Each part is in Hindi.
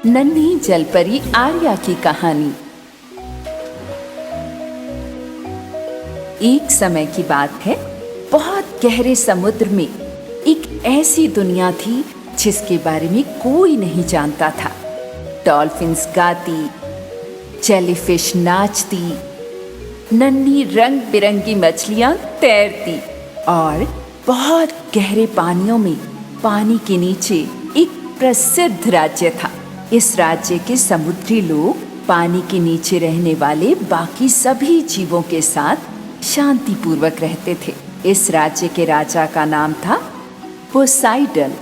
नन्ही जलपरी आर्या की कहानी। एक समय की बात है, बहुत गहरे समुद्र में एक ऐसी दुनिया थी जिसके बारे में कोई नहीं जानता था। डॉल्फिन्स गाती, जेलीफिश नाचती, नन्ही रंग बिरंगी मछलियां तैरती और बहुत गहरे पानियों में पानी के नीचे एक प्रसिद्ध राज्य था। इस राज्य के समुद्री लोग पानी के नीचे रहने वाले बाकी सभी जीवों के साथ शांतिपूर्वक रहते थे। इस राज्य के राजा का नाम था पोसाइडन।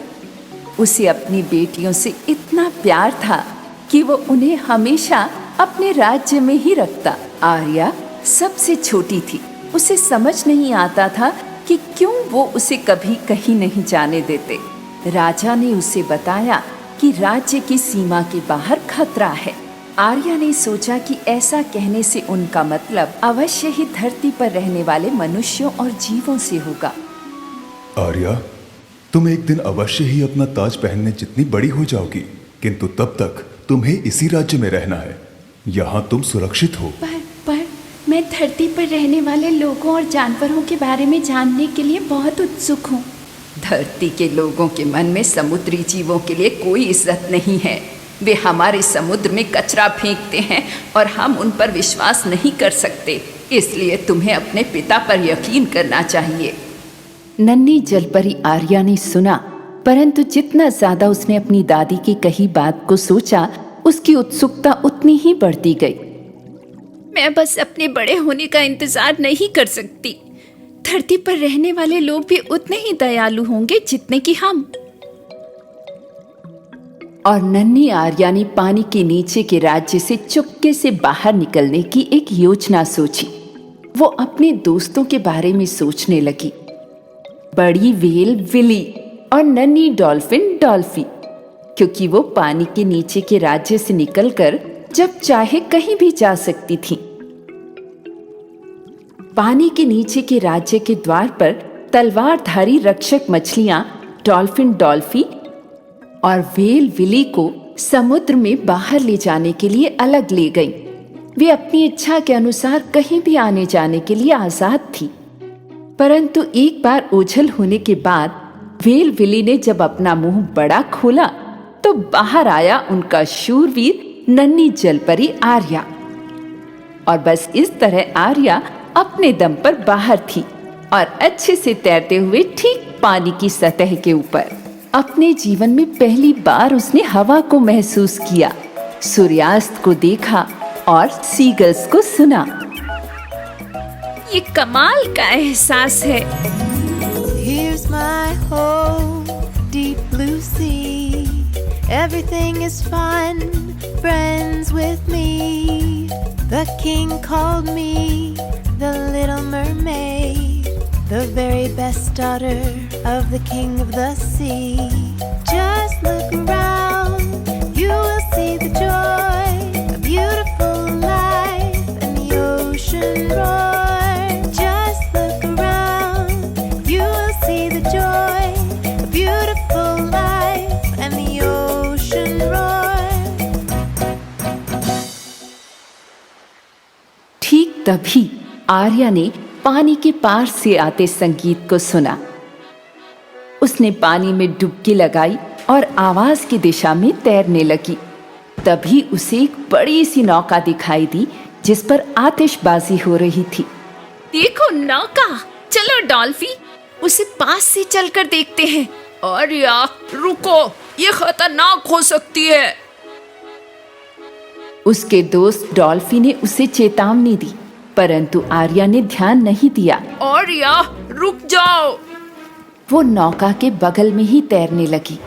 उसे अपनी बेटियों से इतना प्यार था कि वो उन्हें हमेशा अपने राज्य में ही रखता। आर्या सबसे छोटी थी। उसे समझ नहीं आता था कि क्यों वो उसे कभी कहीं नहीं जाने देते। राजा ने उसे बताया कि राज्य की सीमा के बाहर खतरा है। आर्या ने सोचा कि ऐसा कहने से उनका मतलब अवश्य ही धरती पर रहने वाले मनुष्यों और जीवों से होगा। आर्या, तुम एक दिन अवश्य ही अपना ताज पहनने जितनी बड़ी हो जाओगी, किंतु तब तक तुम्हें इसी राज्य में रहना है। यहाँ तुम सुरक्षित हो। पर मैं धरती पर रहने वाले लोगों और जानवरों के बारे में जानने के लिए बहुत उत्सुक हूँ। धरती के लोगों के मन में समुद्री जीवों के लिए कोई इज्जत नहीं है। वे हमारे समुद्र में कचरा फेंकते हैं और हम उन पर विश्वास नहीं कर सकते। इसलिए तुम्हें अपने पिता पर यकीन करना चाहिए। नन्ही जलपरी आर्या ने सुना, परंतु जितना ज्यादा उसने अपनी दादी की कही बात को सोचा, उसकी उत्सुकता उतनी ही बढ़ती गई। मैं बस अपने बड़े होने का इंतजार नहीं कर सकती। धरती पर रहने वाले लोग भी उतने ही दयालु होंगे जितने कि हम। और नन्ही आर्या ने पानी के नीचे के राज्य से चुपके से बाहर निकलने की एक योजना सोची। वो अपने दोस्तों के बारे में सोचने लगी। बड़ी व्हेल विली और नन्ही डॉल्फिन डॉल्फी, क्योंकि वो पानी के नीचे के राज्य से निकलकर जब चाहे कहीं भी जा सकती थी। पानी के नीचे के राज्य के द्वार पर तलवारधारी रक्षक मछलियां डॉल्फिन डॉल्फी और व्हेल विली को समुद्र में बाहर ले जाने के लिए अलग ले गईं। वे अपनी इच्छा के अनुसार कहीं भी आने जाने के लिए आजाद थी। परंतु एक बार ओझल होने के बाद व्हेल विली ने जब अपना मुंह बड़ा खोला तो बाहर आया उनका शूरवीर नन्ही जलपरी आर्या। और बस इस तरह आर्या अपने दम पर बाहर थी और अच्छे से तैरते हुए ठीक पानी की सतह के ऊपर। अपने जीवन में पहली बार उसने हवा को महसूस किया, सूर्यास्त को देखा और सीगल्स को सुना। ये कमाल का एहसास है। Here's my home, deep blue sea. Everything is fun, friends with me. The king called me the little mermaid, the very best daughter of the king of the sea. Just look around, you will see the joy, a beautiful life and the ocean roar. Just look around, you will see the joy, a beautiful life and the ocean roar. ठीक तभी आर्या ने पानी के पार से आते संगीत को सुना। उसने पानी में डुबकी लगाई और आवाज की दिशा में तैरने लगी। तभी उसे एक बड़ी सी नौका दिखाई दी जिस पर आतिशबाजी हो रही थी। देखो नौका, चलो डॉल्फी, उसे पास से चलकर देखते हैं। आर्या रुको, ये खतरनाक हो सकती है। उसके दोस्त डॉल्फी ने उसे चेतावनी दी, परंतु आर्या ने ध्यान नहीं दिया। आर्या रुक जाओ। वो नौका के बगल में ही तैरने लगी,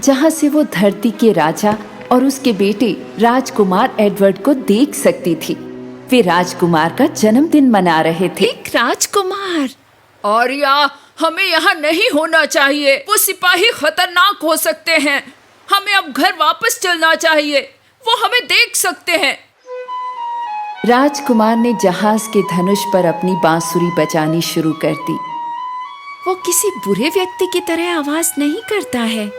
जहाँ से वो धरती के राजा और उसके बेटे राजकुमार एडवर्ड को देख सकती थी। वे राजकुमार का जन्मदिन मना रहे थे। एक राजकुमार? आर्या, हमें यहाँ नहीं होना चाहिए। वो सिपाही खतरनाक हो सकते हैं। हमें अब घर वापस चलना चाहिए। वो हमें देख सकते हैं। राजकुमार ने जहाज के धनुष पर अपनी बांसुरी बजानी शुरू कर दी। वो किसी बुरे व्यक्ति की तरह आवाज नहीं करता है।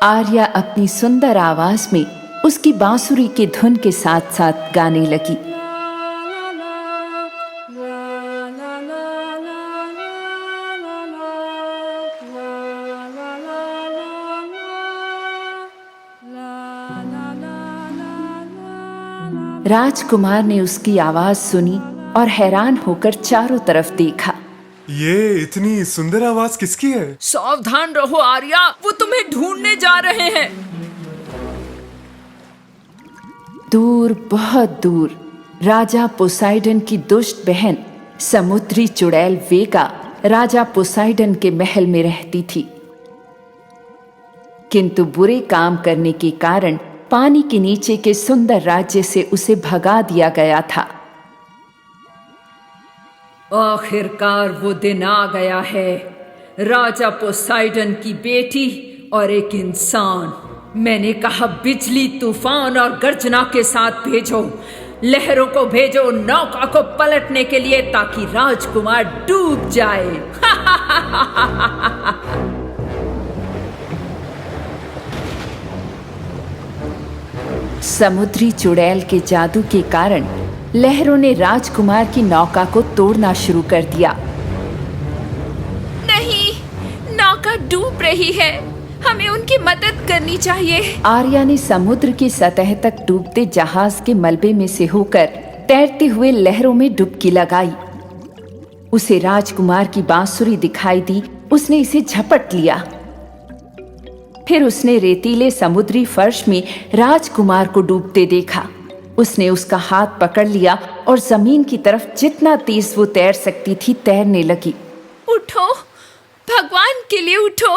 आर्या अपनी सुंदर आवाज में उसकी बांसुरी की धुन के साथ साथ गाने लगी। राजकुमार ने उसकी आवाज सुनी और हैरान होकर चारों तरफ देखा। ये इतनी सुंदर आवाज किसकी है? सावधान रहो आर्या, वो तुम्हें ढूंढने जा रहे हैं। दूर, बहुत दूर, राजा पोसाइडन की दुष्ट बहन समुद्री चुड़ैल वेगा राजा पोसाइडन के महल में रहती थी। किंतु बुरे काम करने के कारण पानी के नीचे के सुंदर राज्य से उसे भगा दिया गया था। आखिरकार वो दिन आ गया है। राजा पोसाइडन की बेटी और एक इंसान। मैंने कहा बिजली, तूफान और गर्जना के साथ भेजो, लहरों को भेजो नौका को पलटने के लिए, ताकि राजकुमार डूब जाए। समुद्री चुड़ैल के जादू के कारण लहरों ने राजकुमार की नौका को तोड़ना शुरू कर दिया। नहीं, नौका डूब रही है, हमें उनकी मदद करनी चाहिए। आर्या ने समुद्र की सतह तक डूबते जहाज के मलबे में से होकर तैरते हुए लहरों में डुबकी लगाई। उसे राजकुमार की बांसुरी दिखाई दी। उसने इसे झपट लिया। फिर उसने रेतीले समुद्री फर्श में राजकुमार को डूबते देखा। उसने उसका हाथ पकड़ लिया और जमीन की तरफ जितना तेज वो तैर सकती थी तैरने लगी। उठो, भगवान के लिए उठो।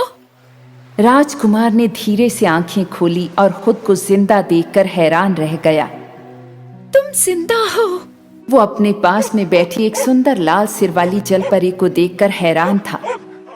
राजकुमार ने धीरे से आंखें खोली और खुद को जिंदा देखकर हैरान रह गया। तुम जिंदा हो? वो अपने पास में बैठी एक सुंदर लाल सिर वाली जलपरी को देखकर हैरान था।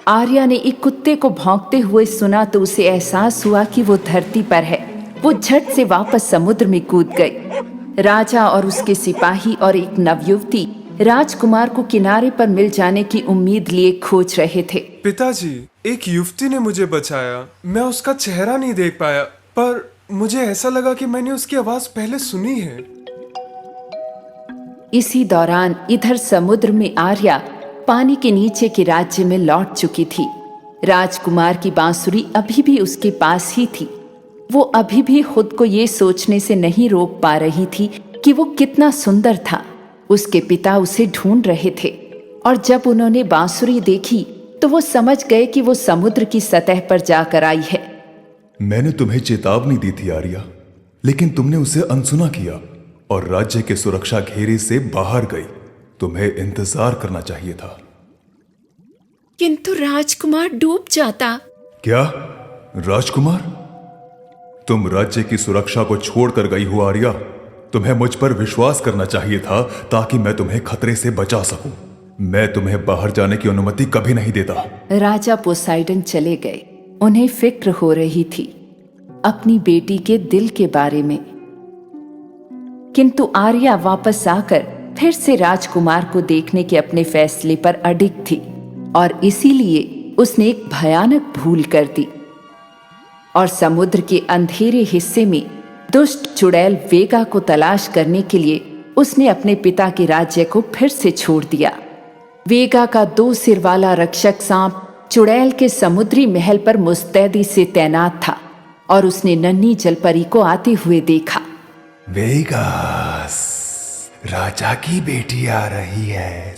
आर्या ने एक कुत्ते को भौंकते हुए सुना तो उसे एहसास हुआ कि वो धरती पर है। वो झट से वापस समुद्र में कूद गई। राजा और उसके सिपाही और एक नवयुवती राजकुमार को किनारे पर मिल जाने की उम्मीद लिए खोज रहे थे। पिताजी, एक युवती ने मुझे बचाया। मैं उसका चेहरा नहीं देख पाया, पर मुझे ऐसा लगा कि मैंने उसकी आवाज पहले सुनी है। इसी दौरान इधर समुद्र में आर्या पानी के नीचे के राज्य में लौट चुकी थी। राजकुमार की बांसुरी अभी भी उसके पास ही थी। वो अभी भी खुद को ये सोचने से नहीं रोक पा रही थी कि वो कितना सुंदर था। उसके पिता उसे ढूंढ रहे थे और जब उन्होंने बांसुरी देखी तो वो समझ गए कि वो समुद्र की सतह पर जाकर आई है। मैंने तुम्हें चेतावनी दी थी आर्या, लेकिन तुमने उसे अनसुना किया और राज्य के सुरक्षा घेरे से बाहर गई। तुम्हें इंतजार करना चाहिए था। किंतु राजकुमार डूब जाता। क्या? राजकुमार? तुम राज्य की सुरक्षा को छोड़कर गई हो आर्या। तुम्हें मुझ पर विश्वास करना चाहिए था ताकि मैं तुम्हें खतरे से बचा सकूं। मैं तुम्हें बाहर जाने की अनुमति कभी नहीं देता। राजा पोसाइडन चले गए। उन्हें फिक्र हो रही थी अपनी बेटी के दिल के बारे में। किंतु आर्या वापस आकर फिर से राजकुमार को देखने के अपने फैसले पर अडिग थी और इसीलिए उसने एक भयानक भूल कर दी और समुद्र के अंधेरे हिस्से में दुष्ट चुड़ैल वेगा को तलाश करने के लिए उसने अपने पिता के राज्य को फिर से छोड़ दिया। वेगा का 2 सिर वाला रक्षक सांप चुड़ैल के समुद्री महल पर मुस्तैदी से तैनात था और उसने नन्ही जलपरी को आते हुए देखा। वेगास, राजा की बेटी आ रही है।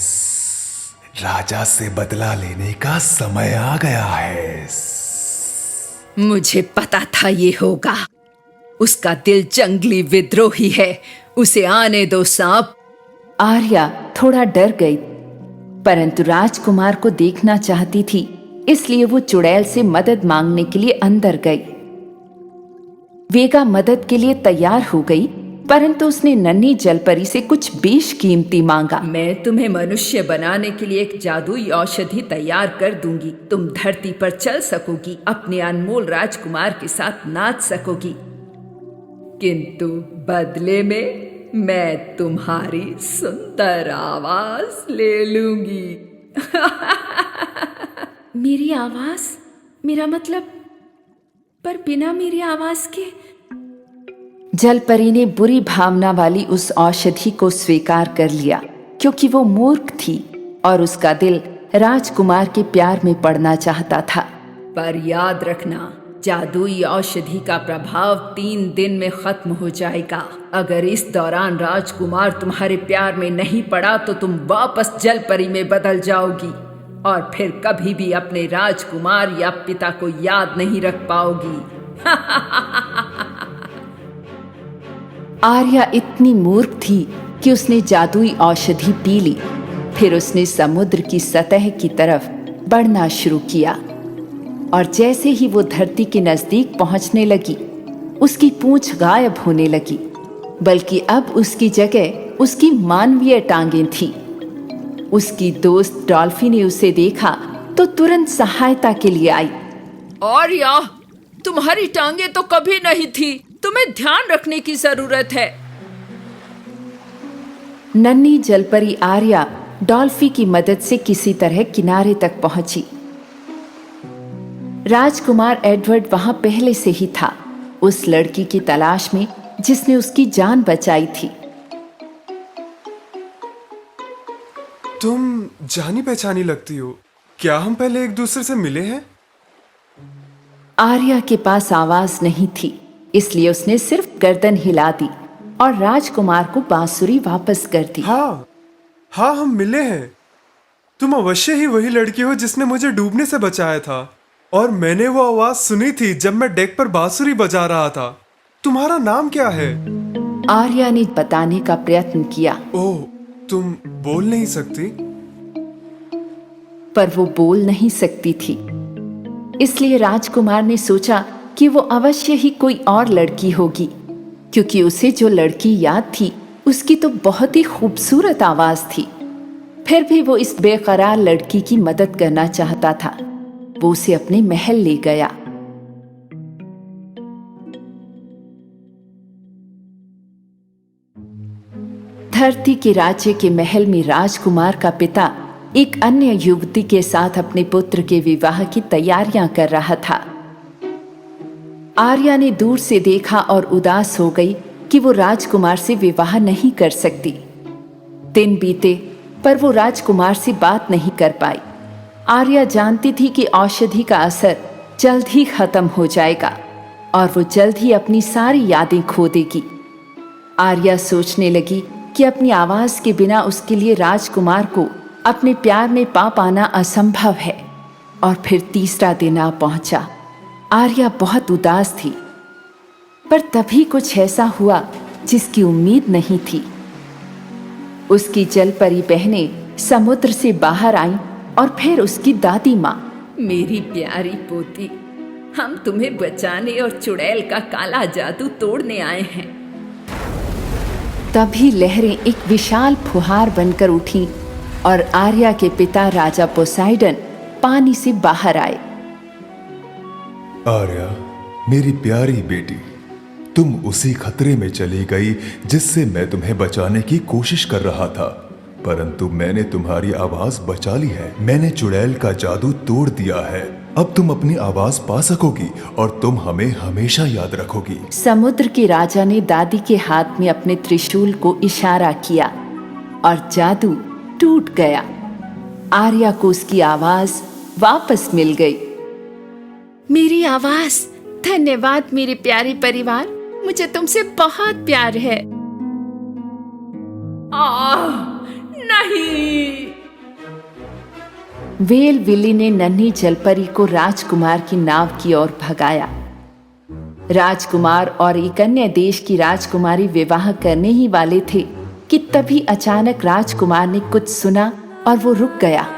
राजा से बदला लेने का समय आ गया है। मुझे पता था ये होगा। उसका दिल जंगली विद्रोही है। उसे आने दो सांप। आर्या थोड़ा डर गई, परंतु राजकुमार को देखना चाहती थी, इसलिए वो चुड़ैल से मदद मांगने के लिए अंदर गई। वेगा मदद के लिए तैयार हो गई, परंतु उसने नन्ही जलपरी से कुछ बेशकीमती मांगा। मैं तुम्हें मनुष्य बनाने के लिए एक जादुई औषधि तैयार कर दूंगी। तुम धरती पर चल सकोगी, अपने अनमोल राजकुमार के साथ नाच सकोगी, किंतु बदले में मैं तुम्हारी सुंदर आवाज ले लूंगी। मेरी आवाज? मेरा मतलब? पर बिना मेरी आवाज के जलपरी ने बुरी भावना वाली उस औषधि को स्वीकार कर लिया, क्योंकि वो मूर्ख थी और उसका दिल राजकुमार के प्यार में पड़ना चाहता था। पर याद रखना, जादुई औषधि का प्रभाव 3 दिन में खत्म हो जाएगा। अगर इस दौरान राजकुमार तुम्हारे प्यार में नहीं पड़ा तो तुम वापस जलपरी में बदल जाओगी और फिर कभी भी अपने राजकुमार या पिता को याद नहीं रख पाओगी। आर्या इतनी मूर्ख थी कि उसने जादुई औषधि पी ली। फिर उसने समुद्र की सतह की तरफ बढ़ना शुरू किया और जैसे ही वो धरती के नजदीक पहुंचने लगी, उसकी पूंछ गायब होने लगी, बल्कि अब उसकी जगह उसकी मानवीय टांगें थी। उसकी दोस्त डॉल्फी ने उसे देखा तो तुरंत सहायता के लिए आई। आर्या, तुम्हारी टांगें तो कभी नहीं थी, तुम्हें ध्यान रखने की जरूरत है। नन्ही जलपरी आर्या डॉल्फी की मदद से किसी तरह किनारे तक पहुंची। राजकुमार एडवर्ड वहां पहले से ही था, उस लड़की की तलाश में जिसने उसकी जान बचाई थी। तुम जानी पहचानी लगती हो। क्या हम पहले एक दूसरे से मिले हैं? आर्या के पास आवाज नहीं थी, इसलिए उसने सिर्फ गर्दन हिला दी और राजकुमार को बांसुरी वापस कर दी। हाँ, हम मिले हैं। तुम अवश्य ही वही लड़की हो जिसने मुझे डूबने से बचाया था, और मैंने वो आवाज सुनी थी जब मैं डेक पर बांसुरी बजा रहा था। तुम्हारा नाम क्या है? आर्या ने बताने का प्रयत्न किया। ओह, तुम बोल नहीं सकती? पर वो बोल नहीं सकती थी, इसलिए राजकुमार ने सोचा कि वो अवश्य ही कोई और लड़की होगी, क्योंकि उसे जो लड़की याद थी उसकी तो बहुत ही खूबसूरत आवाज थी। फिर भी वो इस बेकरार लड़की की मदद करना चाहता था। वो उसे अपने महल ले गया। धरती के राज्य के महल में राजकुमार का पिता एक अन्य युवती के साथ अपने पुत्र के विवाह की तैयारियां कर रहा था। आर्या ने दूर से देखा और उदास हो गई कि वो राजकुमार से विवाह नहीं कर सकती। दिन बीते पर वो राजकुमार से बात नहीं कर पाई। आर्या जानती थी कि औषधि का असर जल्द ही खत्म हो जाएगा और वो जल्द ही अपनी सारी यादें खो देगी। आर्या सोचने लगी कि अपनी आवाज के बिना उसके लिए राजकुमार को अपने प्यार में पा पाना असंभव है। और फिर तीसरा दिन आ पहुंचा। आर्या बहुत उदास थी, पर तभी कुछ ऐसा हुआ जिसकी उम्मीद नहीं थी। उसकी जलपरी बहनें समुद्र से बाहर आईं और फिर उसकी दादी माँ। मेरी प्यारी पोती, हम तुम्हें बचाने और चुड़ैल का काला जादू तोड़ने आए हैं। तभी लहरें एक विशाल फुहार बनकर उठीं और आर्या के पिता राजा पोसाइडन पानी से बाहर आए। आर्या, मेरी प्यारी बेटी, तुम उसी खतरे में चली गई जिससे मैं तुम्हें बचाने की कोशिश कर रहा था, परंतु मैंने तुम्हारी आवाज बचा ली है। मैंने चुड़ैल का जादू तोड़ दिया है। अब तुम अपनी आवाज पा सकोगी और तुम हमें हमेशा याद रखोगी। समुद्र के राजा ने दादी के हाथ में अपने त्रिशूल को इशारा किया और जादू टूट गया। आर्या को उसकी आवाज वापस मिल गई। मेरी आवाज, धन्यवाद मेरे प्यारे परिवार, मुझे तुमसे बहुत प्यार है। नहीं। वेल विली ने नन्ही जलपरी को राजकुमार की नाव की ओर भगाया। राजकुमार और एक अन्य देश की राजकुमारी विवाह करने ही वाले थे कि तभी अचानक राजकुमार ने कुछ सुना और वो रुक गया।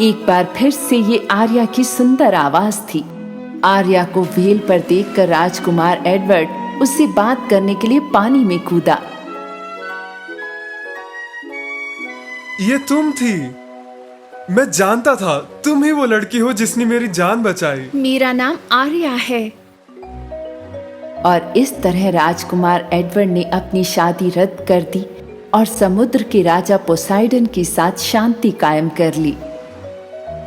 एक बार फिर से ये आर्या की सुंदर आवाज थी। आर्या को व्हेल पर देखकर राजकुमार एडवर्ड उससे बात करने के लिए पानी में कूदा। ये तुम थी। मैं जानता था तुम ही वो लड़की हो जिसने मेरी जान बचाई। मेरा नाम आर्या है। और इस तरह राजकुमार एडवर्ड ने अपनी शादी रद्द कर दी और समुद्र के राजा पोसाइडन के साथ शांति कायम कर ली।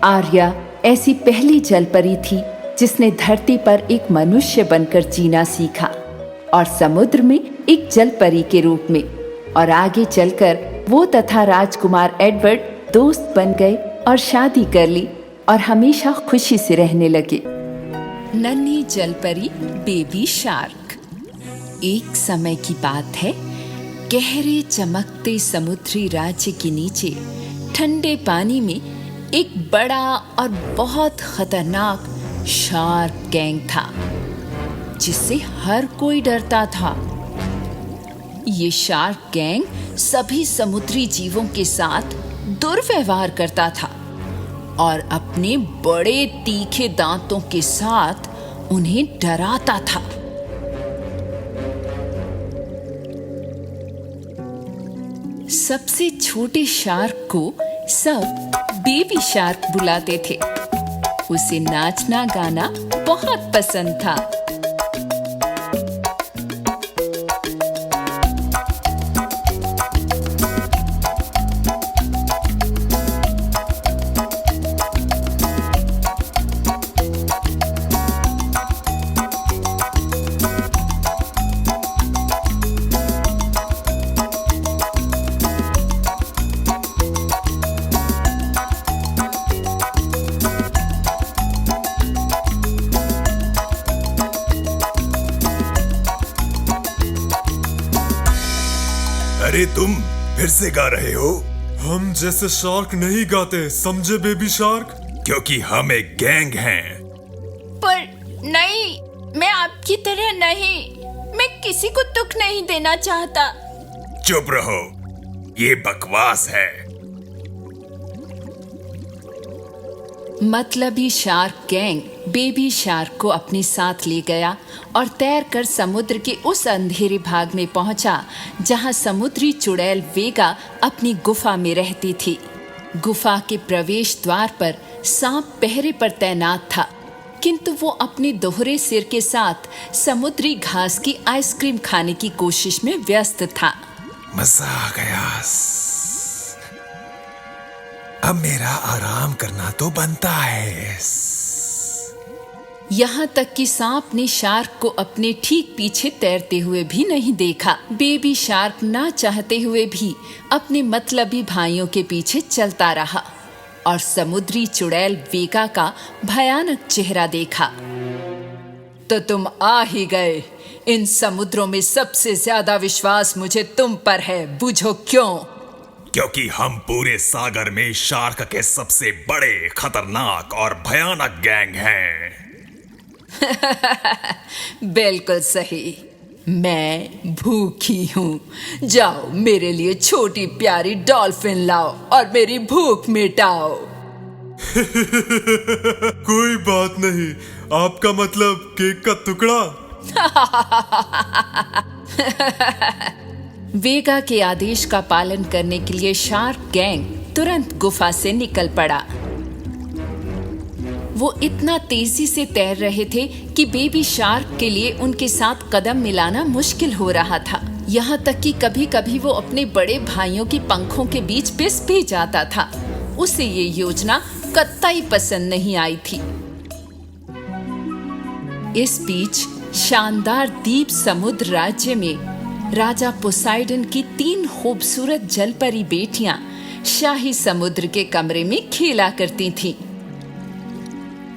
आर्या ऐसी पहली जलपरी थी जिसने धरती पर एक मनुष्य बनकर जीना सीखा और समुद्र में एक जलपरी के रूप में, और आगे चलकर वो तथा राजकुमार एडवर्ड दोस्त बन गए और शादी कर ली और हमेशा खुशी से रहने लगे। नन्ही जलपरी बेबी शार्क। एक समय की बात है, गहरे चमकते समुद्री राज्य के नीचे ठंडे पानी में एक बड़ा और बहुत खतरनाक शार्क गैंग था जिससे हर कोई डरता था। ये शार्क गैंग सभी समुद्री जीवों के साथ दुर्व्यवहार करता था और अपने बड़े तीखे दांतों के साथ उन्हें डराता था। सबसे छोटे शार्क को सब बेबी शार्क बुलाते थे। उसे नाचना गाना बहुत पसंद था। अरे तुम फिर से गा रहे हो? हम जैसे शार्क नहीं गाते, समझे बेबी शार्क? क्योंकि हम एक गैंग हैं। पर नहीं, मैं आपकी तरह नहीं। मैं किसी को दुख नहीं देना चाहता। चुप रहो, ये बकवास है। मतलबी शार्क गैंग बेबी शार्क को अपने साथ ले गया और तैरकर समुद्र के उस अंधेरे भाग में पहुंचा जहां समुद्री चुड़ैल वेगा अपनी गुफा में रहती थी। गुफा के प्रवेश द्वार पर सांप पहरे पर तैनात था, किंतु वो अपने दोहरे सिर के साथ समुद्री घास की आइसक्रीम खाने की कोशिश में व्यस्त था। मजा आ गया। अब मेरा आराम करना तो बनता है। यहाँ तक कि सांप ने शार्क को अपने ठीक पीछे तैरते हुए भी नहीं देखा। बेबी शार्क ना चाहते हुए भी अपने मतलबी भाइयों के पीछे चलता रहा और समुद्री चुड़ैल वेगा का भयानक चेहरा देखा। तो तुम आ ही गए। इन समुद्रों में सबसे ज्यादा विश्वास मुझे तुम पर है, बूझो क्यों? क्योंकि हम पूरे सागर में शार्क के सबसे बड़े, खतरनाक और भयानक गैंग हैं। बिल्कुल सही। मैं भूखी हूँ। जाओ मेरे लिए छोटी प्यारी डॉल्फिन लाओ और मेरी भूख मिटाओ। कोई बात नहीं, आपका मतलब केक का टुकड़ा? वेगा के आदेश का पालन करने के लिए शार्क गैंग तुरंत गुफा से निकल पड़ा। वो इतना तेजी से तैर रहे थे कि बेबी शार्क के लिए उनके साथ कदम मिलाना मुश्किल हो रहा था। यहाँ तक कि कभी कभी वो अपने बड़े भाइयों की पंखों के बीच पिस भी जाता था। उसे ये योजना कतई पसंद नहीं आई थी। इस बीच शानदार द्वीप समुद्र राज्य में राजा पोसाइडन की 3 खूबसूरत जलपरी बेटियां शाही समुद्र के कमरे में खेला करती थीं।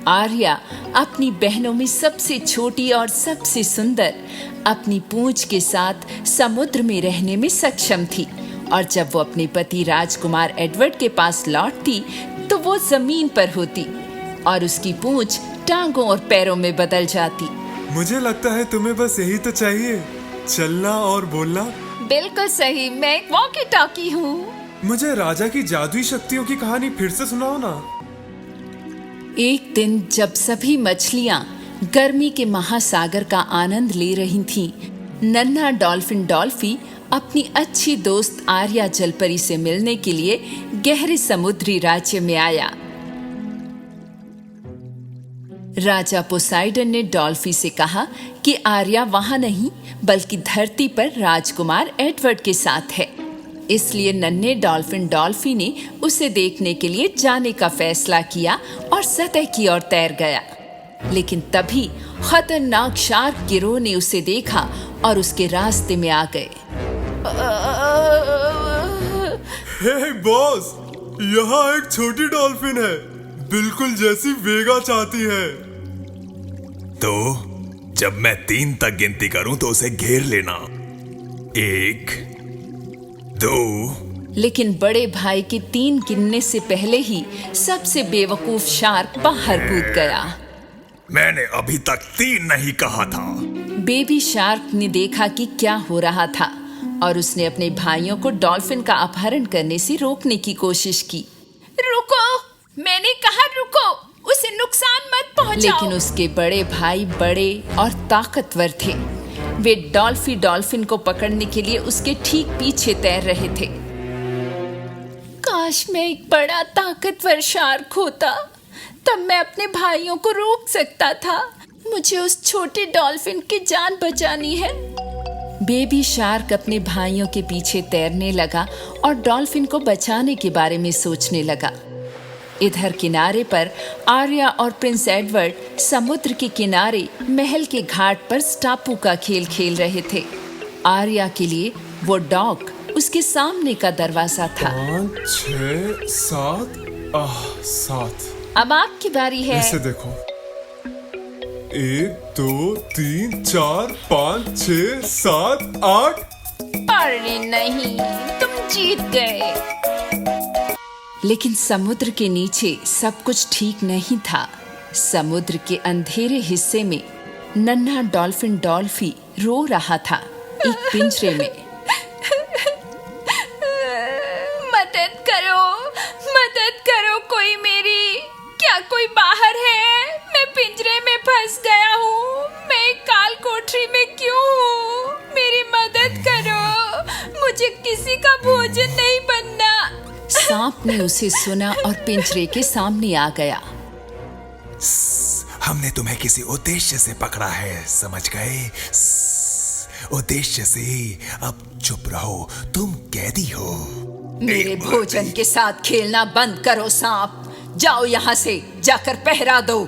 आर्या अपनी बहनों में सबसे छोटी और सबसे सुंदर, अपनी पूंछ के साथ समुद्र में रहने में सक्षम थी और जब वो अपने पति राजकुमार एडवर्ड के पास लौटती तो वो जमीन पर होती और उसकी पूंछ टांगों और पैरों में बदल जाती। मुझे लगता है तुम्हें बस यही तो चाहिए, चलना और बोलना। बिल्कुल सही, मैं एक वॉकी टॉकी हूँ। मुझे राजा की जादुई शक्तियों की कहानी फिर से सुनाओ ना। एक दिन जब सभी मछलियां गर्मी के महासागर का आनंद ले रही थीं, नन्हा डॉल्फिन डॉल्फी अपनी अच्छी दोस्त आर्या जलपरी से मिलने के लिए गहरे समुद्री राज्य में आया। राजा पोसाइडन ने डॉल्फी से कहा कि आर्या वहां नहीं बल्कि धरती पर राजकुमार एडवर्ड के साथ है। इसलिए नन्हे डॉल्फिन डॉल्फी ने उसे देखने के लिए जाने का फैसला किया और सतह की ओर तैर गया। लेकिन तभी खतरनाक शार्क गिरोह ने उसे देखा और उसके रास्ते में आ गए। हे बॉस, यहाँ एक छोटी डॉल्फिन है, बिल्कुल जैसी वेगा चाहती है। तो जब मैं 3 तक गिनती करूं तो उसे घेर लेना। 1 2। लेकिन बड़े भाई के 3 गिनने से पहले ही सबसे बेवकूफ शार्क बाहर कूद गया। मैंने अभी तक 3 नहीं कहा था। बेबी शार्क ने देखा कि क्या हो रहा था और उसने अपने भाइयों को डॉल्फिन का अपहरण करने से रोकने की कोशिश की। रुको, मैंने कहा रुको, उसे नुकसान मत पहुंचाओ। लेकिन उसके बड़े भाई बड़े और ताकतवर थे। वे डॉल्फिन को पकड़ने के लिए उसके ठीक पीछे तैर रहे थे। काश मैं एक बड़ा ताकतवर शार्क होता, तब मैं अपने भाइयों को रोक सकता था। मुझे उस छोटे डॉल्फिन की जान बचानी है। बेबी शार्क अपने भाइयों के पीछे तैरने लगा और डॉल्फिन को बचाने के बारे में सोचने लगा। इधर किनारे पर आर्या और प्रिंस एडवर्ड समुद्र के किनारे महल के घाट पर टापू का खेल खेल रहे थे। आर्या के लिए वो डॉक उसके सामने का दरवाजा था। 5 6 7 7। अब आपकी बारी है। इसे देखो, 1 2 3 4 5 6 7 8। अरे नहीं, तुम जीत गए। लेकिन समुद्र के नीचे सब कुछ ठीक नहीं था। समुद्र के अंधेरे हिस्से में नन्हा डॉल्फिन डॉल्फी रो रहा था, एक पिंजरे में। मदद करो कोई मेरी। क्या कोई बाहर है? मैं पिंजरे में फंस गया हूँ। मैं एक काल कोठरी में क्यों हूँ? मेरी मदद करो, मुझे किसी का भोजन नहीं बनना। सांप ने उसे सुना और पिंजरे के सामने आ गया। हमने तुम्हें किसी उद्देश्य से पकड़ा है, समझ गए? उद्देश्य से। अब चुप रहो, तुम कैदी हो। मेरे भोजन के साथ खेलना बंद करो सांप। जाओ यहाँ से, जाकर पहरा दो।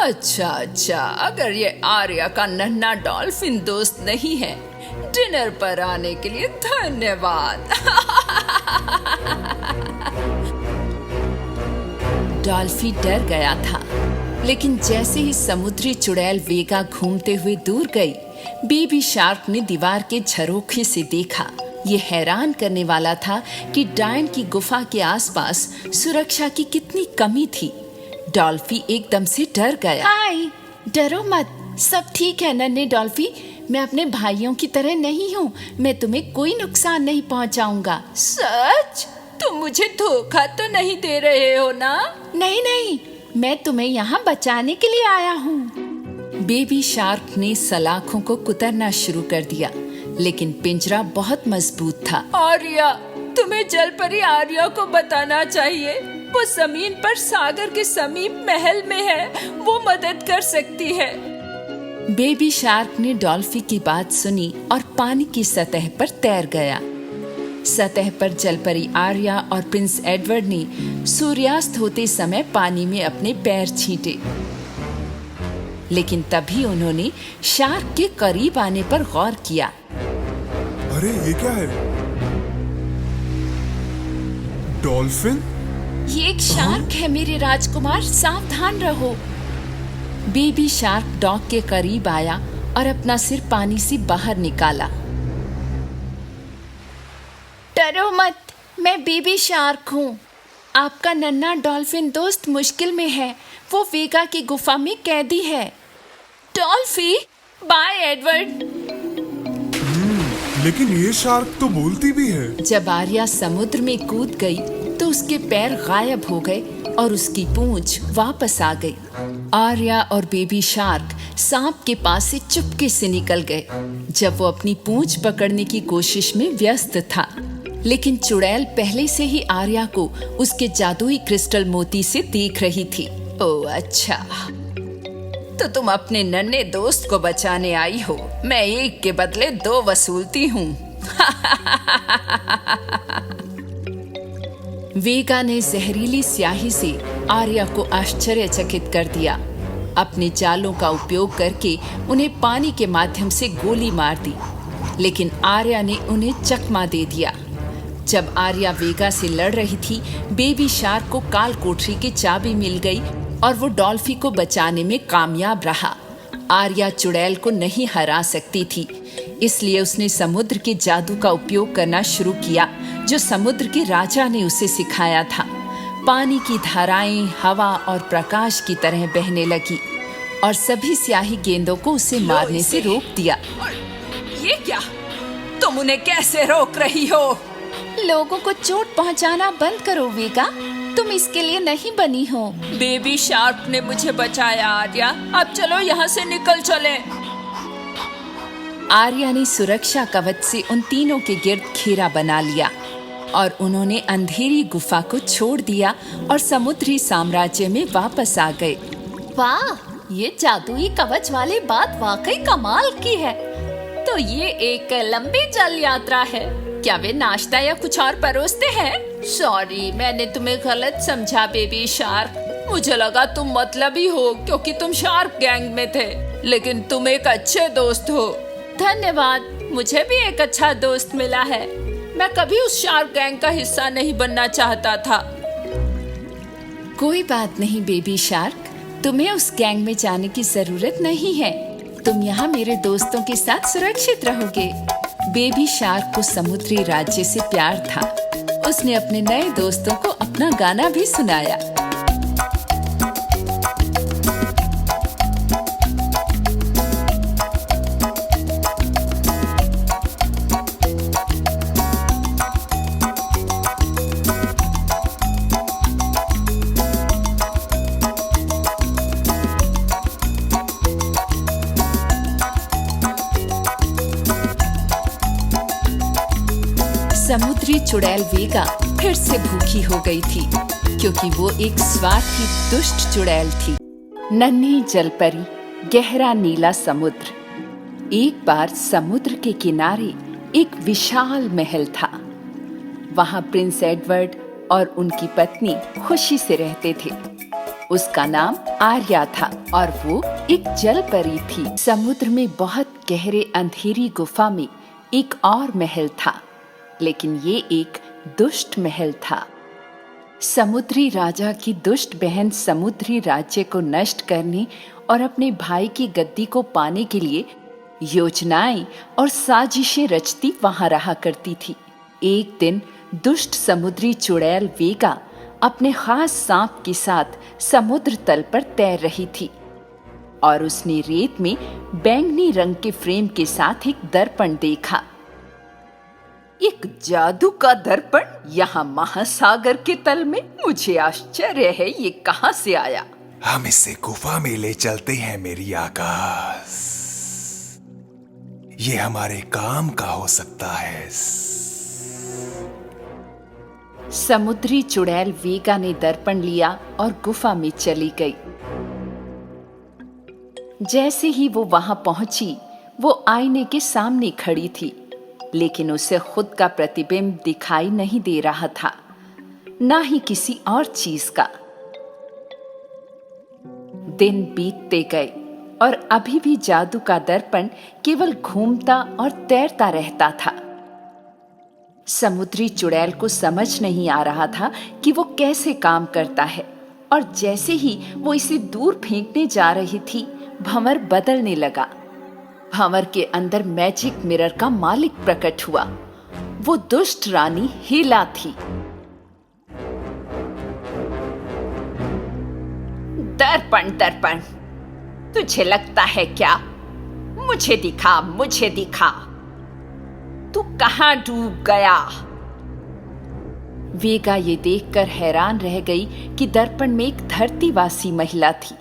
अच्छा, अगर ये आर्या का नन्हा डॉल्फिन दोस्त नहीं है, डिनर पर आने के लिए धन्यवाद। डॉल्फी डर गया था, लेकिन जैसे ही समुद्री चुड़ैल वेगा घूमते हुए दूर गई, बेबी शार्क ने दीवार के झरोखे से देखा। ये हैरान करने वाला था कि डायन की गुफा के आसपास सुरक्षा की कितनी कमी थी। डॉल्फी एकदम से डर गया। हाय, डरो मत, सब ठीक है नन्हे डॉल्फी। मैं अपने भाइयों की तरह नहीं हूँ। मैं तुम्हें कोई नुकसान नहीं पहुँचाऊंगा। सच? तुम मुझे धोखा तो नहीं दे रहे हो ना? नहीं, मैं तुम्हें यहाँ बचाने के लिए आया हूँ। बेबी शार्क ने सलाखों को कुतरना शुरू कर दिया, लेकिन पिंजरा बहुत मजबूत था। आर्या, तुम्हें जलपरी आर्या को बताना चाहिए। वो जमीन पर सागर के समीप महल में है। वो मदद कर सकती है। बेबी शार्क ने डॉल्फी की बात सुनी और पानी की सतह पर तैर गया। सतह पर जलपरी आर्या और प्रिंस एडवर्ड ने सूर्यास्त होते समय पानी में अपने पैर छींटे। लेकिन तभी उन्होंने शार्क के करीब आने पर गौर किया। अरे ये क्या है? डॉल्फिन? ये एक शार्क है मेरे राजकुमार, सावधान रहो। बेबी शार्क डॉग के करीब आया और अपना सिर पानी से बाहर निकाला। डरो मत, मैं बेबी शार्क हूँ। आपका नन्हा डॉल्फिन दोस्त मुश्किल में है। वो वेगा की गुफा में कैदी है। डॉल्फी, बाय एडवर्ड। लेकिन ये शार्क तो बोलती भी है। जब आर्या समुद्र में कूद गई तो उसके पैर गायब हो गए और उसकी पूंछ वापस आ गई। आर्या और बेबी शार्क सांप के पास से चुपके से निकल गए जब वो अपनी पूंछ पकड़ने की कोशिश में व्यस्त था। लेकिन चुड़ैल पहले से ही आर्या को उसके जादुई क्रिस्टल मोती से देख रही थी। ओह अच्छा, तो तुम अपने नन्हे दोस्त को बचाने आई हो। मैं एक के बदले दो वसूलती हूँ। वेगा ने जहरीली स्याही से आर्या को आश्चर्यचकित कर दिया। अपने जालों का उपयोग करके उन्हें पानी के माध्यम से गोली मार दी, लेकिन आर्या ने उन्हें चकमा दे दिया। जब आर्या वेगा से लड़ रही थी, बेबी शार्क को काल कोठरी की चाबी मिल गई और वो डॉल्फी को बचाने में कामयाब रहा। आर्या चुड़ैल को नहीं हरा सकती थी, इसलिए उसने समुद्र के जादू का उपयोग करना शुरू किया जो समुद्र के राजा ने उसे सिखाया था। पानी की धाराएं हवा और प्रकाश की तरह बहने लगी और सभी स्याही गेंदों को उसे मारने से रोक दिया। ये क्या? तुम उन्हें कैसे रोक रही हो? लोगों को चोट पहुंचाना बंद करो वेगा, तुम इसके लिए नहीं बनी हो। बेबी शार्क ने मुझे बचाया आर्या, अब चलो यहाँ से निकल चले। आर्या ने सुरक्षा कवच से उन तीनों के गिर्द घेरा बना लिया और उन्होंने अंधेरी गुफा को छोड़ दिया और समुद्री साम्राज्य में वापस आ गए। वाह, ये जादुई कवच वाली बात वाकई कमाल की है। तो ये एक लंबी जल यात्रा है। क्या वे नाश्ता या कुछ और परोसते हैं? सॉरी, मैंने तुम्हें गलत समझा बेबी शार्क। मुझे लगा तुम मतलबी हो क्योंकि तुम शार्क गैंग में थे, लेकिन तुम एक अच्छे दोस्त हो। धन्यवाद, मुझे भी एक अच्छा दोस्त मिला है। मैं कभी उस शार्क गैंग का हिस्सा नहीं बनना चाहता था। कोई बात नहीं बेबी शार्क, तुम्हें उस गैंग में जाने की जरूरत नहीं है। तुम यहाँ मेरे दोस्तों के साथ सुरक्षित रहोगे। बेबी शार्क को समुद्री राज्य से प्यार था। उसने अपने नए दोस्तों को अपना गाना भी सुनाया। समुद्री चुड़ैल वेगा फिर से भूखी हो गई थी, क्योंकि वो एक स्वार्थी दुष्ट चुड़ैल थी। नन्ही जलपरी, गहरा नीला समुद्र। एक बार समुद्र के किनारे एक विशाल महल था। वहां प्रिंस एडवर्ड और उनकी पत्नी खुशी से रहते थे। उसका नाम आर्या था और वो एक जलपरी थी। समुद्र में बहुत गहरे अंधेरी गुफा में एक और महल था, लेकिन ये एक दुष्ट महल था। समुद्री राजा की दुष्ट बहन समुद्री राज्य को नष्ट करने और अपने भाई की गद्दी को पाने के लिए योजनाएं और साजिशें रचती वहां रहा करती थी। एक दिन दुष्ट समुद्री चुड़ैल वेगा अपने खास सांप के साथ समुद्र तल पर तैर रही थी और उसने रेत में बैंगनी रंग के फ्रेम के साथ एक दर्पण देखा। एक जादू का दर्पण यहाँ महासागर के तल में? मुझे आश्चर्य है, ये कहाँ से आया? हम इसे गुफा में ले चलते हैं मेरी आकाश। ये हमारे काम का हो सकता है। समुद्री चुड़ैल वेगा ने दर्पण लिया और गुफा में चली गई। जैसे ही वो वहां पहुंची, वो आईने के सामने खड़ी थी, लेकिन उसे खुद का प्रतिबिंब दिखाई नहीं दे रहा था, ना ही किसी और चीज का। दिन बीतते गए और अभी भी जादू का दर्पण केवल घूमता और तैरता रहता था। समुद्री चुड़ैल को समझ नहीं आ रहा था कि वो कैसे काम करता है, और जैसे ही वो इसे दूर फेंकने जा रही थी, भंवर बदलने लगा। भंवर के अंदर मैजिक मिरर का मालिक प्रकट हुआ। वो दुष्ट रानी हीला थी। दर्पण दर्पण, तुझे लगता है क्या? मुझे दिखा, मुझे दिखा, तू कहाँ डूब गया? वेगा ये देखकर हैरान रह गई कि दर्पण में एक धरतीवासी महिला थी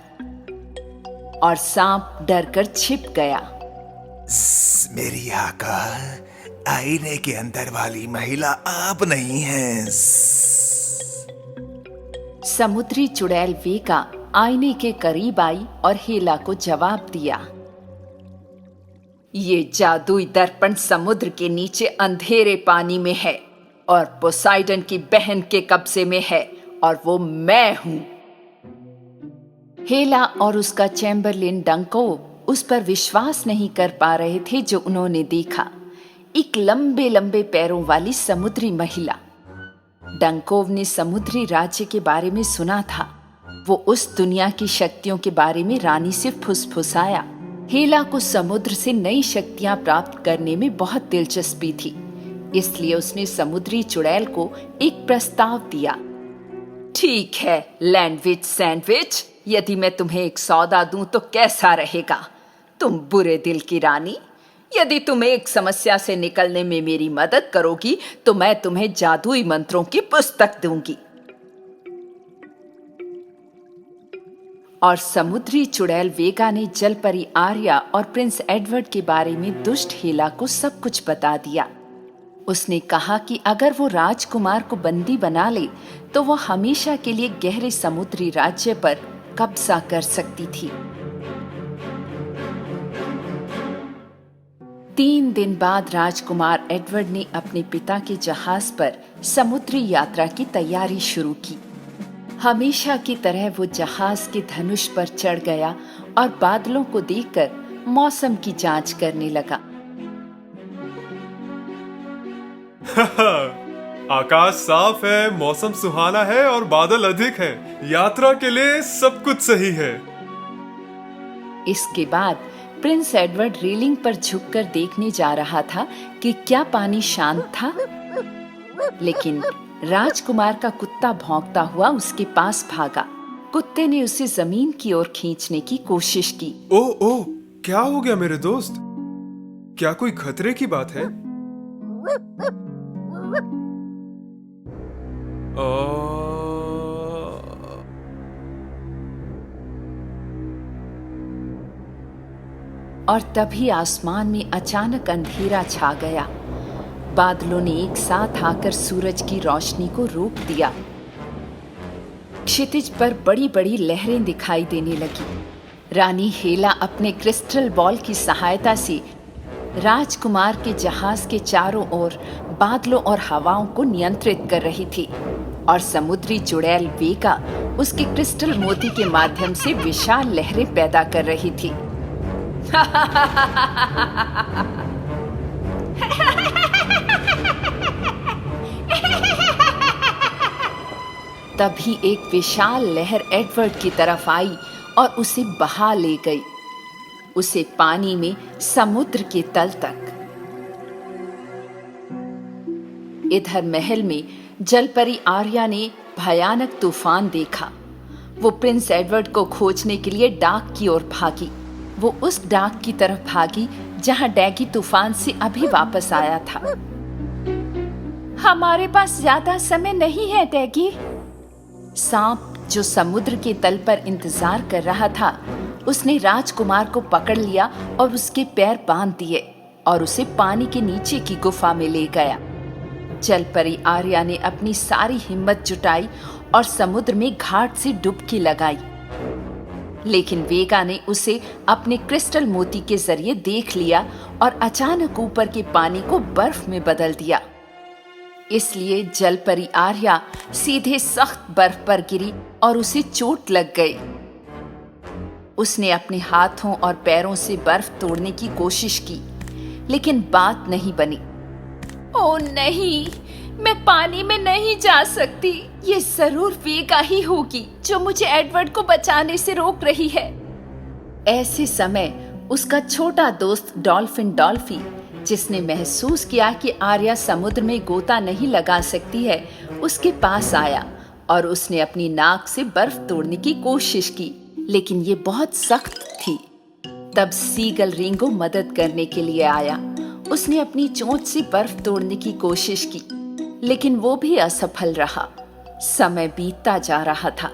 और सांप डरकर छिप गया। मेरी आका, आईने के अंदर वाली महिला आप नहीं हैं। समुद्री चुड़ैल वेगा आईने के करीब आई और हेला को जवाब दिया। ये जादुई दर्पण समुद्र के नीचे अंधेरे पानी में है और पोसाइडन की बहन के कब्जे में है और वो मैं हूं। हेला और उसका चैम्बरलिन डंकोव उस पर विश्वास नहीं कर पा रहे थे जो उन्होंने देखा। एक लंबे लंबे पैरों वाली समुद्री महिला। डंकोव ने समुद्री राज्य के बारे में सुना था। वो उस दुनिया की शक्तियों के बारे में रानी से फुसफुसाया। हेला को समुद्र से नई शक्तियां प्राप्त करने में बहुत दिलचस्पी थी, इसलिए उसने समुद्री चुड़ैल को एक प्रस्ताव दिया। ठीक है लैंडविच सैंडविच, यदि मैं तुम्हें एक सौदा दूं तो कैसा रहेगा? तुम बुरे दिल की रानी, यदि तुम एक समस्या से निकलने में मेरी मदद करोगी तो मैं तुम्हें जादुई मंत्रों की पुस्तक दूंगी। और समुद्री चुड़ैल वेगा ने जलपरी आर्या और प्रिंस एडवर्ड के बारे में दुष्ट हेला को सब कुछ बता दिया। उसने कहा कि अगर वो राजकुमार को बंदी बना ले तो वो हमेशा के लिए गहरे समुद्री राज्य पर कब्जा कर सकती थी। 3 दिन बाद राजकुमार एडवर्ड ने अपने पिता के जहाज पर समुद्री यात्रा की तैयारी शुरू की। हमेशा की तरह वो जहाज के धनुष पर चढ़ गया और बादलों को देखकर मौसम की जांच करने लगा। आकाश साफ है, मौसम सुहाना है और बादल अधिक है। यात्रा के लिए सब कुछ सही है। इसके बाद प्रिंस एडवर्ड रेलिंग पर झुककर देखने जा रहा था कि क्या पानी शांत था, लेकिन राजकुमार का कुत्ता भौंकता हुआ उसके पास भागा। कुत्ते ने उसे जमीन की ओर खींचने की कोशिश की। ओह, क्या हो गया मेरे दोस्त? क्या कोई खतरे की बात है? और तभी आसमान में अचानक अंधेरा छा गया। बादलों ने एक साथ आकर सूरज की रोशनी को रोक दिया। क्षितिज पर बड़ी बड़ी लहरें दिखाई देने लगी। रानी हेला अपने क्रिस्टल बॉल की सहायता से राजकुमार के जहाज के चारों ओर बादलों और हवाओं को नियंत्रित कर रही थी और समुद्री चुड़ैल वेगा उसके क्रिस्टल मोती के माध्यम से विशाल लहरें पैदा कर रही थी। तभी एक विशाल लहर एडवर्ड की तरफ आई और उसे बहा ले गई, उसे पानी में समुद्र के तल तक। इधर महल में जलपरी आर्या ने भयानक तूफान देखा। वो प्रिंस एडवर्ड को खोजने के लिए डाक की ओर भागी। वो उस डाक की तरफ भागी जहां डैगी तूफान से अभी वापस आया था। हमारे पास ज्यादा समय नहीं है डैगी। सांप जो समुद्र के तल पर इंतजार कर रहा था, उसने राजकुमार को पकड़ लिया और उसके पैर बांध दिए और उसे पानी के नीचे की गुफा में ले गया। जलपरी आर्या ने अपनी सारी हिम्मत जुटाई और समुद्र में घाट से डुबकी लगाई, लेकिन वेगा ने उसे अपने क्रिस्टल मोती के जरिए देख लिया और अचानक ऊपर के पानी को बर्फ में बदल दिया। इसलिए जलपरी आर्या सीधे सख्त बर्फ पर गिरी और उसे चोट लग गई। उसने अपने हाथों और पैरों से बर्फ तोड़ने की कोशिश की, लेकिन बात नहीं बनी। ओह नहीं, मैं पानी में नहीं जा सकती। ये जरूर वेगा ही होगी जो मुझे एडवर्ड को बचाने से रोक रही है। ऐसे समय उसका छोटा दोस्त डॉल्फिन डॉल्फी, जिसने महसूस किया कि आर्या समुद्र में गोता नहीं लगा सकती है, उसके पास आया और उसने अपनी नाक से बर्फ तोड़ने की कोशिश की, लेकिन ये बहुत सख्त थी। तब सीगल रिंगो मदद करने के लिए आया। उसने अपनी चोंच से बर्फ तोड़ने की कोशिश की, लेकिन वो भी असफल रहा। समय बीतता जा रहा था।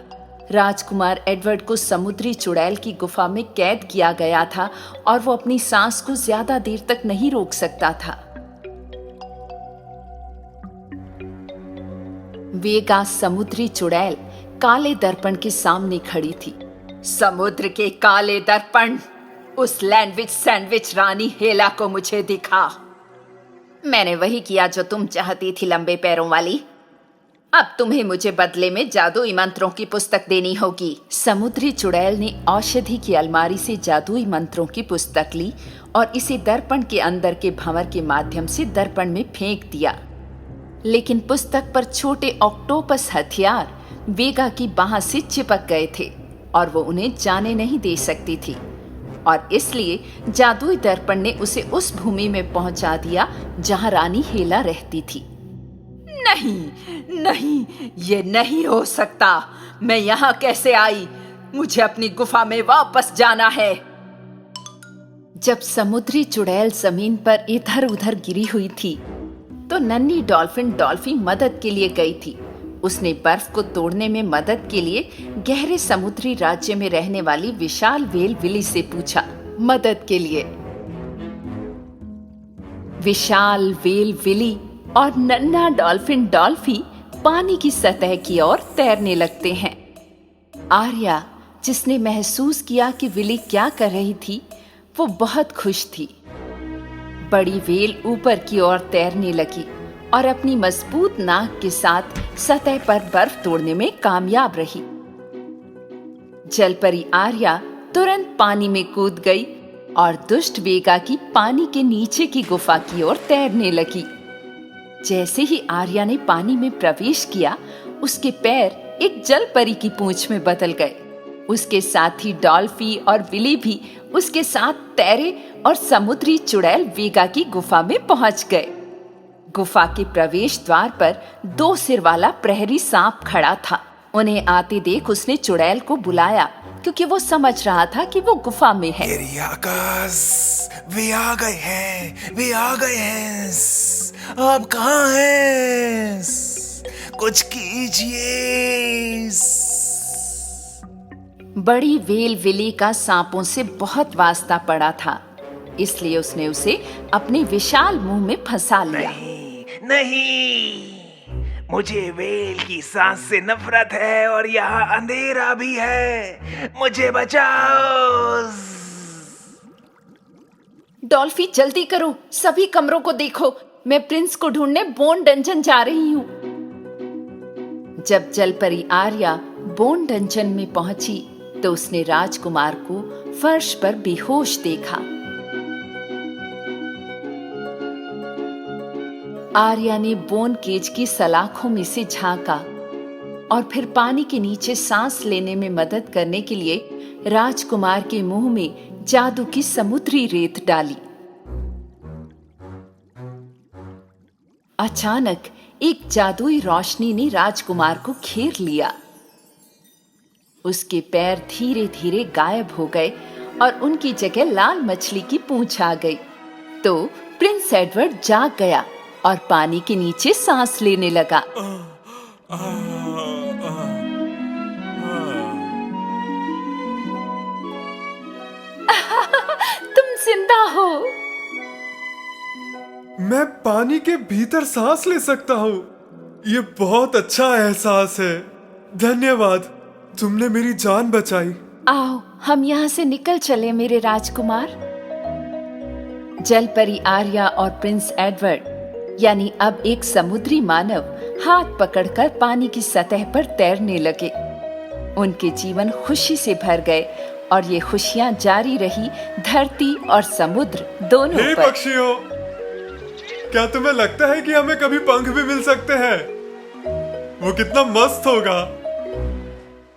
राजकुमार एडवर्ड को समुद्री चुड़ैल की गुफा में कैद किया गया था और वो अपनी सांस को ज्यादा देर तक नहीं रोक सकता था। वेगा समुद्री चुड़ैल काले दर्पण के सामने खड़ी थी। समुद्र के काले दर्पण, उस लैंडविच सैंडविच रानी हेला को मुझे दिखा। मैंने वही किया जो तुम चाहती थी, लंबे पैरों वाली। अब तुम्हें मुझे बदले में जादुई मंत्रों की पुस्तक देनी होगी। समुद्री चुड़ैल ने औषधि की अलमारी से जादुई मंत्रों की पुस्तक ली और इसे दर्पण के अंदर के भंवर के माध्यम से दर्पण में फेंक दिया। लेकिन पुस्तक पर छोटे ऑक्टोपस हथियार वेगा की बाह से चिपक गए थे और वो उन्हें जाने नहीं दे सकती थी, और इसलिए जादुई दर्पण ने उसे उस भूमि में पहुंचा दिया जहां रानी हेला रहती थी। नहीं नहीं, ये नहीं हो सकता। मैं यहाँ कैसे आई? मुझे अपनी गुफा में वापस जाना है। जब समुद्री चुड़ैल जमीन पर इधर उधर गिरी हुई थी तो नन्ही डॉल्फिन डॉल्फी मदद के लिए गई थी। उसने बर्फ को तोड़ने में मदद के लिए गहरे समुद्री राज्य में रहने वाली विशाल व्हेल विली से पूछा मदद के लिए। विशाल व्हेल विली और नन्हा डॉल्फिन डॉल्फी पानी की सतह की ओर तैरने लगते हैं। आर्या, जिसने महसूस किया कि विली क्या कर रही थी, वो बहुत खुश थी। बड़ी व्हेल ऊपर की ओर तैरने लगी और अपनी मजबूत नाक के साथ सतह पर बर्फ तोड़ने में कामयाब रही। जलपरी आर्या तुरंत पानी में कूद गई और दुष्ट वेगा की पानी के नीचे की गुफा की ओर तैरने लगी। जैसे ही आर्या ने पानी में प्रवेश किया, उसके पैर एक जलपरी की पूंछ में बदल गए। उसके साथ ही डॉल्फी और विली भी उसके साथ तैरे और समुद्री चुड़ैल वेगा की गुफा में पहुंच गए। गुफा के प्रवेश द्वार पर 2 सिर वाला प्रहरी सांप खड़ा था। उन्हें आते देख उसने चुड़ैल को बुलाया, क्योंकि वो समझ रहा था कि वो गुफा में है। मेरी आकाश, वे आ गए हैं, वे आ गए हैं। आप कहाँ हैं? कुछ कीजिए। बड़ी व्हेल विली का सांपों से बहुत वास्ता पड़ा था, इसलिए उसने उसे अपने विशाल मुंह में फंसा लिया। नहीं, मुझे व्हेल की सांस से नफरत है और यहाँ अंधेरा भी है। मुझे बचाओ। डॉल्फी, जल्दी करो, सभी कमरों को देखो। मैं प्रिंस को ढूंढने बोन डंजन जा रही हूँ। जब जलपरी आर्या बोन डंजन में पहुंची तो उसने राजकुमार को फर्श पर बेहोश देखा। आर्या ने बोन केज की सलाखों में से झांका और फिर पानी के नीचे सांस लेने में मदद करने के लिए राजकुमार के मुंह में जादू की समुद्री रेत डाली। अचानक एक जादुई रोशनी ने राजकुमार को घेर लिया। उसके पैर धीरे धीरे गायब हो गए और उनकी जगह लाल मछली की पूंछ आ गई। तो प्रिंस एडवर्ड जाग गया और पानी के नीचे सांस लेने लगा। तुम जिंदा हो। मैं पानी के भीतर सांस ले सकता हूँ। ये बहुत अच्छा एहसास है। धन्यवाद, तुमने मेरी जान बचाई। आओ, हम यहाँ से निकल चले मेरे राजकुमार। जलपरी आर्या और प्रिंस एडवर्ड, यानी अब एक समुद्री मानव, हाथ पकड़कर पानी की सतह पर तैरने लगे। उनके जीवन खुशी से भर गए और ये खुशियाँ जारी रही धरती और समुद्र दोनों हे पर। पक्षियों, क्या तुम्हें लगता है कि हमें कभी पंख भी मिल सकते हैं? वो कितना मस्त होगा।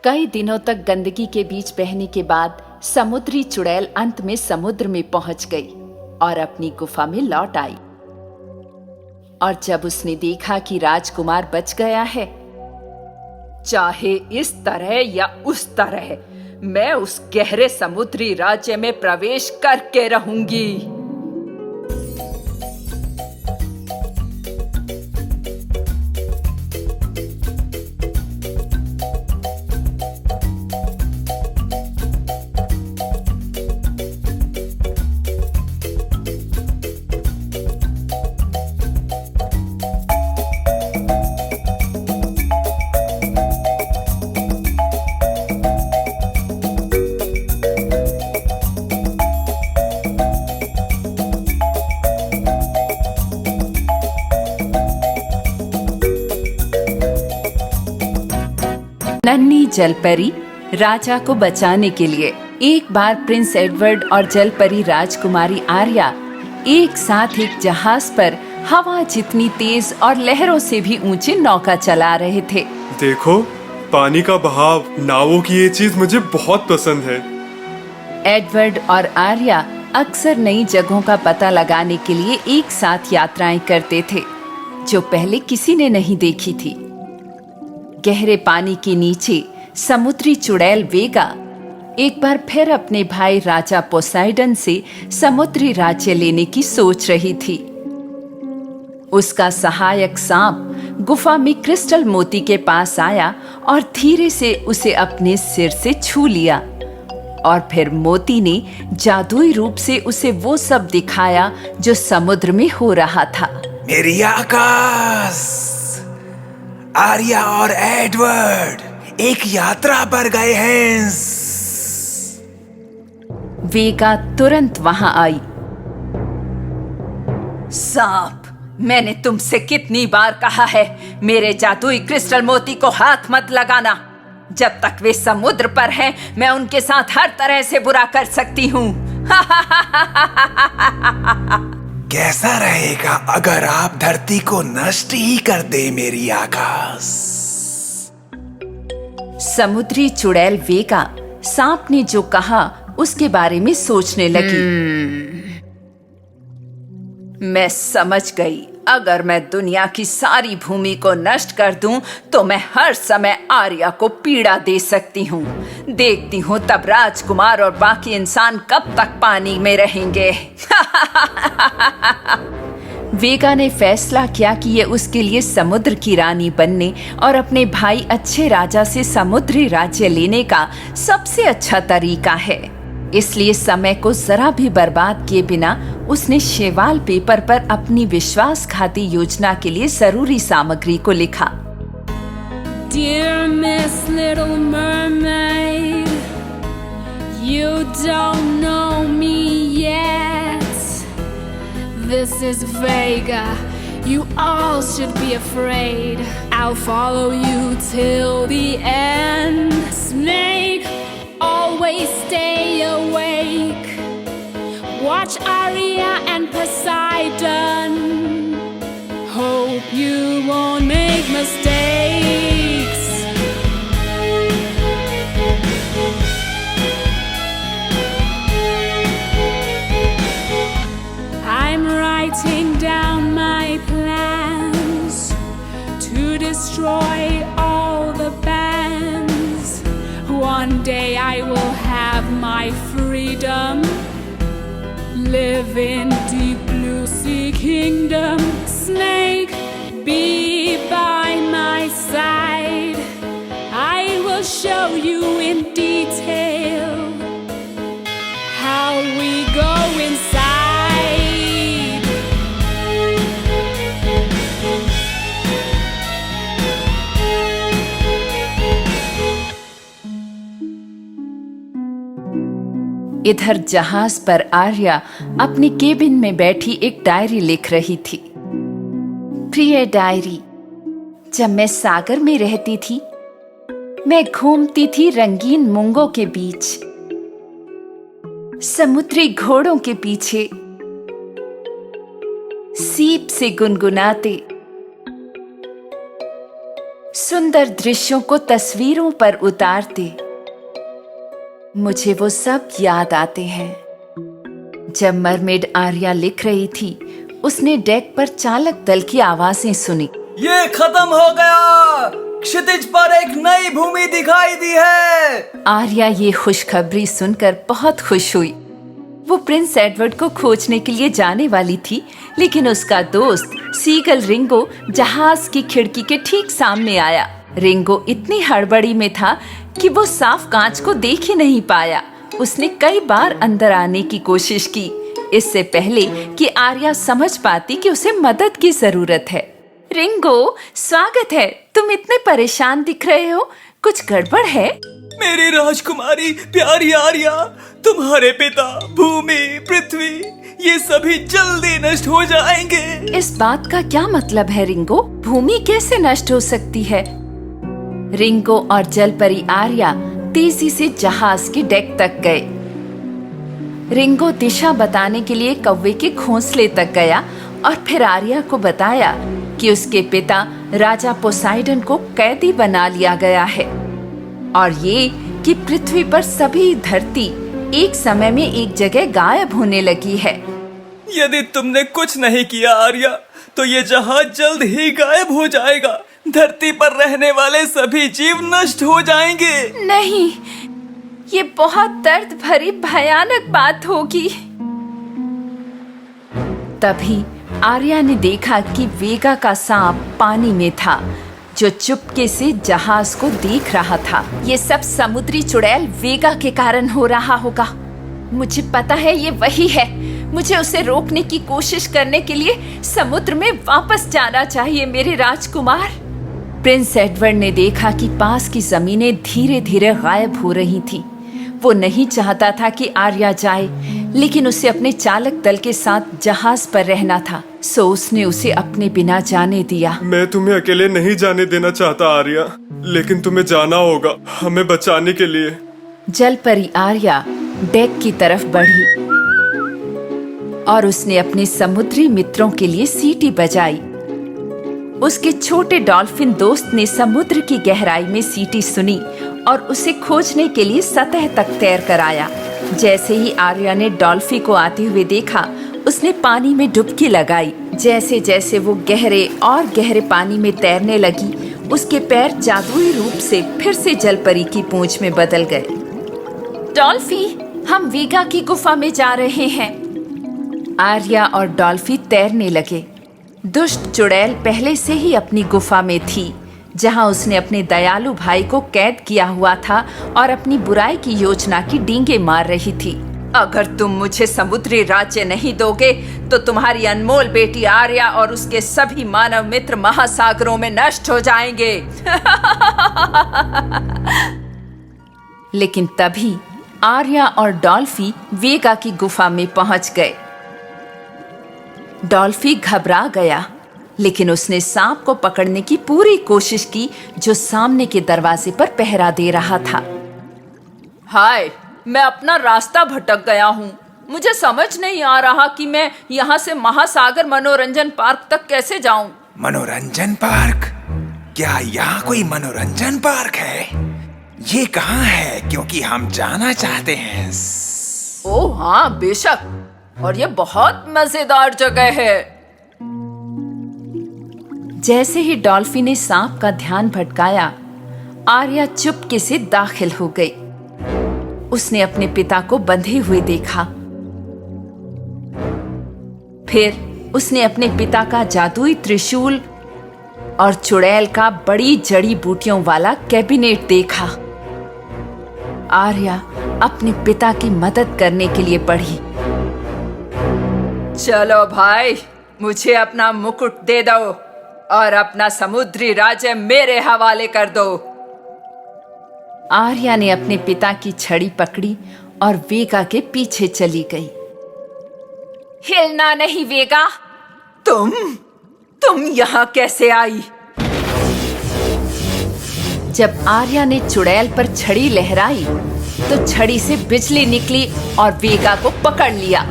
कई दिनों तक गंदगी के बीच बहने के बाद समुद्री चुड़ैल अंत में समुद्र में पहुंच गई और अपनी गुफा में लौट आई। और जब उसने देखा कि राजकुमार बच गया है, चाहे इस तरह या उस तरह, मैं उस गहरे समुद्री राज्य में प्रवेश करके रहूंगी। नन्ही जलपरी राजा को बचाने के लिए। एक बार प्रिंस एडवर्ड और जलपरी राजकुमारी आर्या एक साथ एक जहाज पर हवा जितनी तेज और लहरों से भी ऊंचे नौका चला रहे थे। देखो, पानी का बहाव, नावों की ये चीज मुझे बहुत पसंद है। एडवर्ड और आर्या अक्सर नई जगहों का पता लगाने के लिए एक साथ यात्राएं करते थे जो पहले किसी ने नहीं देखी थी। गहरे पानी के नीचे समुद्री चुड़ैल वेगा एक बार फिर अपने भाई राजा पोसाइडन से समुद्री राज्य लेने की सोच रही थी। उसका सहायक सांप गुफा में क्रिस्टल मोती के पास आया और धीरे से उसे अपने सिर से छू लिया और फिर मोती ने जादुई रूप से उसे वो सब दिखाया जो समुद्र में हो रहा था। मेरी आकाश, आर्या और एडवर्ड एक यात्रा पर गए हैं। वेगा तुरंत वहां आई। सांप, मैंने तुमसे कितनी बार कहा है मेरे जादुई क्रिस्टल मोती को हाथ मत लगाना। जब तक वे समुद्र पर हैं, मैं उनके साथ हर तरह से बुरा कर सकती हूँ। कैसा रहेगा अगर आप धरती को नष्ट ही कर दे मेरी आकाश? समुद्री चुड़ैल वेगा सांप ने जो कहा उसके बारे में सोचने लगी। मैं समझ गई, अगर मैं दुनिया की सारी भूमि को नष्ट कर दूं तो मैं हर समय आर्या को पीड़ा दे सकती हूँ। देखती हूँ तब राजकुमार और बाकी इंसान कब तक पानी में रहेंगे। वेगा ने फैसला किया कि ये उसके लिए समुद्र की रानी बनने और अपने भाई अच्छे राजा से समुद्री राज्य लेने का सबसे अच्छा तरीका है। इसलिए समय को जरा भी बर्बाद किए बिना उसने शैवाल पेपर पर अपनी विश्वासघाती योजना के लिए जरूरी सामग्री को लिखा। Dear Miss Little Mermaid, you don't know me yet. This is Vega. You all should be afraid. I'll follow you till the end. Snake, always stay awake. Watch Aria and Poseidon. Hope you won't make mistakes. I'm writing down my plans to destroy all the bands. One day I will have my freedom. Live in deep blue sea kingdom. Snake, be by my side. I will show you in detail how we go inside. इधर जहाज पर आर्या अपनी केबिन में बैठी एक डायरी लिख रही थी। प्रिय डायरी, जब मैं सागर में रहती थी, मैं घूमती थी रंगीन मूंगों के बीच, समुद्री घोड़ों के पीछे, सीप से गुनगुनाते, सुंदर दृश्यों को तस्वीरों पर उतारते। मुझे वो सब याद आते हैं। जब मरमेड आर्या लिख रही थी, उसने डेक पर चालक दल की आवाजें सुनी। ये खत्म हो गया, क्षितिज पर एक नई भूमि दिखाई दी है। आर्या ये खुशखबरी सुनकर बहुत खुश हुई। वो प्रिंस एडवर्ड को खोजने के लिए जाने वाली थी, लेकिन उसका दोस्त सीगल रिंगो जहाज की खिड़की के ठीक सामने आया। रिंगो इतनी हड़बड़ी में था कि वो साफ कांच को देख ही नहीं पाया। उसने कई बार अंदर आने की कोशिश की, इससे पहले कि आर्या समझ पाती कि उसे मदद की जरूरत है। रिंगो, स्वागत है। तुम इतने परेशान दिख रहे हो, कुछ गड़बड़ है? मेरी राजकुमारी प्यारी आर्या, तुम्हारे पिता, भूमि, पृथ्वी, ये सभी जल्दी नष्ट हो जाएंगे। इस बात का क्या मतलब है रिंगो? भूमि कैसे नष्ट हो सकती है? रिंगो और जलपरी आर्या तेजी से जहाज के डेक तक गए। रिंगो दिशा बताने के लिए कौवे के घोंसले तक गया और फिर आर्या को बताया कि उसके पिता राजा पोसाइडन को कैदी बना लिया गया है और ये कि पृथ्वी पर सभी धरती एक समय में एक जगह गायब होने लगी है। यदि तुमने कुछ नहीं किया आर्या, तो ये जहाज जल्द ही गायब हो जाएगा। धरती पर रहने वाले सभी जीव नष्ट हो जाएंगे। नहीं, ये बहुत दर्द भरी भयानक बात होगी। तभी आर्या ने देखा कि वेगा का सांप पानी में था, जो चुपके से जहाज को देख रहा था। ये सब समुद्री चुड़ैल वेगा के कारण हो रहा होगा। मुझे पता है ये वही है। मुझे उसे रोकने की कोशिश करने के लिए समुद्र में वापस जाना चाहिए मेरे राजकुमार। प्रिंस एडवर्ड ने देखा कि पास की जमीनें धीरे धीरे गायब हो रही थीं। वो नहीं चाहता था कि आर्या जाए, लेकिन उसे अपने चालक दल के साथ जहाज पर रहना था, सो उसने उसे अपने बिना जाने दिया। मैं तुम्हें अकेले नहीं जाने देना चाहता आर्या, लेकिन तुम्हें जाना होगा हमें बचाने के लिए। जलपरी आर्या डेक की तरफ बढ़ी और उसने अपने समुद्री मित्रों के लिए सीटी बजाई। उसके छोटे डॉल्फिन दोस्त ने समुद्र की गहराई में सीटी सुनी और उसे खोजने के लिए सतह तक तैर कर आया। जैसे ही आर्या ने डॉल्फिन को आते हुए देखा, उसने पानी में डुबकी लगाई। जैसे जैसे वो गहरे और गहरे पानी में तैरने लगी, उसके पैर जादुई रूप से फिर से जलपरी की पूंछ में बदल गए। डॉल्फिन, हम वेगा की गुफा में जा रहे हैं। आर्या और डॉल्फिन तैरने लगे। दुष्ट चुड़ैल पहले से ही अपनी गुफा में थी, जहां उसने अपने दयालु भाई को कैद किया हुआ था और अपनी बुराई की योजना की डींगे मार रही थी। अगर तुम मुझे समुद्री राज्य नहीं दोगे, तो तुम्हारी अनमोल बेटी आर्या और उसके सभी मानव मित्र महासागरों में नष्ट हो जाएंगे। लेकिन तभी आर्या और डॉल्फिन वेगा की गुफा में पहुंच गए। डॉल्फिन घबरा गया, लेकिन उसने सांप को पकड़ने की पूरी कोशिश की, जो सामने के दरवाजे पर पहरा दे रहा था। हाय, मैं अपना रास्ता भटक गया हूँ। मुझे समझ नहीं आ रहा कि मैं यहाँ से महासागर मनोरंजन पार्क तक कैसे जाऊँ। मनोरंजन पार्क? क्या यहाँ कोई मनोरंजन पार्क है? ये कहाँ है? क्योंकि हम जाना चाहते हैं। ओह हाँ, बेशक, और ये बहुत मजेदार जगह है। जैसे ही डॉल्फिन ने सांप का ध्यान भटकाया, आर्या चुपके से दाखिल हो गई। उसने अपने पिता को बंधे हुए देखा। फिर उसने अपने पिता का जादुई त्रिशूल और चुड़ैल का बड़ी जड़ी बूटियों वाला कैबिनेट देखा। आर्या अपने पिता की मदद करने के लिए बढ़ी। चलो भाई, मुझे अपना मुकुट दे दो और अपना समुद्री राज्य मेरे हवाले कर दो। आर्या ने अपने पिता की छड़ी पकड़ी और वेगा के पीछे चली गई। हिलना नहीं वेगा। तुम यहाँ कैसे आई? जब आर्या ने चुड़ैल पर छड़ी लहराई, तो छड़ी से बिजली निकली और वेगा को पकड़ लिया।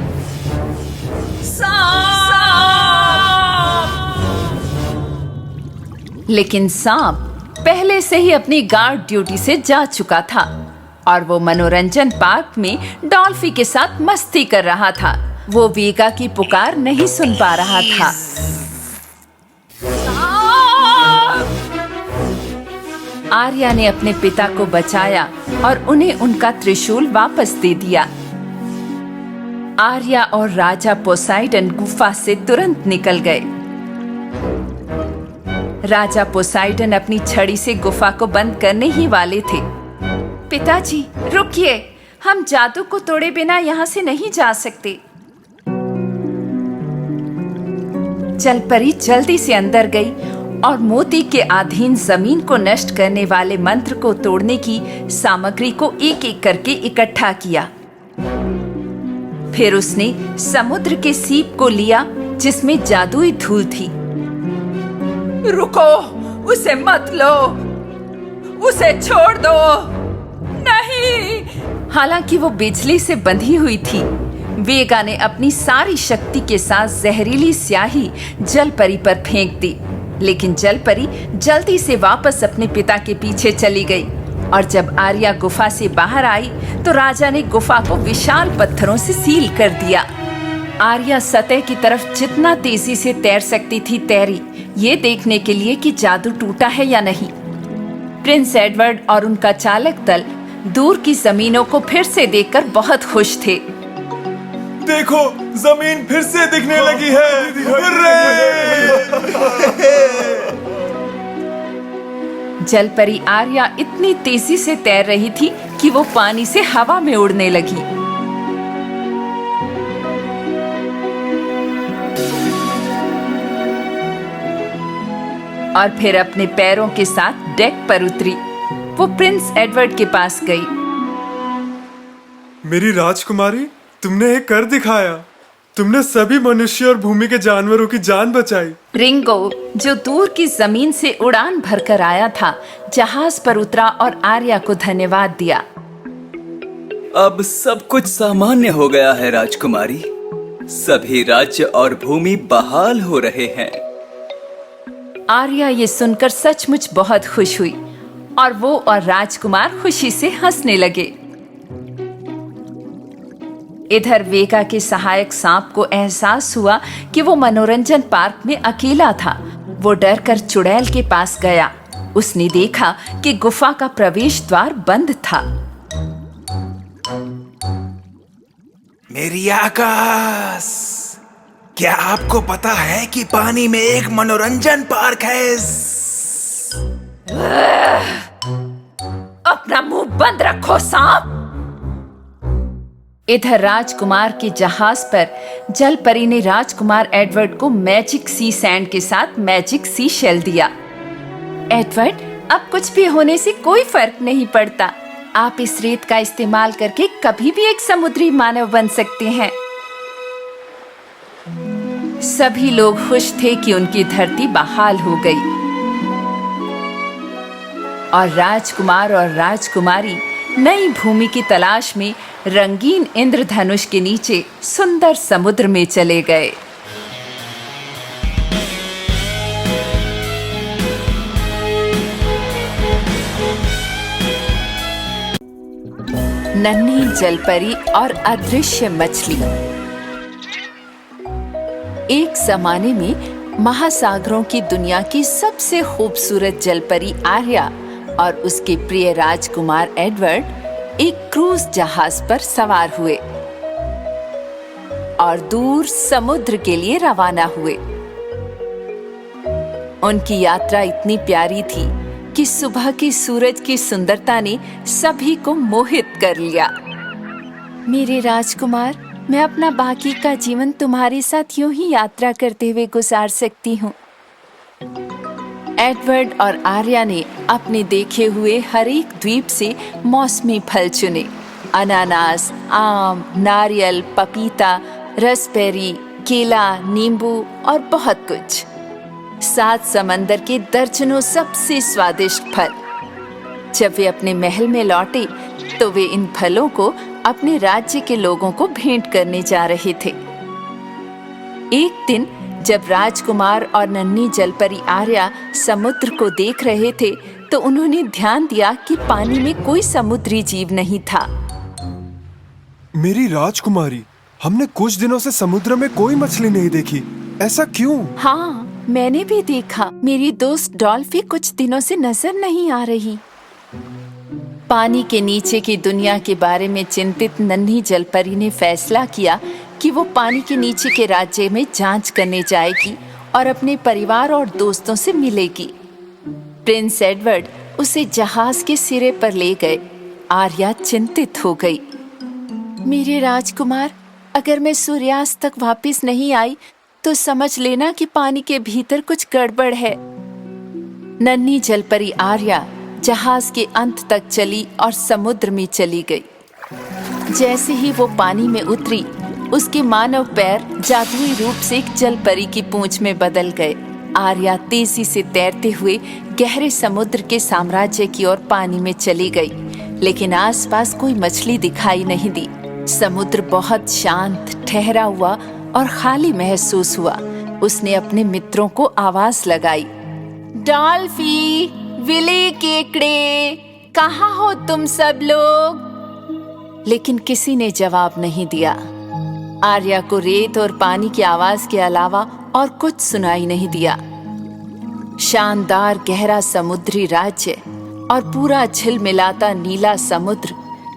लेकिन सांप पहले से ही अपनी गार्ड ड्यूटी से जा चुका था और वो मनोरंजन पार्क में डॉल्फिन के साथ मस्ती कर रहा था। वो वेगा की पुकार नहीं सुन पा रहा था। आर्या ने अपने पिता को बचाया और उन्हें उनका त्रिशूल वापस दे दिया। आर्या और राजा पोसाइडन गुफा से तुरंत निकल गए। राजा पोसाइडन अपनी छड़ी से गुफा को बंद करने ही वाले थे। पिताजी, रुकिए, हम जादू को तोड़े बिना यहाँ से नहीं जा सकते। जलपरी जल्दी से अंदर गई और मोती के अधीन जमीन को नष्ट करने वाले मंत्र को तोड़ने की सामग्री को एक एक करके इकट्ठा किया। फिर उसने समुद्र के सीप को लिया, जिसमें जादुई धूल थी। रुको, उसे मत लो। उसे छोड़ दो। नहीं। हालांकि वो बिजली से बंधी हुई थी, वेगा ने अपनी सारी शक्ति के साथ जहरीली स्याही जलपरी पर फेंक दी, लेकिन जलपरी जल्दी से वापस अपने पिता के पीछे चली गई। और जब आर्या गुफा से बाहर आई तो राजा ने गुफा को विशाल पत्थरों से सील कर दिया। आर्या सतह की तरफ जितना तेजी से तैर सकती थी तैरी, ये देखने के लिए कि जादू टूटा है या नहीं। प्रिंस एडवर्ड और उनका चालक दल दूर की जमीनों को फिर से देखकर बहुत खुश थे। देखो, जमीन फिर से दिखने लगी है। जलपरी आर्या इतनी तेजी से तैर रही थी कि वो पानी से हवा में उड़ने लगी। और फिर अपने पैरों के साथ डेक पर उतरी। वो प्रिंस एडवर्ड के पास गई। मेरी राजकुमारी, तुमने एक कर दिखाया। तुमने सभी मनुष्य और भूमि के जानवरों की जान बचाई। रिंगो, जो दूर की जमीन से उड़ान भरकर आया था, जहाज पर उतरा और आर्या को धन्यवाद दिया। अब सब कुछ सामान्य हो गया है राजकुमारी। सभी राज्य और भूमि बहाल हो रहे हैं। आर्या ये सुनकर सचमुच बहुत खुश हुई और वो और राजकुमार खुशी से हंसने लगे। इधर वेगा के सहायक सांप को एहसास हुआ कि वो मनोरंजन पार्क में अकेला था। वो डर कर चुड़ैल के पास गया। उसने देखा कि गुफा का प्रवेश द्वार बंद था। मेरी आकाश, क्या आपको पता है कि पानी में एक मनोरंजन पार्क है? अपना मुंह बंद रखो सांप। इधर राजकुमार के जहाज पर जलपरी ने राजकुमार एडवर्ड को मैजिक सी सैंड के साथ मैजिक सी शेल दिया। एडवर्ड, अब कुछ भी होने से कोई फर्क नहीं पड़ता। आप इस रेत का इस्तेमाल करके कभी भी एक समुद्री मानव बन सकते हैं। सभी लोग खुश थे कि उनकी धरती बहाल हो गई और राजकुमार और राजकुमारी नई भूमि की तलाश में रंगीन इंद्रधनुष के नीचे सुंदर समुद्र में चले गए। नन्ही जलपरी और अदृश्य मछली। एक जमाने में महासागरों की दुनिया की सबसे खूबसूरत जलपरी आर्या और उसके प्रिय राजकुमार एडवर्ड एक क्रूज जहाज पर सवार हुए और दूर समुद्र के लिए रवाना हुए। उनकी यात्रा इतनी प्यारी थी कि सुबह की सूरज की सुंदरता ने सभी को मोहित कर लिया। मेरे राजकुमार, मैं अपना बाकी का जीवन तुम्हारे साथ यूं ही यात्रा करते हुए गुजार सकती हूँ। एडवर्ड और आर्या ने अपने देखे हुए हर एक द्वीप से मौसमी फल चुने। अनानास, आम, नारियल, पपीता, रसबेरी, केला, नींबू और बहुत कुछ। 7 समंदर के दर्जनों सबसे स्वादिष्ट फल। जब वे अपने महल में लौटे तो वे इन फलों को अपने राज्य के लोगों को भेंट करने जा रहे थे। एक दिन जब राजकुमार और नन्ही जलपरी आर्या समुद्र को देख रहे थे तो उन्होंने ध्यान दिया कि पानी में कोई समुद्री जीव नहीं था। मेरी राजकुमारी, हमने कुछ दिनों से समुद्र में कोई मछली नहीं देखी। ऐसा क्यों? हाँ, मैंने भी देखा। मेरी दोस्त डॉल्फी कुछ दिनों से नजर नहीं आ रही। पानी के नीचे की दुनिया के बारे में चिंतित नन्ही जलपरी ने फैसला किया कि वो पानी के नीचे के राज्य में जांच करने जाएगी और अपने परिवार और दोस्तों से मिलेगी। प्रिंस एडवर्ड उसे जहाज के सिरे पर ले गए। आर्या चिंतित हो गई। मेरे राजकुमार, अगर मैं सूर्यास्त तक वापस नहीं आई तो समझ लेना कि पानी के भीतर कुछ गड़बड़ है। नन्ही जलपरी आर्या जहाज के अंत तक चली और समुद्र में चली गई। जैसे ही वो पानी में उतरी, उसके मानव पैर जादुई रूप से एक जलपरी की पूंछ में बदल गए आर्या तेजी से तैरते हुए गहरे समुद्र के साम्राज्य की ओर पानी में चली गई, लेकिन आसपास कोई मछली दिखाई नहीं दी। समुद्र बहुत शांत, ठहरा हुआ और खाली महसूस हुआ। उसने अपने मित्रों को आवाज लगाई, डॉल्फी, विली, केकड़े, कहाँ हो तुम सब लोग? लेकिन किसी ने जवाब नहीं दिया। आर्या को रेत और पानी की आवाज के अलावा और कुछ सुनाई नहीं दिया। शानदार गहरा समुद्री राज्य और पूरा झिलमिलाता नीला समुद्र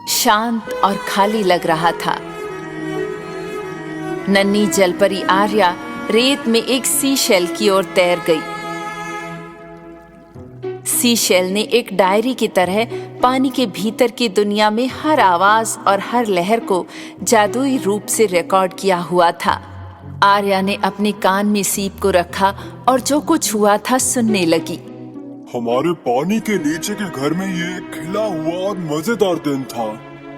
शांत और खाली लग रहा था। नन्ही जलपरी आर्या रेत में एक सीशेल की ओर तैर गई। सीशेल ने एक डायरी की तरह पानी के भीतर की दुनिया में हर आवाज और हर लहर को जादुई रूप से रिकॉर्ड किया हुआ था। आर्या ने अपने कान में सीप को रखा और जो कुछ हुआ था सुनने लगी। हमारे पानी के नीचे के घर में ये एक खिला हुआ और मजेदार दिन था।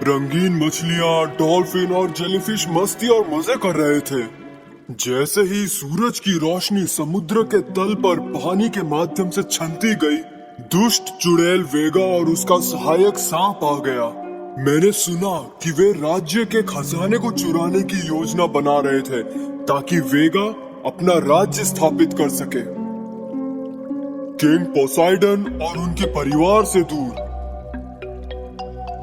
रंगीन मछलियाँ, डॉल्फिन और जेलीफिश मस्ती और मजे कर रहे थे। जैसे ही सूरज की रोशनी समुद्र के तल पर पानी के माध्यम से छनती गई, दुष्ट चुड़ैल वेगा और उसका सहायक सांप आ गया। मैंने सुना कि वे राज्य के खजाने को चुराने की योजना बना रहे थे ताकि वेगा अपना राज्य स्थापित कर सके, किंग पोसाइडन और उनके परिवार से दूर।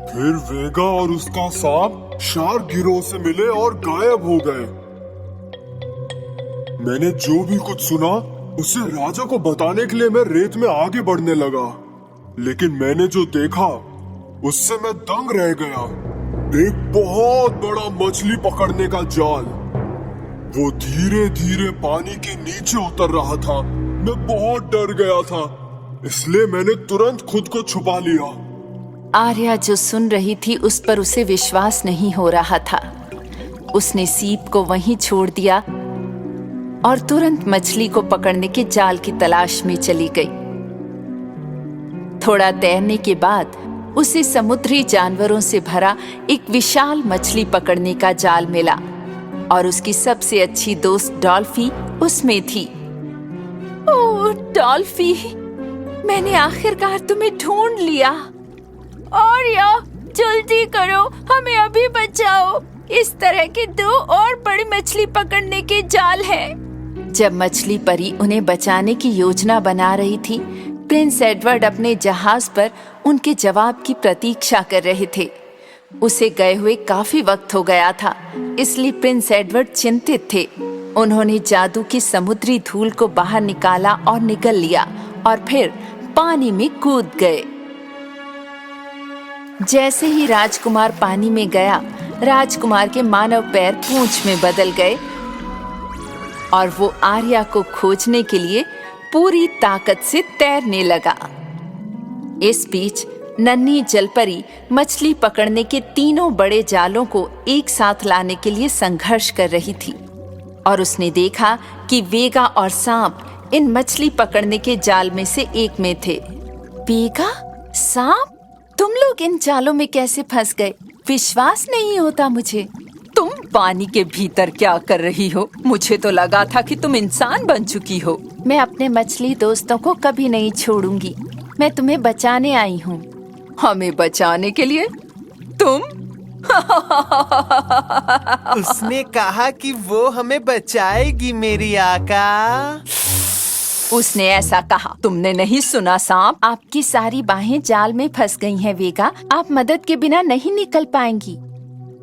फिर वेगा और उसका सांप शार्क गिरोह से मिले और गायब हो गए। मैंने जो भी कुछ सुना उसे राजा को बताने के लिए मैं रेत में आगे बढ़ने लगा, लेकिन मैंने जो देखा उससे मैं दंग रह गया। एक बहुत बड़ा मछली पकड़ने का जाल, वो धीरे धीरे पानी के नीचे उतर रहा था। मैं बहुत डर गया था, इसलिए मैंने तुरंत खुद को छुपा लिया। आर्या जो सुन रही थी उस पर उसे विश्वास नहीं हो रहा था। उसने सीप को वहीं छोड़ दिया और तुरंत मछली को पकड़ने के जाल की तलाश में चली गई। थोड़ा तैरने के बाद उसे समुद्री जानवरों से भरा एक विशाल मछली पकड़ने का जाल मिला और उसकी सबसे अच्छी दोस्त डॉल्फी उसमें थी। ओह डॉल्फी, मैंने आखिरकार तुम्हें ढूंढ लिया। आर्या, जल्दी करो, हमें अभी बचाओ। इस तरह के 2 और बड़ी मछली पकड़ने के जाल हैं। जब मछली परी उन्हें बचाने की योजना बना रही थी, प्रिंस एडवर्ड अपने जहाज पर उनके जवाब की प्रतीक्षा कर रहे थे। उसे गए हुए काफी वक्त हो गया था, इसलिए प्रिंस एडवर्ड चिंतित थे। उन्होंने जादू की समुद्री धूल को बाहर निकाला और निगल लिया और फिर पानी में कूद गए। जैसे ही राजकुमार पानी में गया, राजकुमार के मानव पैर पूंछ में बदल गए और वो आर्या को खोजने के लिए पूरी ताकत से तैरने लगा। इस बीच नन्ही जलपरी मछली पकड़ने के 3 बड़े जालों को एक साथ लाने के लिए संघर्ष कर रही थी और उसने देखा कि वेगा और सांप इन मछली पकड़ने के जाल में से एक में थे। वेगा, सांप, तुम लोग इन जालों में कैसे फंस गए? विश्वास नहीं होता मुझे। तुम पानी के भीतर क्या कर रही हो? मुझे तो लगा था कि तुम इंसान बन चुकी हो। मैं अपने मछली दोस्तों को कभी नहीं छोड़ूंगी। मैं तुम्हें बचाने आई हूँ। हमें बचाने के लिए? तुम? उसने कहा कि वो हमें बचाएगी मेरी आका। उसने ऐसा कहा? तुमने नहीं सुना सांप? आपकी सारी बाहें जाल में फंस गई हैं वेगा। आप मदद के बिना नहीं निकल पाएंगी।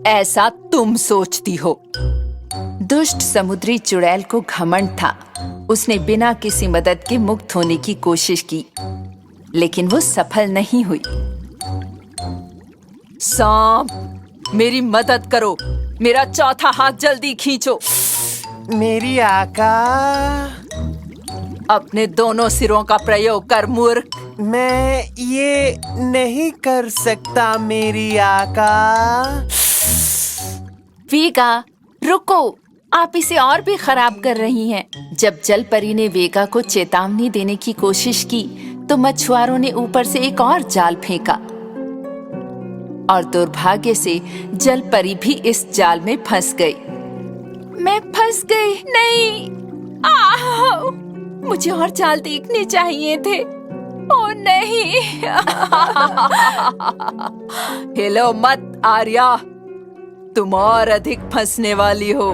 ऐसा तुम सोचती हो। दुष्ट समुद्री चुड़ैल को घमंड था। उसने बिना किसी मदद के मुक्त होने की कोशिश की, लेकिन वो सफल नहीं हुई। सांप, मेरी मदद करो। मेरा चौथा हाथ जल्दी खींचो। मेरी आका। अपने दोनों सिरों का प्रयोग कर मूर्ख। मैं ये नहीं कर सकता मेरी आका। वेगा, रुको, आप इसे और भी खराब कर रही हैं। जब जलपरी ने वेगा को चेतावनी देने की कोशिश की तो मछुआरों ने ऊपर से एक और जाल फेंका और दुर्भाग्य से जलपरी भी इस जाल में फंस गई। मैं फंस गई। नहीं, मुझे और जाल देखने चाहिए थे। ओ नहीं। हिलो मत आर्या, तुम और अधिक फंसने वाली हो।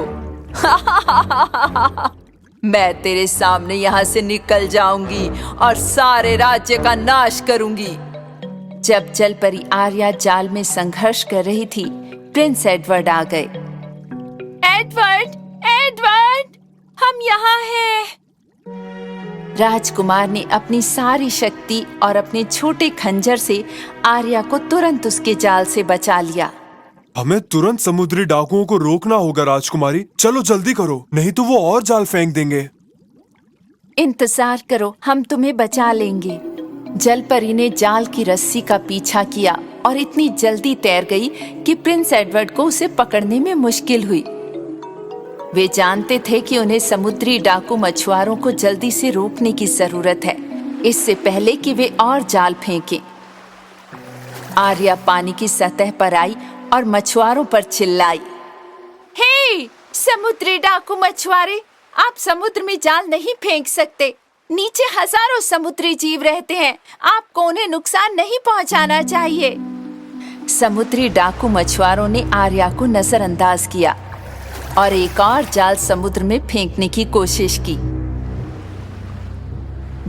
मैं तेरे सामने यहाँ से निकल जाऊंगी और सारे राज्य का नाश करूंगी। जब जलपरी आर्या जाल में संघर्ष कर रही थी, प्रिंस एडवर्ड आ गए। एडवर्ड, एडवर्ड, हम यहाँ हैं। राजकुमार ने अपनी सारी शक्ति और अपने छोटे खंजर से आर्या को तुरंत उसके जाल से बचा लिया। हमें तुरंत समुद्री डाकुओं को रोकना होगा राजकुमारी। चलो जल्दी करो, नहीं तो वो और जाल फेंक देंगे। इंतजार करो, हम तुम्हें बचा लेंगे। जलपरी ने जाल की रस्सी का पीछा किया और इतनी जल्दी तैर गई कि प्रिंस एडवर्ड को उसे पकड़ने में मुश्किल हुई। वे जानते थे कि उन्हें समुद्री डाकू मछुआरों को जल्दी से रोकने की जरूरत है, इससे पहले कि वे और जाल फेंकें। आर्या पानी की सतह पर आई और मछुआरों पर चिल्लाई, हे समुद्री डाकू मछुआरे, आप समुद्र में जाल नहीं फेंक सकते। नीचे हजारों समुद्री जीव रहते हैं, आपको उन्हें नुकसान नहीं पहुंचाना चाहिए। समुद्री डाकू मछुआरों ने आर्या को नजरअंदाज किया और एक और जाल समुद्र में फेंकने की कोशिश की।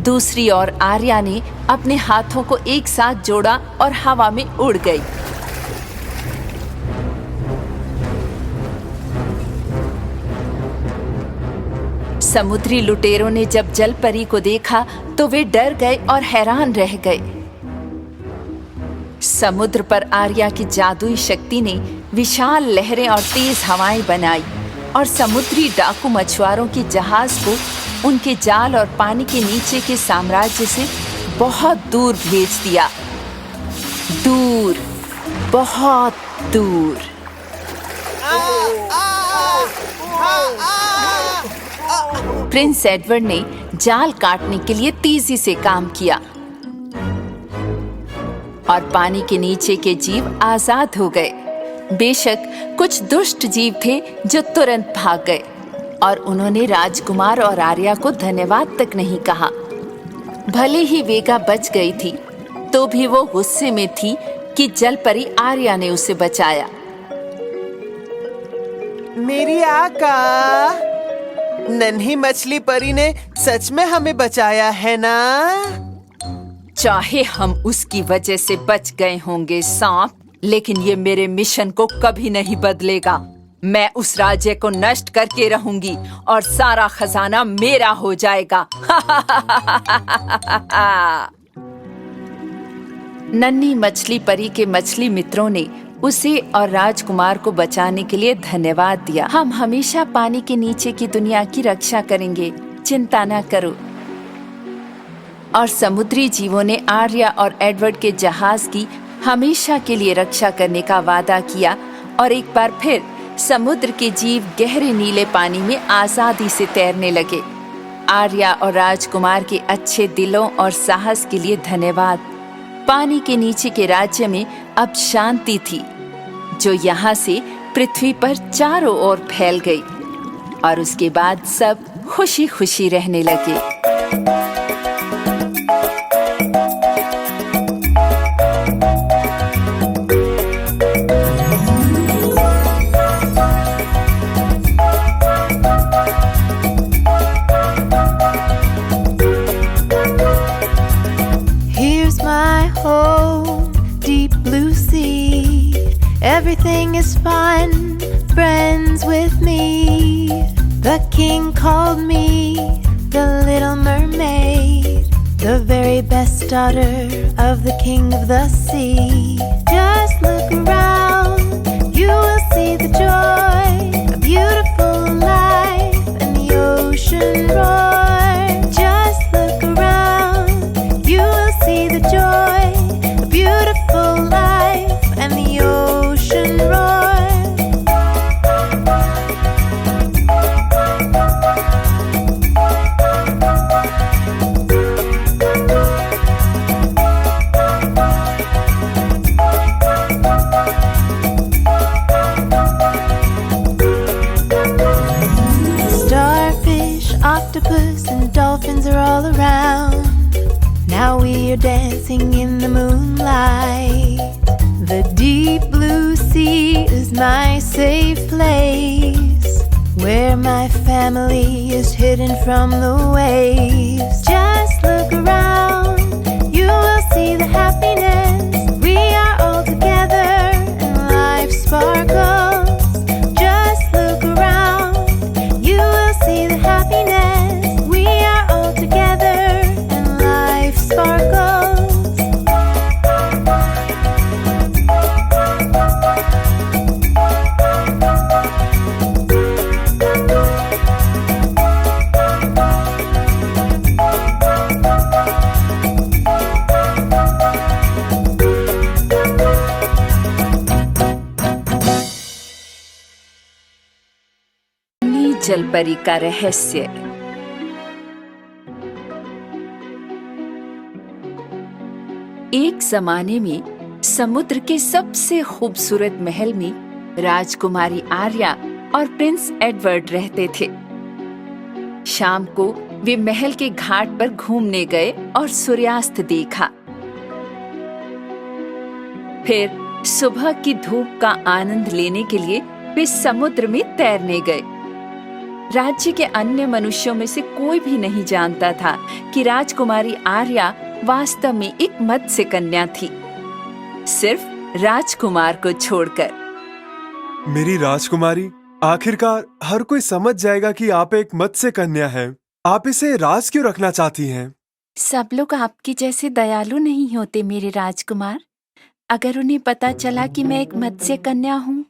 दूसरी ओर आर्या ने अपने हाथों को एक साथ जोड़ा और हवा में उड़ गई। समुद्री लुटेरों ने जब जलपरी को देखा तो वे डर गए और हैरान रह गए। समुद्र पर आर्या की जादुई शक्ति ने विशाल लहरें और तेज हवाएं बनाई और समुद्री डाकू मछुआरों के जहाज को उनके जाल और पानी के नीचे के साम्राज्य से बहुत दूर भेज दिया। दूर, बहुत दूर। प्रिंस एडवर्ड ने जाल काटने के लिए तेजी से काम किया और पानी के नीचे के जीव आजाद हो गए। बेशक कुछ दुष्ट जीव थे जो तुरंत भाग गए और उन्होंने राजकुमार और आर्या को धन्यवाद तक नहीं कहा। भले ही वेगा बच गई थी, तो भी वो गुस्से में थी कि जलपरी आर्या ने उसे बचाया। मेरी आका, नन्ही मछली परी ने सच में हमें बचाया है ना? चाहे हम उसकी वजह से बच गए होंगे सांप, लेकिन ये मेरे मिशन को कभी नहीं बदलेगा। मैं उस राज्य को नष्ट करके रहूंगी और सारा खजाना मेरा हो जाएगा। नन्ही मछली परी के मछली मित्रों ने उसे और राजकुमार को बचाने के लिए धन्यवाद दिया। हम हमेशा पानी के नीचे की दुनिया की रक्षा करेंगे, चिंता न करो। और समुद्री जीवों ने आर्या और एडवर्ड के जहाज की हमेशा के लिए रक्षा करने का वादा किया और एक बार फिर समुद्र के जीव गहरे नीले पानी में आजादी से तैरने लगे। आर्या और राजकुमार के अच्छे दिलों और साहस के लिए धन्यवाद। पानी के नीचे के राज्य में अब शांति थी, जो यहाँ से पृथ्वी पर चारों ओर फैल गई और उसके बाद सब खुशी खुशी रहने लगे। Everything is fun, friends with me. The king called me the Little Mermaid, the very best daughter of the king of the sea. Just look around, you will see the joy, a beautiful life, and the ocean roar. Just look around, you will see the joy, a beautiful life, and the ocean roar. dancing in the moonlight. The deep blue sea is my safe place, where my family is hidden from the waves. Just look around, you will see the happiness. We are all together and life sparkles. Just look around, you will see the happiness. We are all together and life sparkles. जलपरी का रहस्य। एक जमाने में समुद्र के सबसे खूबसूरत महल में राजकुमारी आर्या और प्रिंस एडवर्ड रहते थे। शाम को वे महल के घाट पर घूमने गए और सूर्यास्त देखा। फिर सुबह की धूप का आनंद लेने के लिए वे समुद्र में तैरने गए। राज्य के अन्य मनुष्यों में से कोई भी नहीं जानता था कि राजकुमारी आर्या वास्तव में एक मत्स्य कन्या थी, सिर्फ राजकुमार को छोड़कर। मेरी राजकुमारी, आखिरकार हर कोई समझ जाएगा कि आप एक मत्स्य कन्या हैं। आप इसे राज क्यों रखना चाहती हैं? सब लोग आपके जैसे दयालु नहीं होते मेरे राजकुमार। अगर उन्हें पता चला कि मैं एक मत्स्य कन्या हूँ।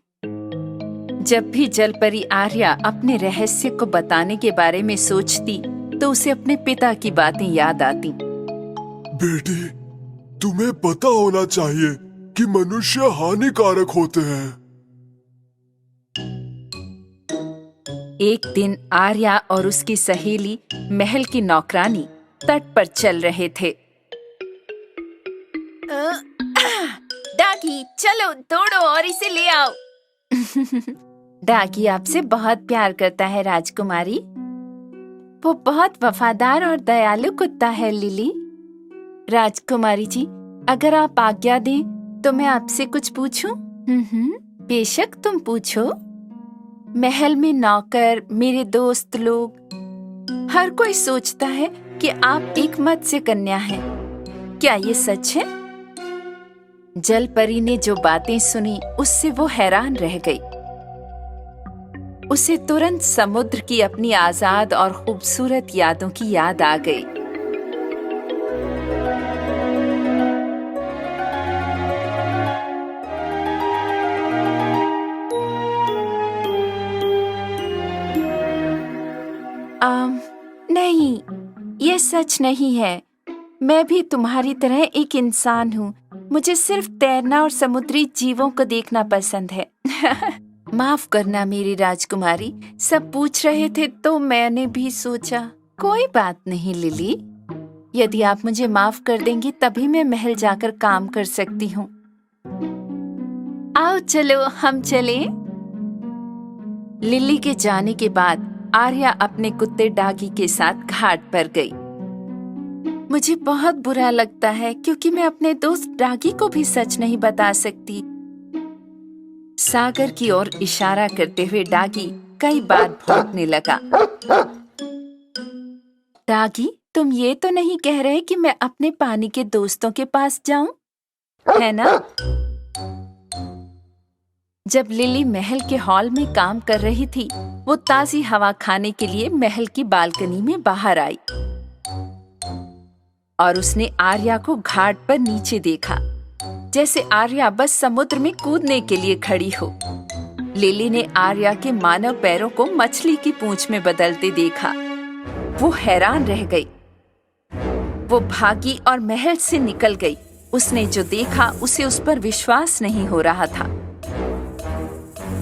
जब भी जलपरी आर्या अपने रहस्य को बताने के बारे में सोचती तो उसे अपने पिता की बातें याद आती। बेटी, तुम्हें पता होना चाहिए कि मनुष्य हानिकारक होते हैं। एक दिन आर्या और उसकी सहेली महल की नौकरानी तट पर चल रहे थे। डाकी, चलो दौड़ो और इसे ले आओ। डाकी आपसे बहुत प्यार करता है राजकुमारी। वो बहुत वफादार और दयालु कुत्ता है लिली। राजकुमारी जी, अगर आप आज्ञा दें तो मैं आपसे कुछ पूछूं? बेशक तुम पूछो। महल में नौकर, मेरे दोस्त लोग, हर कोई सोचता है कि आप एक मत्स्य कन्या हैं। क्या ये सच है? जलपरी ने जो बातें सुनी उससे वो हैरान रह गई। उसे तुरंत समुद्र की अपनी आजाद और खूबसूरत यादों की याद आ गई। नहीं, ये सच नहीं है। मैं भी तुम्हारी तरह एक इंसान हूँ। मुझे सिर्फ तैरना और समुद्री जीवों को देखना पसंद है। माफ करना मेरी राजकुमारी, सब पूछ रहे थे तो मैंने भी सोचा। कोई बात नहीं लिली, यदि आप मुझे माफ कर देंगी तभी मैं महल जाकर काम कर सकती हूँ। आओ चलो हम चले। लिली के जाने के बाद आर्या अपने कुत्ते डागी के साथ घाट पर गई। मुझे बहुत बुरा लगता है क्योंकि मैं अपने दोस्त डागी को भी सच नहीं बता सकती। सागर की ओर इशारा करते हुए डागी कई बार भौंकने लगा। डागी, तुम ये तो नहीं कह रहे कि मैं अपने पानी के दोस्तों के पास जाऊं, है ना? जब लिली महल के हॉल में काम कर रही थी, वो ताजी हवा खाने के लिए महल की बालकनी में बाहर आई और उसने आर्या को घाट पर नीचे देखा, जैसे आर्या बस समुद्र में कूदने के लिए खड़ी हो। लिली ने आर्या के मानव पैरों को मछली की पूंछ में बदलते देखा। वो हैरान रह गई। वो भागी और महल से निकल गई। उसने जो देखा उसे उस पर विश्वास नहीं हो रहा था।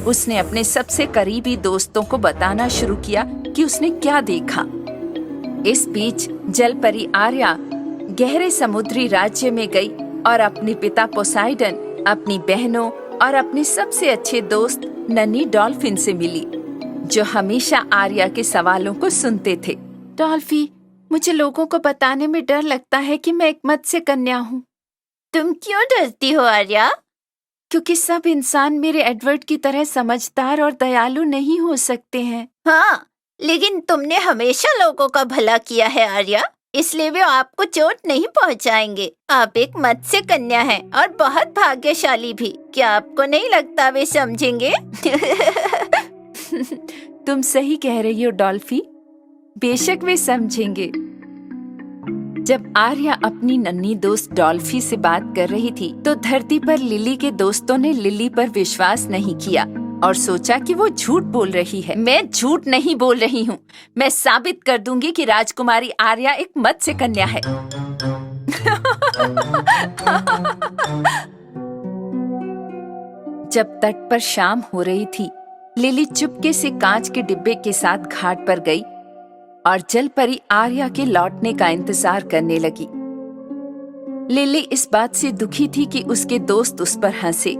उसने अपने सबसे करीबी दोस्तों को बताना शुरू किया कि उसने क्या देखा। इस बीच जलपरी आर्या गहरे समुद्री राज्य में गई और अपने पिता पोसाइडन, अपनी बहनों और अपने सबसे अच्छे दोस्त नन्ही डॉल्फिन से मिली, जो हमेशा आर्या के सवालों को सुनते थे। डॉल्फी, मुझे लोगों को बताने में डर लगता है कि मैं एक मत्स्य कन्या हूँ। तुम क्यों डरती हो आर्या? क्योंकि सब इंसान मेरे एडवर्ड की तरह समझदार और दयालु नहीं हो सकते हैं। हाँ, लेकिन तुमने हमेशा लोगों का भला किया है आर्या, इसलिए वे आपको चोट नहीं पहुंचाएंगे। आप एक मत्स्य कन्या हैं और बहुत भाग्यशाली भी। क्या आपको नहीं लगता वे समझेंगे? तुम सही कह रही हो डॉल्फी, बेशक वे समझेंगे। जब आर्या अपनी नन्ही दोस्त डॉल्फी से बात कर रही थी तो धरती पर लिली के दोस्तों ने लिली पर विश्वास नहीं किया और सोचा कि वो झूठ बोल रही है। मैं झूठ नहीं बोल रही हूँ, मैं साबित कर दूंगी कि राजकुमारी आर्या एक मत्स्य कन्या है। जब तट पर शाम हो रही थी, लिली चुपके से कांच के डिब्बे के साथ घाट पर गई और जल परी आर्या के लौटने का इंतजार करने लगी। लिली इस बात से दुखी थी कि उसके दोस्त उस पर हंसे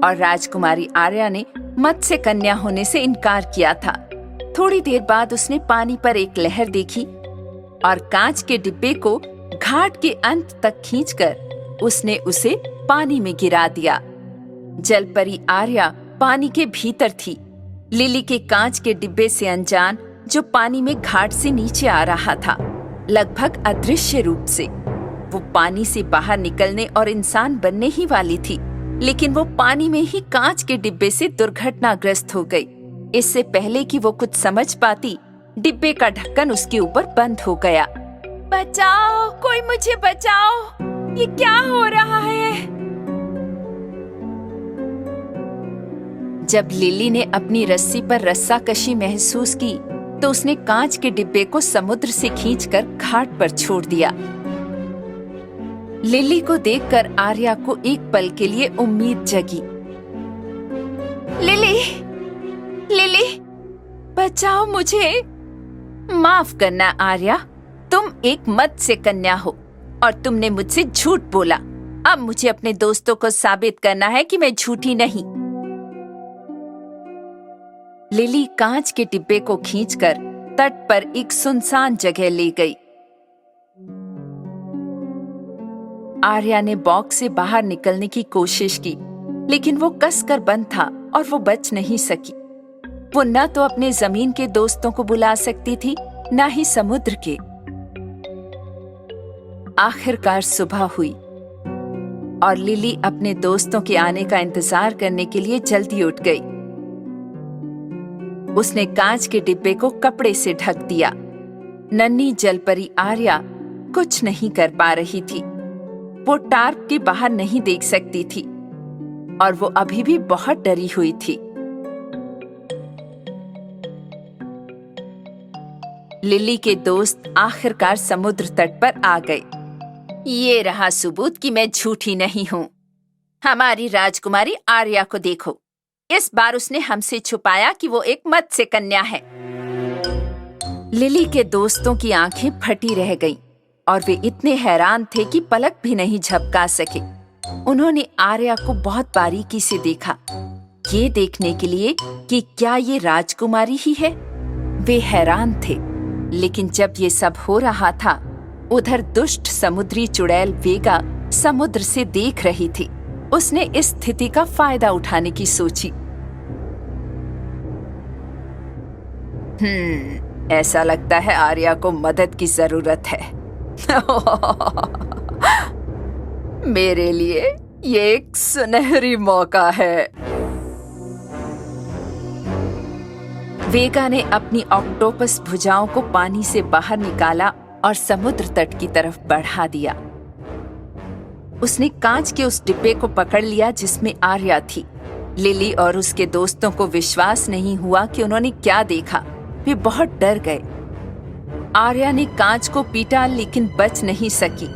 और राजकुमारी आर्या ने मत्स्य कन्या होने से इनकार किया था। थोड़ी देर बाद उसने पानी पर एक लहर देखी और कांच के डिब्बे को घाट के अंत तक खींचकर उसने उसे पानी में गिरा दिया। जलपरी आर्या पानी के भीतर थी, लिली के कांच के डिब्बे से अनजान, जो पानी में घाट से नीचे आ रहा था, लगभग अदृश्य रूप से। वो पानी से बाहर निकलने और इंसान बनने ही वाली थी, लेकिन वो पानी में ही कांच के डिब्बे से दुर्घटनाग्रस्त हो गई। इससे पहले कि वो कुछ समझ पाती, डिब्बे का ढक्कन उसके ऊपर बंद हो गया। बचाओ, कोई मुझे बचाओ, ये क्या हो रहा है? जब लिली ने अपनी रस्सी पर रस्साकशी महसूस की तो उसने कांच के डिब्बे को समुद्र से खींचकर घाट पर छोड़ दिया। लिली को देखकर आर्या को एक पल के लिए उम्मीद जगी। लिली, लिली, बचाओ मुझे। माफ करना आर्या, तुम एक मत्स्य कन्या हो और तुमने मुझसे झूठ बोला। अब मुझे अपने दोस्तों को साबित करना है कि मैं झूठी नहीं। लिली कांच के डिब्बे को खींचकर तट पर एक सुनसान जगह ले गई। आर्या ने बॉक्स से बाहर निकलने की कोशिश की, लेकिन वो कसकर बंद था और वो बच नहीं सकी। वो न तो अपने जमीन के दोस्तों को बुला सकती थी, न ही समुद्र के। आखिरकार सुबह हुई और लिली अपने दोस्तों के आने का इंतजार करने के लिए जल्दी उठ गई। उसने कांच के डिब्बे को कपड़े से ढक दिया। नन्ही जलपरी आर्या कुछ नहीं कर पा रही थी। वो टार्प के बाहर नहीं देख सकती थी और वो अभी भी बहुत डरी हुई थी। लिली के दोस्त आखिरकार समुद्र तट पर आ गए। ये रहा सबूत कि मैं झूठी नहीं हूँ। हमारी राजकुमारी आर्या को देखो, इस बार उसने हमसे छुपाया कि वो एक मत्स्य कन्या है। लिली के दोस्तों की आंखें फटी रह गईं और वे इतने हैरान थे कि पलक भी नहीं झपका सके। उन्होंने आर्या को बहुत बारीकी से देखा, ये देखने के लिए कि क्या ये राजकुमारी ही है। वे हैरान थे, लेकिन जब ये सब हो रहा था, उधर दुष्ट समुद्री चुड़ैल वेगा समुद्र से देख रही थी। उसने इस स्थिति का फायदा उठाने की सोची। ऐसा लगता है आर्या को मदद की जरूरत है। मेरे लिए ये एक सुनहरी मौका है। वेगा ने अपनी ऑक्टोपस भुजाओं को पानी से बाहर निकाला और समुद्र तट की तरफ बढ़ा दिया। उसने कांच के उस डिब्बे को पकड़ लिया जिसमें आर्या थी। लिली और उसके दोस्तों को विश्वास नहीं हुआ कि उन्होंने क्या देखा। वे बहुत डर गए। आर्या ने कांच को पीटा, लेकिन बच नहीं सकी।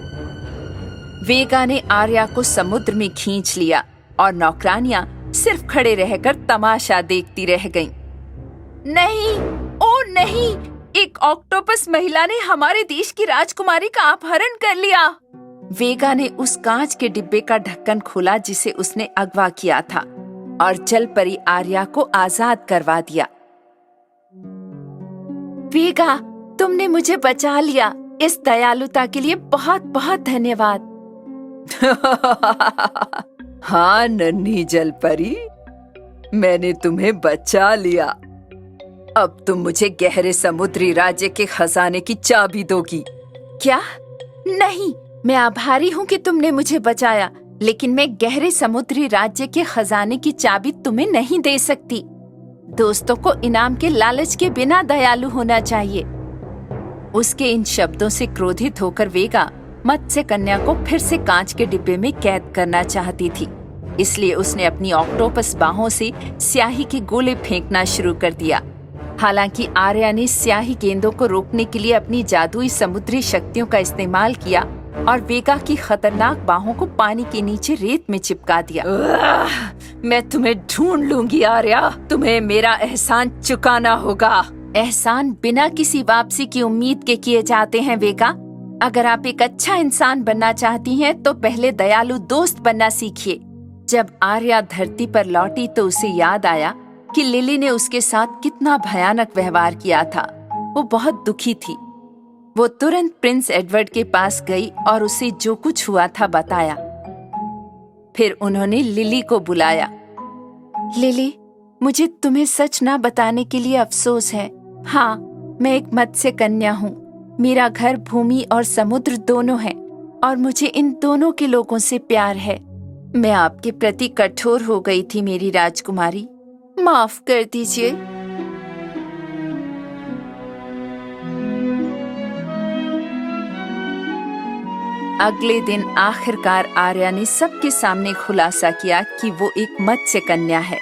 वेगा ने आर्या को समुद्र में खींच लिया और नौकरानियां सिर्फ खड़े रहकर तमाशा देखती रह गईं। नहीं, ओ नहीं, एक ऑक्टोपस महिला ने हमारे देश की राजकुमारी का अपहरण कर लिया। वेगा ने उस कांच के डिब्बे का ढक्कन खोला जिसे उसने अगवा किया था और जलपरी आर्या को आजाद करवा दिया। वेगा, तुमने मुझे बचा लिया। इस दयालुता के लिए बहुत बहुत धन्यवाद। हाँ नन्ही जलपरी, मैंने तुम्हें बचा लिया। अब तुम मुझे गहरे समुद्री राज्य के खजाने की चाबी दोगी। क्या? नहीं, मैं आभारी हूँ कि तुमने मुझे बचाया, लेकिन मैं गहरे समुद्री राज्य के खजाने की चाबी तुम्हें नहीं दे सकती। दोस्तों को इनाम के लालच के बिना दयालु होना चाहिए। उसके इन शब्दों से क्रोधित होकर वेगा मत्स्य कन्या को फिर से कांच के डिब्बे में कैद करना चाहती थी। इसलिए उसने अपनी ऑक्टोपस बाहों से स्याही के गोले फेंकना शुरू कर दिया। हालांकि आर्या ने स्याही गेंदों को रोकने के लिए अपनी जादुई समुद्री शक्तियों का इस्तेमाल किया और वेगा की खतरनाक बाहों को पानी के नीचे रेत में चिपका दिया। मैं तुम्हें ढूंढ लूंगी आर्या, तुम्हें मेरा एहसान चुकाना होगा। एहसान बिना किसी वापसी की उम्मीद के किए जाते हैं वेगा। अगर आप एक अच्छा इंसान बनना चाहती हैं, तो पहले दयालु दोस्त बनना सीखिए। जब आर्या धरती पर लौटी तो उसे याद आया कि लिली ने उसके साथ कितना भयानक व्यवहार किया था। वो बहुत दुखी थी। वो तुरंत प्रिंस एडवर्ड के पास गई और उसे जो कुछ हुआ था बताया। फिर उन्होंने लिली को बुलाया। लिली, मुझे तुम्हें सच ना बताने के लिए अफसोस है। हाँ, मैं एक मत्स्य कन्या हूँ। मेरा घर भूमि और समुद्र दोनों है और मुझे इन दोनों के लोगों से प्यार है। मैं आपके प्रति कठोर हो गई थी मेरी राजकुमारी, माफ कर दीजिए। अगले दिन आखिरकार आर्या ने सबके सामने खुलासा किया कि वो एक मत्स्य कन्या है।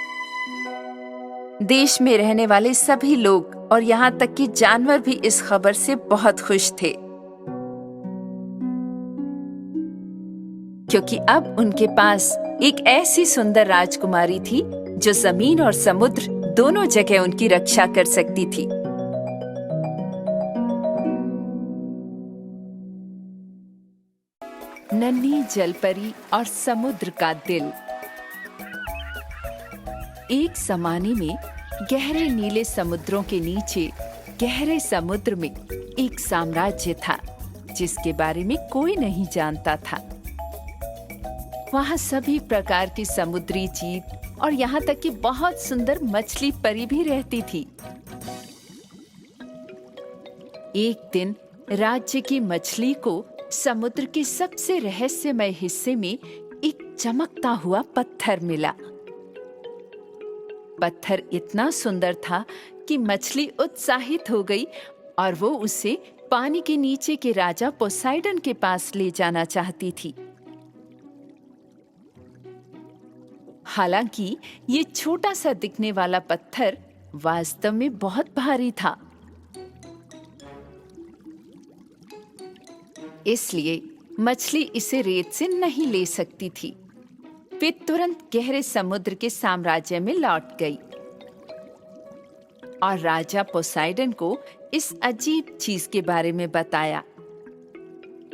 देश में रहने वाले सभी लोग और यहाँ तक कि जानवर भी इस खबर से बहुत खुश थे, क्योंकि अब उनके पास एक ऐसी सुंदर राजकुमारी थी जो जमीन और समुद्र दोनों जगह उनकी रक्षा कर सकती थी। नन्ही जलपरी और समुद्र का दिल। एक ज़माने में गहरे नीले समुद्रों के नीचे गहरे समुद्र में एक साम्राज्य था जिसके बारे में कोई नहीं जानता था। वहाँ सभी प्रकार की समुद्री जीव और यहाँ तक कि बहुत सुंदर मछली परी भी रहती थी। एक दिन राज्य की मछली को समुद्र के सबसे रहस्यमय हिस्से में एक चमकता हुआ पत्थर मिला। पत्थर इतना सुंदर था कि मछली उत्साहित हो गई और वो उसे पानी के नीचे के राजा पोसाइडन के पास ले जाना चाहती थी। हालांकि ये छोटा सा दिखने वाला पत्थर वास्तव में बहुत भारी था। इसलिए मछली इसे रेत से नहीं ले सकती थी। वे तुरंत गहरे समुद्र के साम्राज्य में लौट गई और राजा पोसाइडन को इस अजीब चीज के बारे में बताया।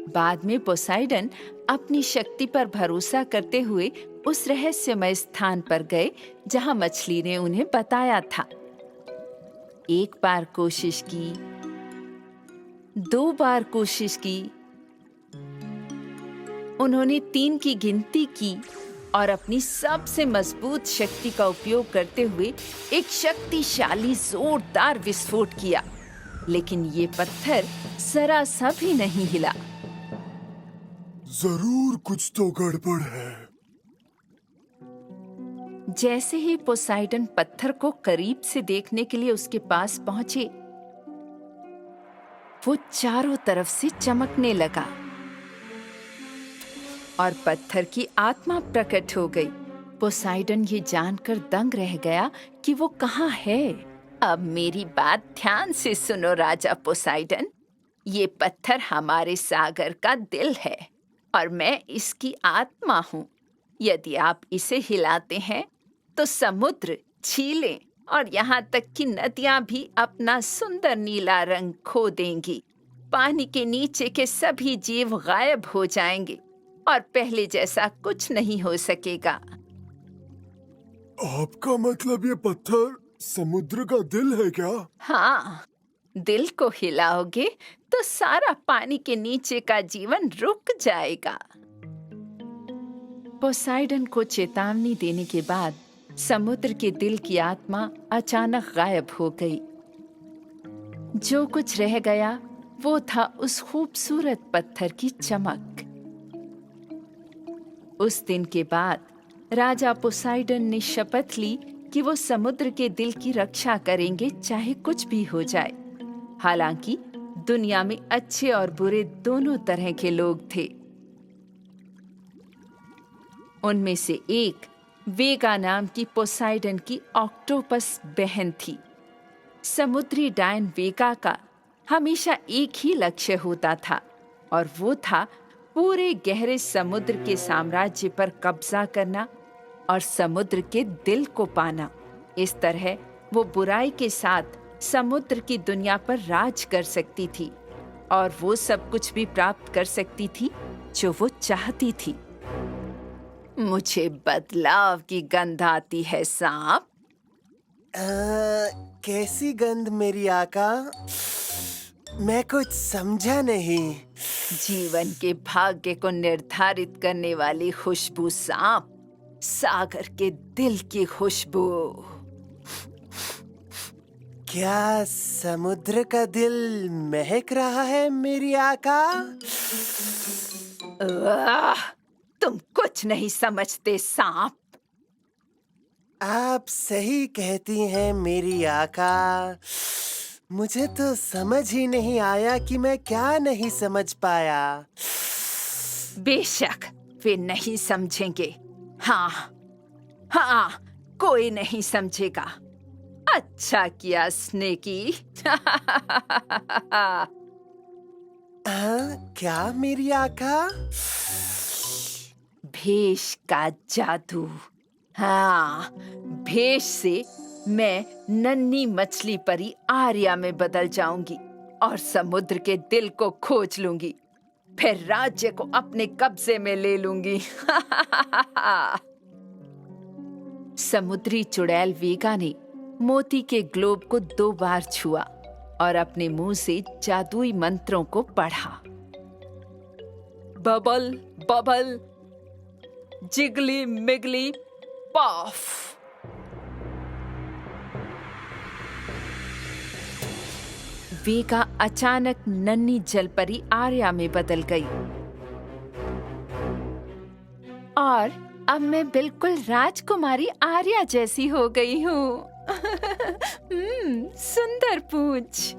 बाद में पोसाइडन अपनी शक्ति पर भरोसा करते हुए उस रहस्यमय स्थान पर गए जहां मछली ने उन्हें बताया था। एक बार कोशिश की, 2 बार कोशिश की, उन्होंने 3 की गिनती की और अपनी सबसे मजबूत शक्ति का उपयोग करते हुए एक शक्तिशाली जोरदार विस्फोट किया, लेकिन ये पत्थर जरा सा भी नहीं हिला। जरूर कुछ तो गड़बड़ है। जैसे ही पोसाइडन पत्थर को करीब से देखने के लिए उसके पास पहुंचे, वो चारों तरफ से चमकने लगा और पत्थर की आत्मा प्रकट हो गई। पोसाइडन ये जानकर दंग रह गया कि वो कहाँ है। अब मेरी बात ध्यान से सुनो राजा पोसाइडन, ये पत्थर हमारे सागर का दिल है और मैं इसकी आत्मा हूँ। यदि आप इसे हिलाते हैं तो समुद्र, झीलें और यहाँ तक कि नदियाँ भी अपना सुंदर नीला रंग खो देंगी। पानी के नीचे के सभी जीव गायब हो जाएंगे और पहले जैसा कुछ नहीं हो सकेगा। आपका मतलब ये पत्थर समुद्र का दिल है क्या? हाँ, दिल को हिलाओगे तो सारा पानी के नीचे का जीवन रुक जाएगा। पोसाइडन को चेतावनी देने के बाद समुद्र के दिल की आत्मा अचानक गायब हो गई। जो कुछ रह गया वो था उस खूबसूरत पत्थर की चमक। उस दिन के बाद राजा पोसाइडन ने शपथ ली कि वो समुद्र के दिल की रक्षा करेंगे, चाहे कुछ भी हो जाए। हालांकि दुनिया में अच्छे और बुरे दोनों तरह के लोग थे। उनमें से एक वेगा नाम की पोसाइडन की ऑक्टोपस बहन थी। समुद्री डायन वेगा का हमेशा एक ही लक्ष्य होता था और वो था पूरे गहरे समुद्र के साम्राज्य पर कब्जा करना और समुद्र के दिल को पाना। इस तरह वो बुराई के साथ समुद्र की दुनिया पर राज कर सकती थी और वो सब कुछ भी प्राप्त कर सकती थी जो वो चाहती थी। मुझे बदलाव की गंध आती है सांप। कैसी गंध मेरी आका? मैं कुछ समझा नहीं। जीवन के भाग्य को निर्धारित करने वाली खुशबू सांप, सागर के दिल की खुशबू। क्या समुद्र का दिल महक रहा है मेरी आका? तुम कुछ नहीं समझते सांप। आप सही कहती हैं मेरी आका। मुझे तो समझ ही नहीं आया कि मैं क्या नहीं समझ पाया। बेशक वे नहीं समझेंगे। हाँ, कोई नहीं समझेगा। अच्छा किया स्नेकी। क्या मेरी आका? भेष का जादू। हाँ, भेष से मैं नन्ही मछली परी आर्या में बदल जाऊंगी और समुद्र के दिल को खोज लूंगी। फिर राज्य को अपने कब्जे में ले लूंगी। समुद्री चुड़ैल वेगा ने मोती के ग्लोब को 2 बार छुआ और अपने मुंह से जादुई मंत्रों को पढ़ा। बबल बबल जिगली मिगली पॉफ। वेगा अचानक नन्ही जलपरी आर्या में बदल गई और अब मैं बिल्कुल राजकुमारी आर्या जैसी हो गई हूँ। सुंदर पूंछ।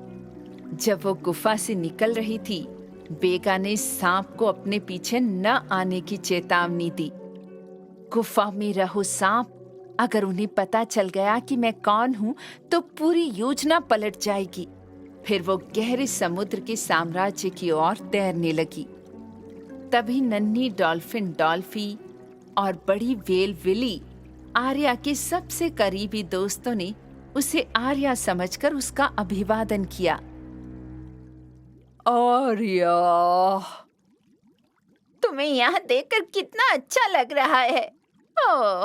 जब वो गुफा से निकल रही थी, वेगा ने सांप को अपने पीछे न आने की चेतावनी दी। गुफा में रहो सांप, अगर उन्हें पता चल गया कि मैं कौन हूँ तो पूरी योजना पलट जाएगी। फिर वो गहरे समुद्र के साम्राज्य की ओर तैरने लगी। तभी नन्ही डॉल्फिन डॉल्फी और बड़ी वेल विली, आर्या के सबसे करीबी दोस्तों ने उसे आर्या समझकर उसका अभिवादन किया। आर्या, तुम्हें यहाँ देखकर कितना अच्छा लग रहा है। ओह,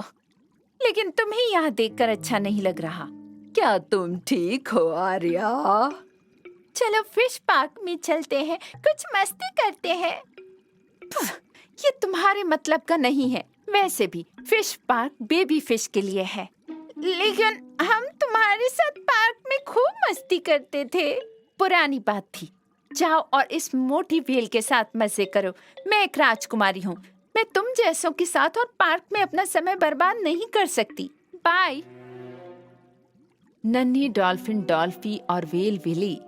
लेकिन तुम्हें यहाँ देखकर अच्छा नहीं लग रहा। क्या तुम ठीक हो आर्या? चलो फिश पार्क में चलते हैं, कुछ मस्ती करते हैं। ये तुम्हारे मतलब का नहीं है। वैसे भी फिश पार्क बेबी फिश के लिए है। लेकिन हम तुम्हारे साथ पार्क में खूब मस्ती करते थे। पुरानी बात थी। जाओ और इस मोटी व्हेल के साथ मजे करो। मैं एक राजकुमारी हूँ। मैं तुम जैसों के साथ और पार्क में अपना समय बर्बाद नहीं कर सकती। बाय। नन्ही डॉल्फिन डॉल्फी और वेल विली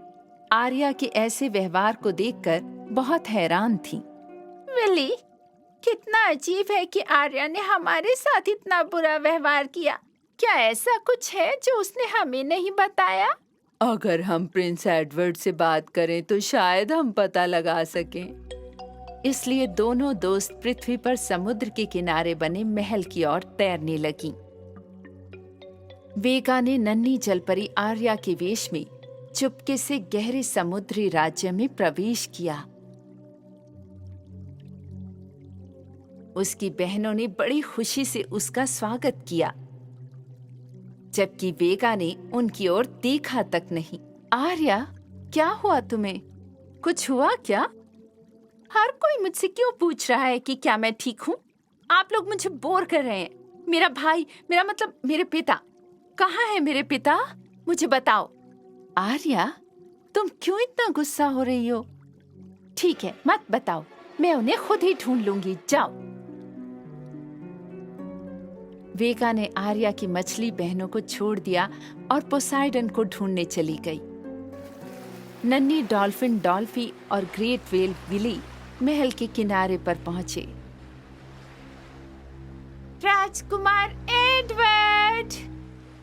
आर्या के ऐसे व्यवहार को देखकर बहुत हैरान थी। विली, कितना अजीब है कि आर्या ने हमारे साथ इतना बुरा व्यवहार किया। क्या ऐसा कुछ है जो उसने हमें नहीं बताया? अगर हम प्रिंस एडवर्ड से बात करें तो शायद हम पता लगा सकें। इसलिए दोनों दोस्त पृथ्वी पर समुद्र के किनारे बने महल की ओर तैरने लगीं। वेगा ने नन्ही जलपरी आर्या के वेश में चुपके से गहरे समुद्री राज्य में प्रवेश किया। उसकी बहनों ने बड़ी खुशी से उसका स्वागत किया, जबकि वेगा ने उनकी ओर देखा तक नहीं। आर्या, क्या हुआ तुम्हें? कुछ हुआ क्या? हर कोई मुझसे क्यों पूछ रहा है कि क्या मैं ठीक हूँ? आप लोग मुझे बोर कर रहे हैं। मेरा भाई, मेरा मतलब मेरे पिता, कहाँ है मेरे पिता? मुझे बताओ। आर्या, तुम क्यों इतना गुस्सा हो रही हो? ठीक है, मत बताओ, मैं उन्हें खुद ही ढूंढ लूंगी, जाओ। वेगा ने आर्या की मछली बहनों को छोड़ दिया और पोसाइडन को ढूंढने चली गई। नन्ही डॉल्फिन डॉल्फी और ग्रेट व्हेल विली महल के किनारे पर पहुंचे। राजकुमार एडवर्ड!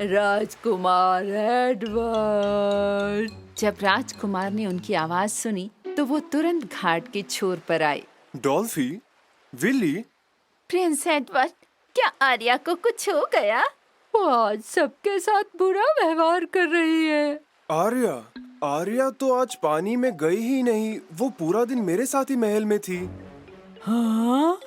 राजकुमार एडवर्ड! जब राजकुमार ने उनकी आवाज सुनी तो वो तुरंत घाट के छोर पर आए। डॉल्फी, विली, प्रिंस एडवर्ड, क्या आर्या को कुछ हो गया? वो आज सबके साथ बुरा व्यवहार कर रही है। आर्या तो आज पानी में गई ही नहीं। वो पूरा दिन मेरे साथ ही महल में थी। हाँ?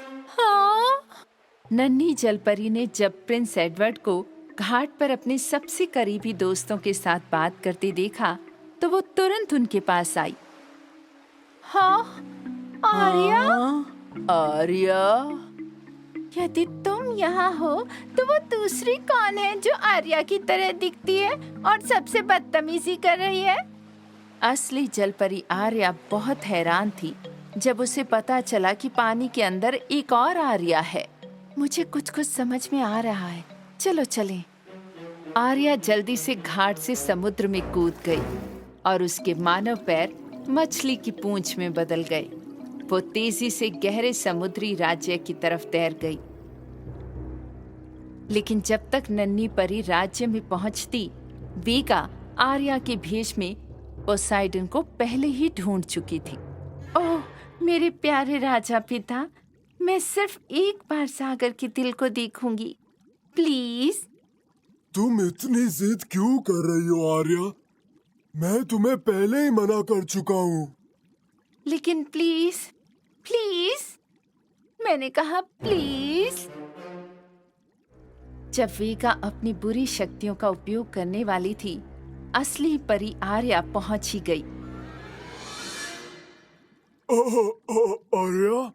नन्ही जलपरी ने जब प्रिंस एडवर्ड को घाट पर अपने सबसे करीबी दोस्तों के साथ बात करते देखा तो वो तुरंत उनके पास आई। हाँ, आर्या? आर्या? यदि तुम यहाँ हो तो वो दूसरी कौन है जो आर्या की तरह दिखती है और सबसे बदतमीजी कर रही है? असली जलपरी आर्या बहुत हैरान थी जब उसे पता चला कि पानी के अंदर एक और आर्या है। मुझे कुछ समझ में आ रहा है, चलो चलें। आर्या जल्दी से घाट से समुद्र में कूद गई और उसके मानव पैर मछली की पूंछ में बदल गए। वो तेजी से गहरे समुद्री राज्य की तरफ तैर गई। लेकिन जब तक नन्ही परी राज्य में पहुंचती, वेगा आर्या के भेष में पोसाइडन को पहले ही ढूंढ चुकी थी। ओह, मेरे प्यारे राजा पिता, मैं सिर्फ एक बार सागर के दिल को देखूंगी, प्लीज। तुम इतनी जिद क्यों कर रही हो आर्या? मैं तुम्हें पहले ही मना कर चुका हूँ। लेकिन प्लीज, प्लीज, मैंने कहा प्लीज। जब वेगा अपनी बुरी शक्तियों का उपयोग करने वाली थी, असली परी आर्या पहुंच ही गई। आर्या,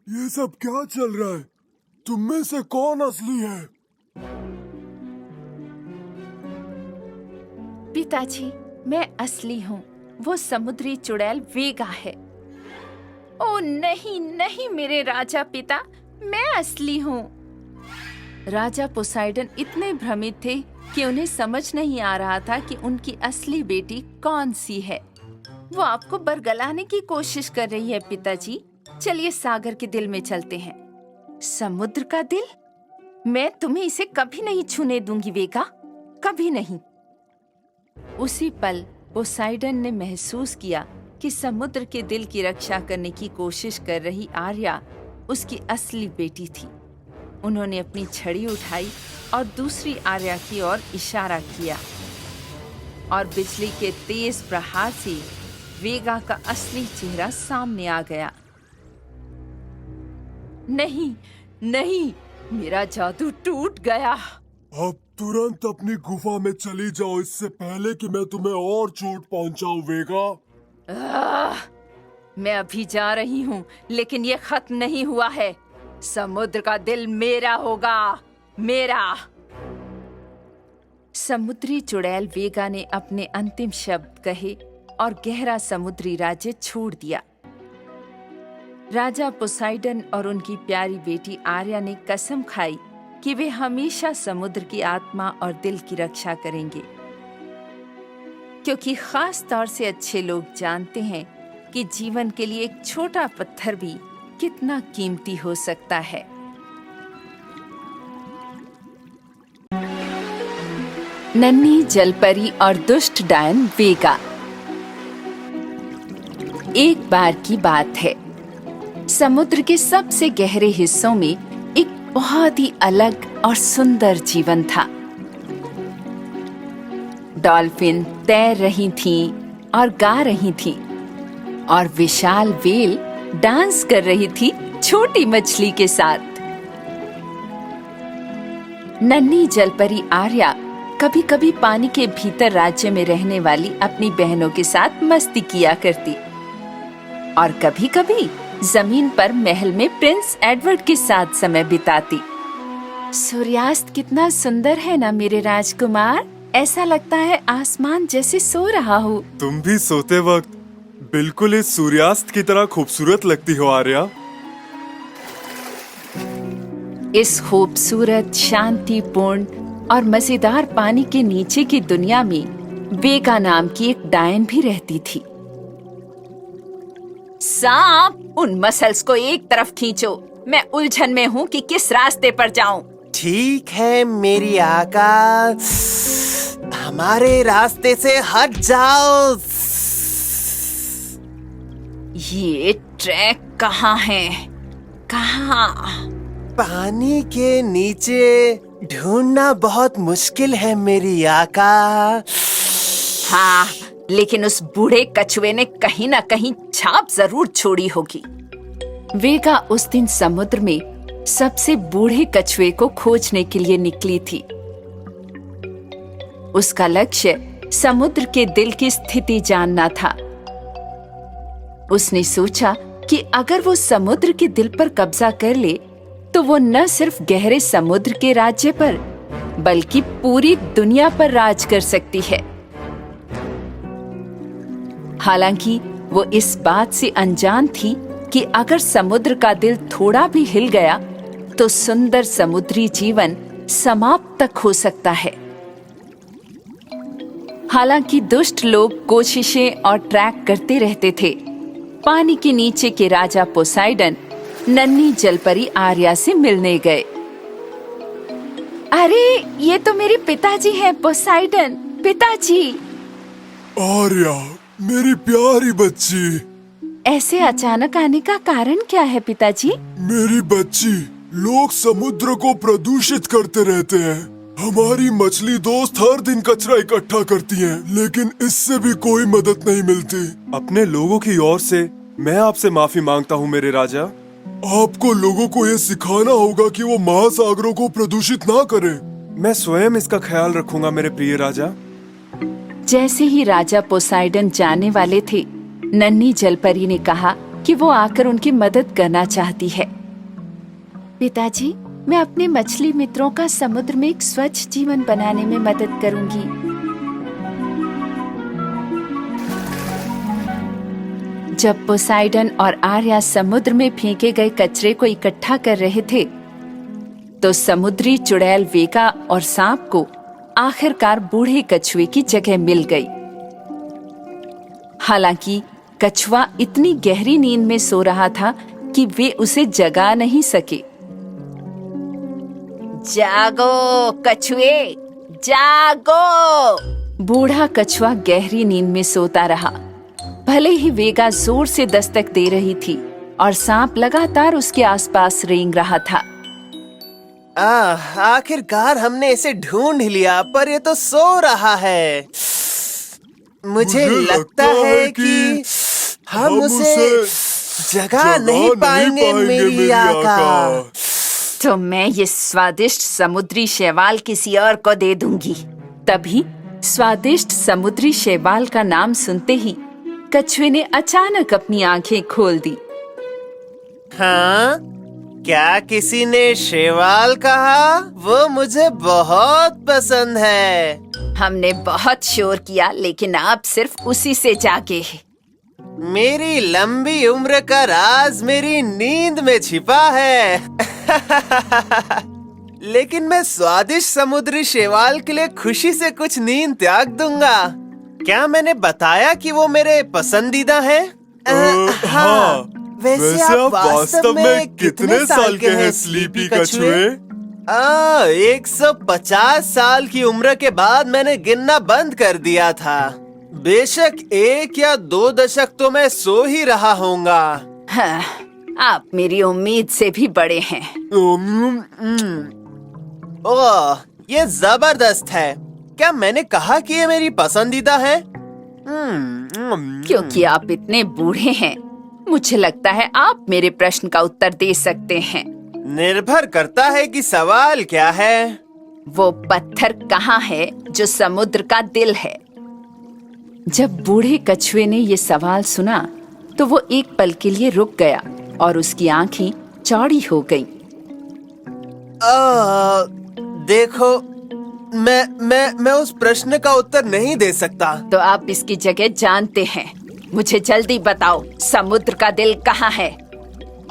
ये सब क्या चल रहा है? तुम में से कौन असली है? पिताजी, मैं असली हूँ। वो समुद्री चुड़ैल वेगा है। ओ नहीं नहीं मेरे राजा पिता, मैं असली हूँ। राजा पोसाइडन इतने भ्रमित थे कि उन्हें समझ नहीं आ रहा था कि उनकी असली बेटी कौन सी है। वो आपको बरगलाने की कोशिश कर रही है पिताजी। चलिए सागर के दिल में चलते हैं। समुद्र का दिल? मैं तुम्हें इसे कभी नहीं छूने दूंगी वेगा, कभी नहीं। उसी पल पोसाइडन ने महसूस किया कि समुद्र के दिल की रक्षा करने की कोशिश कर रही आर्या उसकी असली बेटी थी। उन्होंने अपनी छड़ी उठाई और दूसरी आर्या की ओर इशारा किया और बिजली के तेज प्रहार से वेगा का असली चेहरा सामने आ गया। नहीं, नहीं, मेरा जादू टूट गया। अब तुरंत अपनी गुफा में चली जाओ, इससे पहले कि मैं तुम्हें और चोट पहुंचाऊं वेगा। मैं अभी जा रही हूँ, लेकिन ये खत्म नहीं हुआ है। समुद्र का दिल मेरा होगा, मेरा। समुद्री चुड़ैल वेगा ने अपने अंतिम शब्द कहे और गहरा समुद्री राज्य छोड़ दिया। राजा पोसाइडन और उनकी प्यारी बेटी आर्या ने कसम खाई कि वे हमेशा समुद्र की आत्मा और दिल की रक्षा करेंगे, क्योंकि खास तौर से अच्छे लोग जानते हैं कि जीवन के लिए एक छोटा पत्थर भी कितना कीमती हो सकता है। नन्ही जलपरी और दुष्ट डायन वेगा। एक बार की बात है, समुद्र के सबसे गहरे हिस्सों में एक बहुत ही अलग और सुंदर जीवन था। डॉल्फिन तैर रही थीं और गा रही थीं और विशाल व्हेल डांस कर रही थी छोटी मछली के साथ। नन्ही जलपरी आर्या कभी कभी पानी के भीतर राज्य में रहने वाली अपनी बहनों के साथ मस्ती किया करती और कभी कभी जमीन पर महल में प्रिंस एडवर्ड के साथ समय बिताती। सूर्यास्त कितना सुंदर है ना मेरे राजकुमार, ऐसा लगता है आसमान जैसे सो रहा हो। तुम भी सोते वक्त बिल्कुल इस सूर्यास्त की तरह खूबसूरत लगती हो आर्या। इस खूबसूरत, शांतिपूर्ण और मजेदार पानी के नीचे की दुनिया में वेगा नाम की एक डायन भी रहती थी। सांप, उन मसल्स को एक तरफ खींचो, मैं उलझन में हूँ कि किस रास्ते पर जाऊँ। ठीक है मेरी आका, हमारे रास्ते से हट जाओ। ये ट्रैक कहाँ है? कहाँ? पानी के नीचे ढूंढना बहुत मुश्किल है मेरी आका। हाँ, लेकिन उस बूढ़े कछुए ने कहीं ना कहीं छाप जरूर छोड़ी होगी। वेगा उस दिन समुद्र में सबसे बूढ़े कछुए को खोजने के लिए निकली थी। उसका लक्ष्य समुद्र के दिल की स्थिति जानना था। उसने सोचा कि अगर वो समुद्र के दिल पर कब्जा कर ले तो वो न सिर्फ गहरे समुद्र के राज्य पर बल्कि पूरी दुनिया पर राज कर सकती है। हालांकि वो इस बात से अनजान थी कि अगर समुद्र का दिल थोड़ा भी हिल गया तो सुंदर समुद्री जीवन समाप्त तक हो सकता है। हालांकि दुष्ट लोग कोशिशें और ट्रैक करते रहते थे। पानी के नीचे के राजा पोसाइडन नन्ही जलपरी आर्या से मिलने गए। अरे, ये तो मेरे पिताजी हैं, पोसाइडन। पिताजी। आर्या, मेरी प्यारी बच्ची। ऐसे अचानक आने का कारण क्या है पिताजी? मेरी बच्ची, लोग समुद्र को प्रदूषित करते रहते हैं। हमारी मछली दोस्त हर दिन कचरा इकट्ठा करती हैं, लेकिन इससे भी कोई मदद नहीं मिलती। अपने लोगों की ओर से मैं आपसे माफी मांगता हूँ मेरे राजा। आपको लोगों को ये सिखाना होगा कि वो महासागरों को प्रदूषित ना करें। मैं स्वयं इसका ख्याल रखूंगा मेरे प्रिय राजा। जैसे ही राजा पोसाइडन जाने वाले थे, नन्ही जलपरी ने कहा कि वो आकर उनकी मदद करना चाहती है। पिताजी, मैं अपने मछली मित्रों का समुद्र में एक स्वच्छ जीवन बनाने में मदद करूंगी। जब पोसाइडन और आर्या समुद्र में फेंके गए कचरे को इकट्ठा कर रहे थे, तो समुद्री चुड़ैल वेगा और सांप को आखिरकार बूढ़े कछुए की जगह मिल गई। हालांकि कछुआ इतनी गहरी नींद में सो रहा था कि वे उसे जगा नहीं सके। जागो कछुए, जागो। बूढ़ा कछुआ गहरी नींद में सोता रहा। भले ही वेगा जोर से दस्तक दे रही थी और सांप लगातार उसके आसपास रेंग रहा था। आखिरकार हमने इसे ढूंढ लिया, पर ये तो सो रहा है। मुझे लगता है कि हम उसे जगा नहीं पाएंगे मेरी आका। तो मैं ये स्वादिष्ट समुद्री शैवाल किसी और को दे दूंगी। तभी स्वादिष्ट समुद्री शैवाल का नाम सुनते ही कछुए ने अचानक अपनी आंखें खोल दी। हाँ, क्या किसी ने शैवाल कहा? वो मुझे बहुत पसंद है। हमने बहुत शोर किया, लेकिन आप सिर्फ उसी से जागे हैं। मेरी लंबी उम्र का राज मेरी नींद में छिपा है। लेकिन मैं स्वादिष्ट समुद्री शैवाल के लिए खुशी से कुछ नींद त्याग दूंगा। क्या मैंने बताया कि वो मेरे पसंदीदा हैं? हाँ। वैसे आप वास्तव में कितने साल के हैं स्लीपी कछुए? 150 साल की उम्र के बाद मैंने गिनना बंद कर दिया था। बेशक 1 या 2 दशक तो मैं सो ही रहा होऊंगा। हाँ, आप मेरी उम्मीद से भी बड़े हैं। ओह, ये जबरदस्त है। क्या मैंने कहा कि ये मेरी पसंदीदा है? क्योंकि आप इतने बूढ़े हैं, मुझे लगता है आप मेरे प्रश्न का उत्तर दे सकते हैं। निर्भर करता है कि सवाल क्या है। वो पत्थर कहाँ है जो समुद्र का दिल है? जब बूढ़े कछुए ने ये सवाल सुना तो वो एक पल के लिए रुक गया और उसकी आंखें चौड़ी हो गईं। देखो, मैं उस प्रश्न का उत्तर नहीं दे सकता। तो आप इसकी जगह जानते हैं। मुझे जल्दी बताओ, समुद्र का दिल कहाँ है?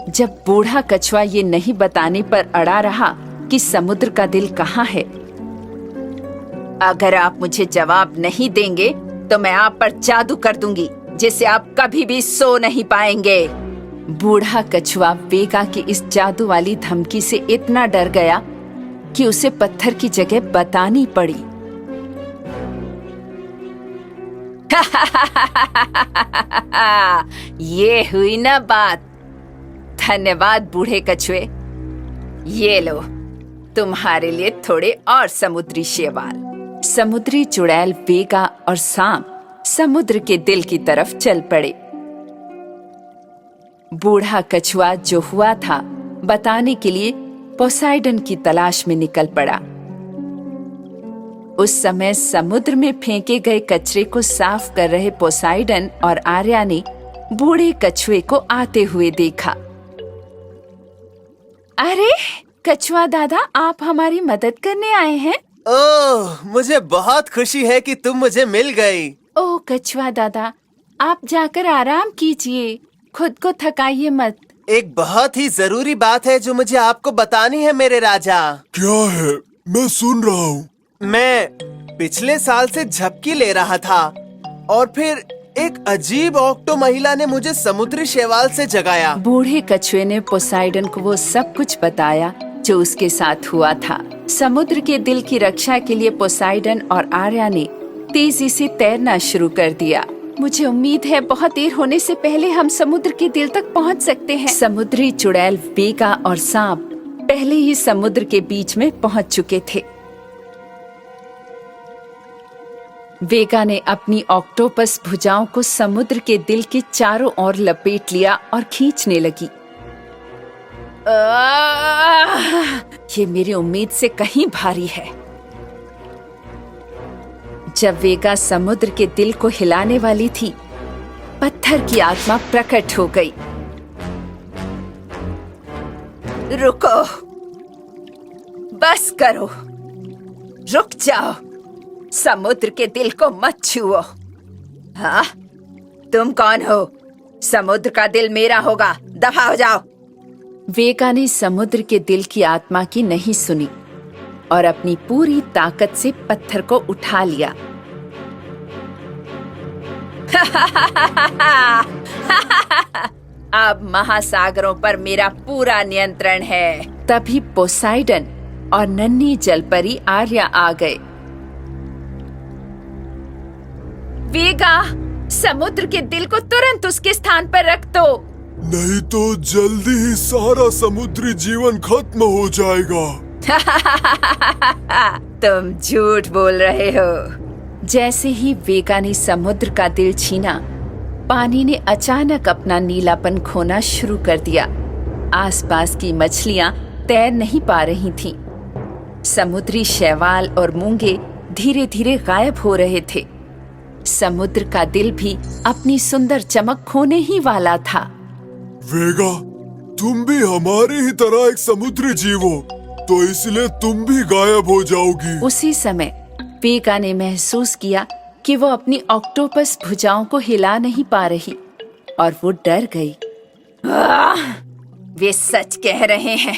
जब बूढ़ा कछुआ ये नहीं बताने पर अड़ा रहा कि समुद्र का दिल कहाँ है, अगर आप मुझे जवाब नहीं देंगे तो मैं आप पर जादू कर दूंगी जिससे आप कभी भी सो नहीं पाएंगे। बूढ़ा कछुआ वेगा की इस जादू वाली धमकी से इतना डर गया कि उसे पत्थर की जगह बतानी पड़ी। ये हुई ना बात। धन्यवाद बूढ़े कछुए। ये लो, तुम्हारे लिए थोड़े और समुद्री शैवाल। समुद्री चुड़ैल वेगा और सांप समुद्र के दिल की तरफ चल पड़े। बूढ़ा कछुआ जो हुआ था बताने के लिए पोसाइडन की तलाश में निकल पड़ा। उस समय समुद्र में फेंके गए कचरे को साफ कर रहे पोसाइडन और आर्या ने बूढ़े कछुए को आते हुए देखा। अरे कछुआ दादा, आप हमारी मदद करने आए हैं? ओह, मुझे बहुत खुशी है कि तुम मुझे मिल गई। ओह कछुआ दादा, आप जाकर आराम कीजिए, खुद को थकाइए मत। एक बहुत ही जरूरी बात है जो मुझे आपको बतानी है मेरे राजा। क्या है? मैं सुन रहा हूँ। मैं पिछले साल से झपकी ले रहा था और फिर एक अजीब ऑक्टो महिला ने मुझे समुद्री शैवाल से जगाया। बूढ़े कछुए ने पोसाइडन को वो सब कुछ बताया जो उसके साथ हुआ था। समुद्र के दिल की रक्षा के लिए पोसाइडन और आर्या ने तेजी से तैरना शुरू कर दिया। मुझे उम्मीद है बहुत देर होने से पहले हम समुद्र के दिल तक पहुंच सकते हैं। समुद्री चुड़ैल वेगा और सांप पहले ही समुद्र के बीच में पहुंच चुके थे। वेगा ने अपनी ऑक्टोपस भुजाओं को समुद्र के दिल के चारों ओर लपेट लिया और खींचने लगी। ये मेरी उम्मीद से कहीं भारी है। जब वेगा समुद्र के दिल को हिलाने वाली थी, पत्थर की आत्मा प्रकट हो गई। रुको, बस करो, रुक जाओ, समुद्र के दिल को मत छुओ। हाँ, तुम कौन हो? समुद्र का दिल मेरा होगा, दफा हो जाओ। वेगा ने समुद्र के दिल की आत्मा की नहीं सुनी और अपनी पूरी ताकत से पत्थर को उठा लिया। अब महासागरों पर मेरा पूरा नियंत्रण है। तभी पोसाइडन और नन्ही जलपरी आर्या आ गए। वेगा, समुद्र के दिल को तुरंत उसके स्थान पर रख दो, नहीं तो जल्दी ही सारा समुद्री जीवन खत्म हो जाएगा। तुम झूठ बोल रहे हो। जैसे ही वेगा ने समुद्र का दिल छीना, पानी ने अचानक अपना नीलापन खोना शुरू कर दिया। आसपास की मछलियां तैर नहीं पा रही थीं। समुद्री शैवाल और मूंगे धीरे धीरे गायब हो रहे थे। समुद्र का दिल भी अपनी सुंदर चमक खोने ही वाला था। वेगा, तुम भी हमारी ही तरह एक समुद्री जीव हो, तो इसलिए तुम भी गायब हो जाओगी। उसी समय वेगा ने महसूस किया कि वो अपनी ऑक्टोपस भुजाओं को हिला नहीं पा रही और वो डर गई। वे सच कह रहे हैं।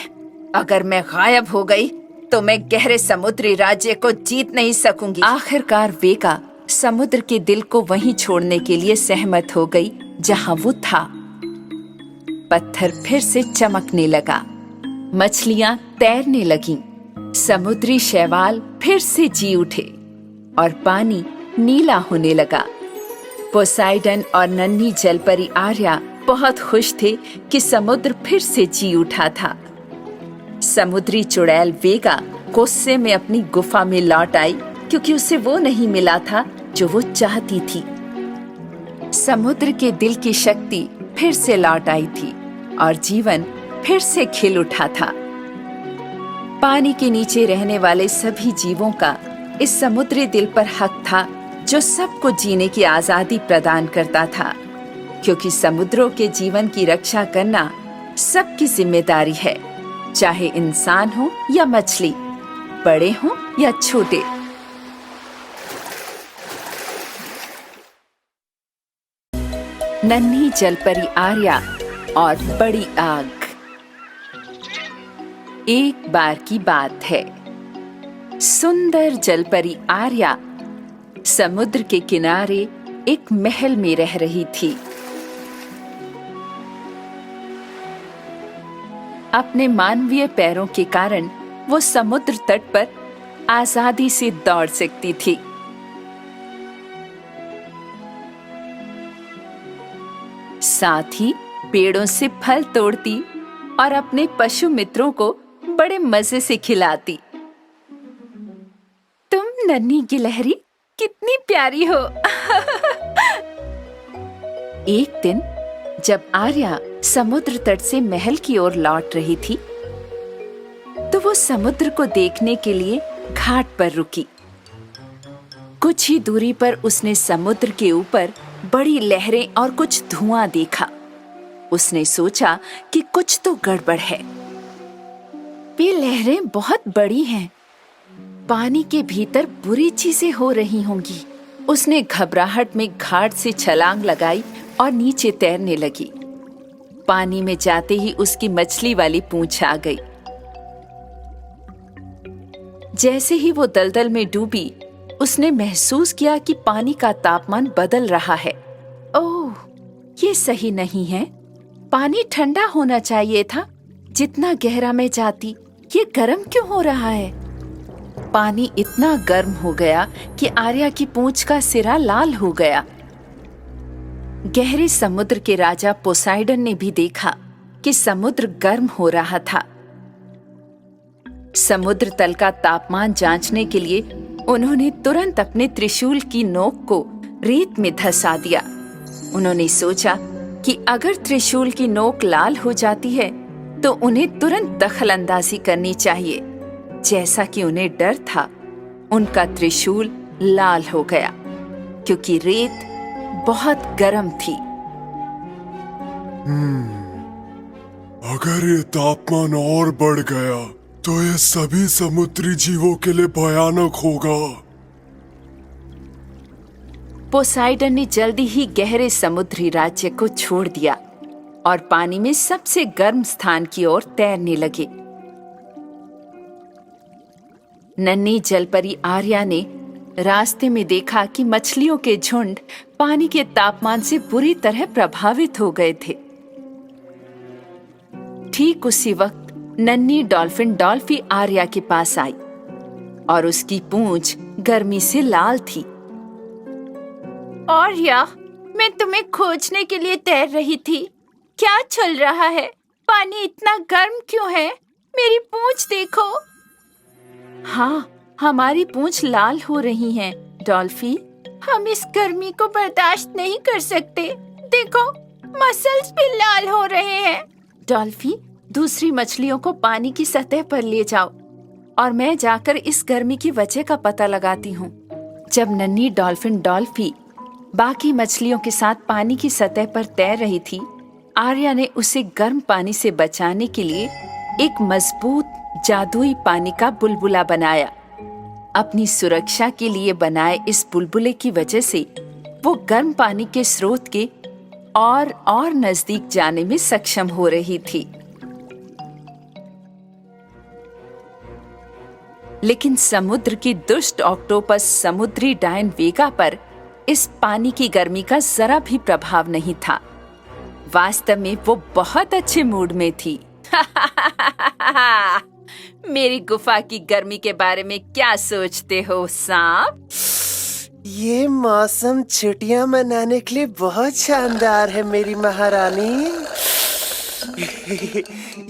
अगर मैं गायब हो गई तो मैं गहरे समुद्री राज्य को जीत नहीं सकूंगी। आखिरकार वेगा समुद्र के दिल को वहीं छोड़ने के लिए सहमत हो गई जहां वो था। पत्थर फिर से चमकने लगा, मछलियां तैरने लगीं, समुद्री शैवाल फिर से जी उठे और पानी नीला होने लगा। पोसाइडन और नन्ही जलपरी आर्या बहुत खुश थे कि समुद्र फिर से जी उठा था। समुद्री चुड़ैल वेगा गुस्से में अपनी गुफा में लौट आई क्योंकि उसे वो नहीं मिला था जो वो चाहती थी। समुद्र के दिल की शक्ति फिर से लौट आई थी और जीवन फिर से खिल उठा था। पानी के नीचे रहने वाले सभी जीवों का इस समुद्री दिल पर हक था, जो सबको जीने की आजादी प्रदान करता था, क्योंकि समुद्रों के जीवन की रक्षा करना सबकी जिम्मेदारी है, चाहे इंसान हो या मछली, बड़े हो या छोटे। नन्ही जलपरी आर्या और बड़ी आग। एक बार की बात है, सुंदर जलपरी आर्या समुद्र के किनारे एक महल में रह रही थी। अपने मानवीय पैरों के कारण वो समुद्र तट पर आजादी से दौड़ सकती थी। साथ ही पेड़ों से फल तोड़ती और अपने पशु मित्रों को बड़े मजे से खिलाती। तुम नन्ही गिलहरी कितनी प्यारी हो। एक दिन जब आर्या समुद्र तट से महल की ओर लौट रही थी, तो वो समुद्र को देखने के लिए घाट पर रुकी। कुछ ही दूरी पर उसने समुद्र के ऊपर बड़ी लहरें और कुछ धुआं देखा। उसने सोचा कि कुछ तो गड़बड़ है। ये लहरें बहुत बड़ी हैं, पानी के भीतर बुरी चीजें हो रही होंगी। उसने घबराहट में घाट से छलांग लगाई और नीचे तैरने लगी। पानी में जाते ही उसकी मछली वाली पूंछ आ गई। जैसे ही वो दलदल में डूबी, उसने महसूस किया कि पानी का तापमान बदल रहा है। ओह, ये सही नहीं है। पानी ठंडा होना चाहिए था। जितना गहरा मैं जाती, ये गर्म क्यों हो रहा है? पानी इतना गर्म हो गया कि आर्या की पूंछ का सिरा लाल हो गया। गहरे समुद्र के राजा पोसाइडन ने भी देखा कि समुद्र गर्म हो रहा था। समुद्र तल का तापमान जांचने के लिए उन्होंने तुरंत अपने त्रिशूल की नोक को रेत में धंसा दिया। उन्होंने सोचा कि अगर त्रिशूल की नोक लाल हो जाती है तो उन्हें तुरंत दखलंदाजी करनी चाहिए। जैसा कि उन्हें डर था, उनका त्रिशूल लाल हो गया क्योंकि रेत बहुत गर्म थी। अगर ये तापमान और बढ़ गया तो ये सभी समुद्री जीवों के लिए भयानक होगा। पोसाइडन ने जल्दी ही गहरे समुद्री राज्य को छोड़ दिया और पानी में सबसे गर्म स्थान की ओर तैरने लगे। नन्ही जलपरी आर्या ने रास्ते में देखा कि मछलियों के झुंड पानी के तापमान से बुरी तरह प्रभावित हो गए थे। ठीक उसी वक्त नन्ही डॉल्फिन डॉल्फी आर्या के पास आई और उसकी पूंछ गर्मी से लाल थी। आर्या, मैं तुम्हें खोजने के लिए तैर रही थी। क्या चल रहा है? पानी इतना गर्म क्यों है? मेरी पूंछ देखो। हाँ, हमारी पूंछ लाल हो रही है डॉल्फी। हम इस गर्मी को बर्दाश्त नहीं कर सकते। देखो, मसल्स भी लाल हो रहे हैं। डॉल्फी, दूसरी मछलियों को पानी की सतह पर ले जाओ और मैं जाकर इस गर्मी की वजह का पता लगाती हूँ। जब नन्ही डॉल्फिन डॉल्फी बाकी मछलियों के साथ पानी की सतह पर तैर रही थी, आर्या ने उसे गर्म पानी से बचाने के लिए एक मजबूत जादुई पानी का बुलबुला बनाया। अपनी सुरक्षा के लिए बनाए इस बुलबुले की वजह से वो गर्म पानी के स्रोत के और नजदीक जाने में सक्षम हो रही थी। लेकिन समुद्र की दुष्ट ऑक्टोपस समुद्री डायन वेगा पर इस पानी की गर्मी का जरा भी प्रभाव नहीं था। वास्तव में वो बहुत अच्छे मूड में थी। मेरी गुफा की गर्मी के बारे में क्या सोचते हो सांप? ये मौसम छुट्टियां मनाने के लिए बहुत शानदार है मेरी महारानी।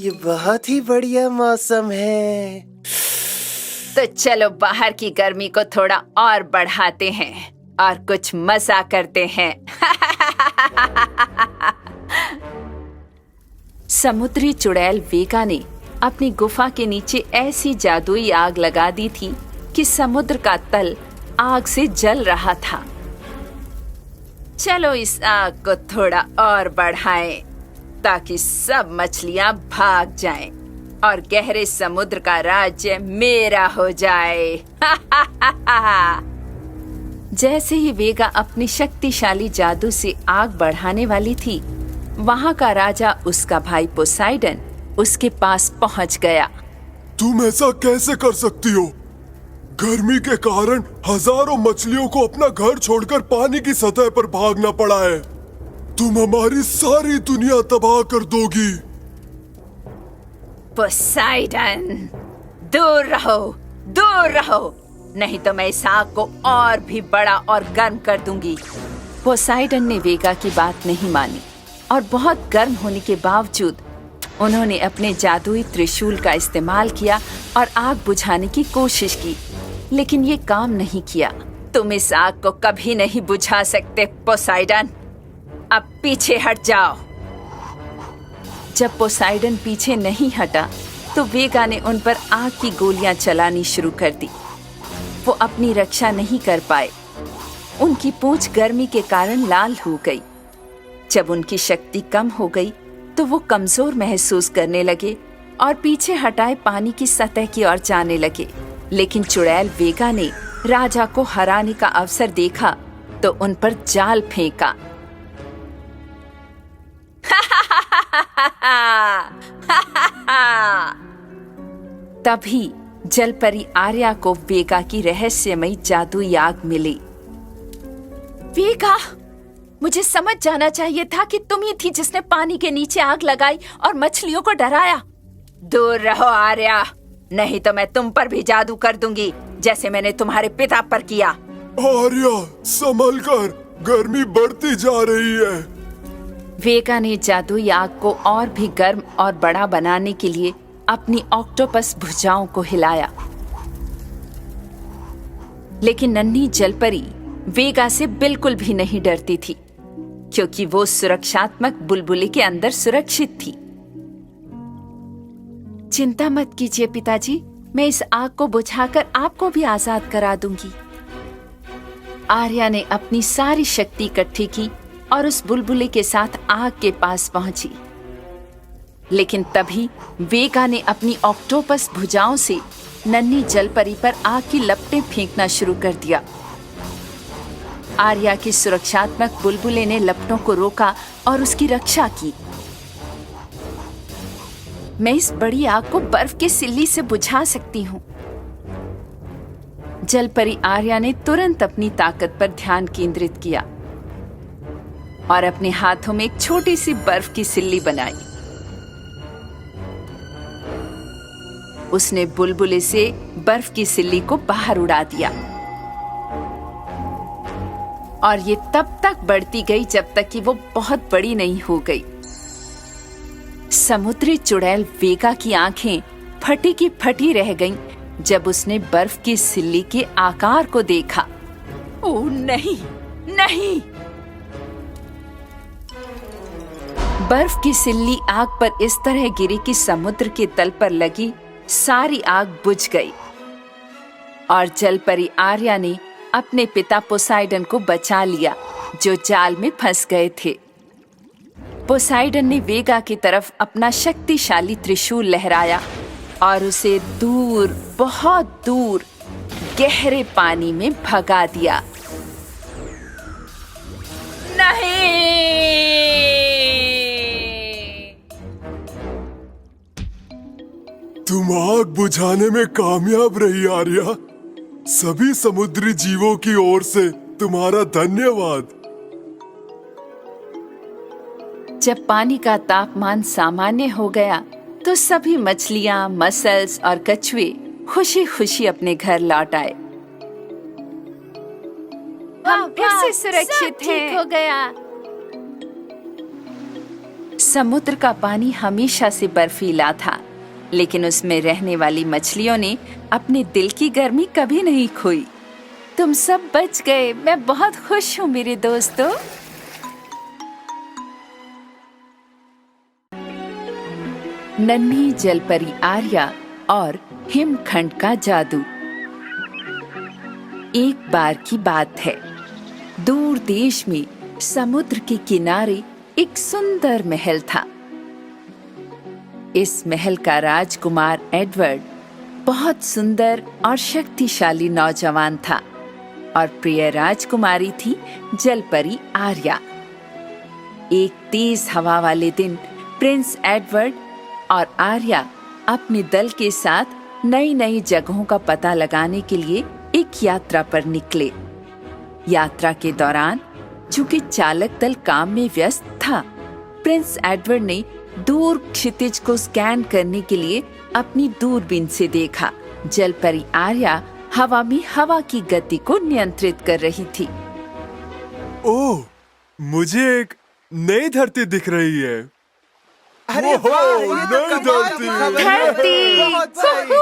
ये बहुत ही बढ़िया मौसम है। तो चलो बाहर की गर्मी को थोड़ा और बढ़ाते हैं और कुछ मजा करते हैं। समुद्री चुड़ैल वेगा ने अपनी गुफा के नीचे ऐसी जादुई आग लगा दी थी कि समुद्र का तल आग से जल रहा था। चलो इस आग को थोड़ा और बढ़ाएं ताकि सब मछलियां भाग जाएं और गहरे समुद्र का राज्य मेरा हो जाए। जैसे ही वेगा अपनी शक्तिशाली जादू से आग बढ़ाने वाली थी, वहां का राजा उसका भाई पोसाइडन उसके पास पहुंच गया। तुम ऐसा कैसे कर सकती हो? गर्मी के कारण हजारों मछलियों को अपना घर छोड़कर पानी की सतह पर भागना पड़ा है। तुम हमारी सारी दुनिया तबाह कर दोगी। पोसाइडन, दूर रहो, दूर रहो, नहीं तो मैं इस आग को और भी बड़ा और गर्म कर दूंगी। पोसाइडन ने वेगा की बात नहीं मानी और बहुत गर्म होने के बावजूद उन्होंने अपने जादुई त्रिशूल का इस्तेमाल किया और आग बुझाने की कोशिश की, लेकिन ये काम नहीं किया। तुम इस आग को कभी नहीं बुझा सकते पोसाइडन, अब पीछे हट जाओ। जब पोसाइडन पीछे नहीं हटा तो वेगा ने उन पर आग की गोलियां चलानी शुरू कर दी। वो अपनी रक्षा नहीं कर पाए। उनकी पूंछ गर्मी के कारण लाल हो गई। जब उनकी शक्ति कम हो गई तो वो कमजोर महसूस करने लगे और पीछे हटाए पानी की सतह की ओर जाने लगे। लेकिन चुड़ैल वेगा ने राजा को हराने का अवसर देखा तो उन पर जाल फेंका। तभी जलपरी आर्या को वेगा की रहस्यमयी जादुई आग मिली। वेगा, मुझे समझ जाना चाहिए था कि तुम ही थी जिसने पानी के नीचे आग लगाई और मछलियों को डराया। दूर रहो आर्या, नहीं तो मैं तुम पर भी जादू कर दूंगी जैसे मैंने तुम्हारे पिता पर किया। आर्या, संभल कर, गर्मी बढ़ती जा रही है। वेगा ने जादुई आग को और भी गर्म और बड़ा बनाने के लिए अपनी ऑक्टोपस भुजाओं को हिलाया, लेकिन नन्ही जलपरी वेगा से बिल्कुल भी नहीं डरती थी क्योंकि वो सुरक्षात्मक बुलबुले के अंदर सुरक्षित थी। चिंता मत कीजिए पिताजी, मैं इस आग को बुझाकर आपको भी आजाद करा दूंगी। आर्या ने अपनी सारी शक्ति इकट्ठी की और उस बुलबुले के साथ आग के पास पहुंची, लेकिन तभी वेगा ने अपनी ऑक्टोपस भुजाओं से नन्ही जलपरी पर आग की लपटें फेंकना शुरू कर दिया। आर्या की सुरक्षात्मक बुलबुले ने लपटों को रोका और उसकी रक्षा की। मैं इस बड़ी आग को बर्फ की सिल्ली से बुझा सकती हूँ। जलपरी आर्या ने तुरंत अपनी ताकत पर ध्यान केंद्रित किया और अपने हाथों में एक छोटी सी बर्फ की सिल्ली बनाई। उसने बुलबुले से बर्फ की सिल्ली को बाहर उड़ा दिया और ये तब तक बढ़ती गई जब तक कि वो बहुत बड़ी नहीं हो गई। समुद्री चुड़ैल वेगा की आंखें फटी की फटी रह गईं जब उसने बर्फ की सिल्ली के आकार को देखा। ओह नहीं, नहीं! बर्फ की सिल्ली आग पर इस तरह गिरी कि समुद्र के तल पर लगी सारी आग बुझ गई और जलपरी आर्या ने अपने पिता पोसाइडन को बचा लिया जो जाल में फंस गए थे। पोसाइडन ने वेगा की तरफ अपना शक्तिशाली त्रिशूल लहराया और उसे दूर, बहुत दूर गहरे पानी में भगा दिया। नहीं! तुम आग बुझाने में कामयाब रही आर्या। सभी समुद्री जीवों की ओर से तुम्हारा धन्यवाद। जब पानी का तापमान सामान्य हो गया तो सभी मछलियां, मसल्स और कछुए खुशी खुशी अपने घर लौट आए। हम फिर से सुरक्षित हैं। हो गया। समुद्र का पानी हमेशा से बर्फीला था, लेकिन उसमें रहने वाली मछलियों ने अपने दिल की गर्मी कभी नहीं खोई। तुम सब बच गए, मैं बहुत खुश हूँ मेरे दोस्तों। नन्ही जलपरी आर्या और हिमखंड का जादू। एक बार की बात है, दूर देश में समुद्र के किनारे एक सुंदर महल था। इस महल का राजकुमार एडवर्ड बहुत सुंदर और शक्तिशाली नौजवान था और प्रिय राजकुमारी थी जलपरी आर्या। एक तेज हवा वाले दिन प्रिंस एडवर्ड और आर्या अपने दल के साथ नई नई जगहों का पता लगाने के लिए एक यात्रा पर निकले। यात्रा के दौरान चूंकि चालक दल काम में व्यस्त था, प्रिंस एडवर्ड ने दूर क्षितिज को स्कैन करने के लिए अपनी दूरबीन से देखा। जलपरी आर्या हवा में हवा की गति को नियंत्रित कर रही थी। ओह, मुझे एक नई धरती दिख रही है। अरे वाह, नई धरती। बहुत सही।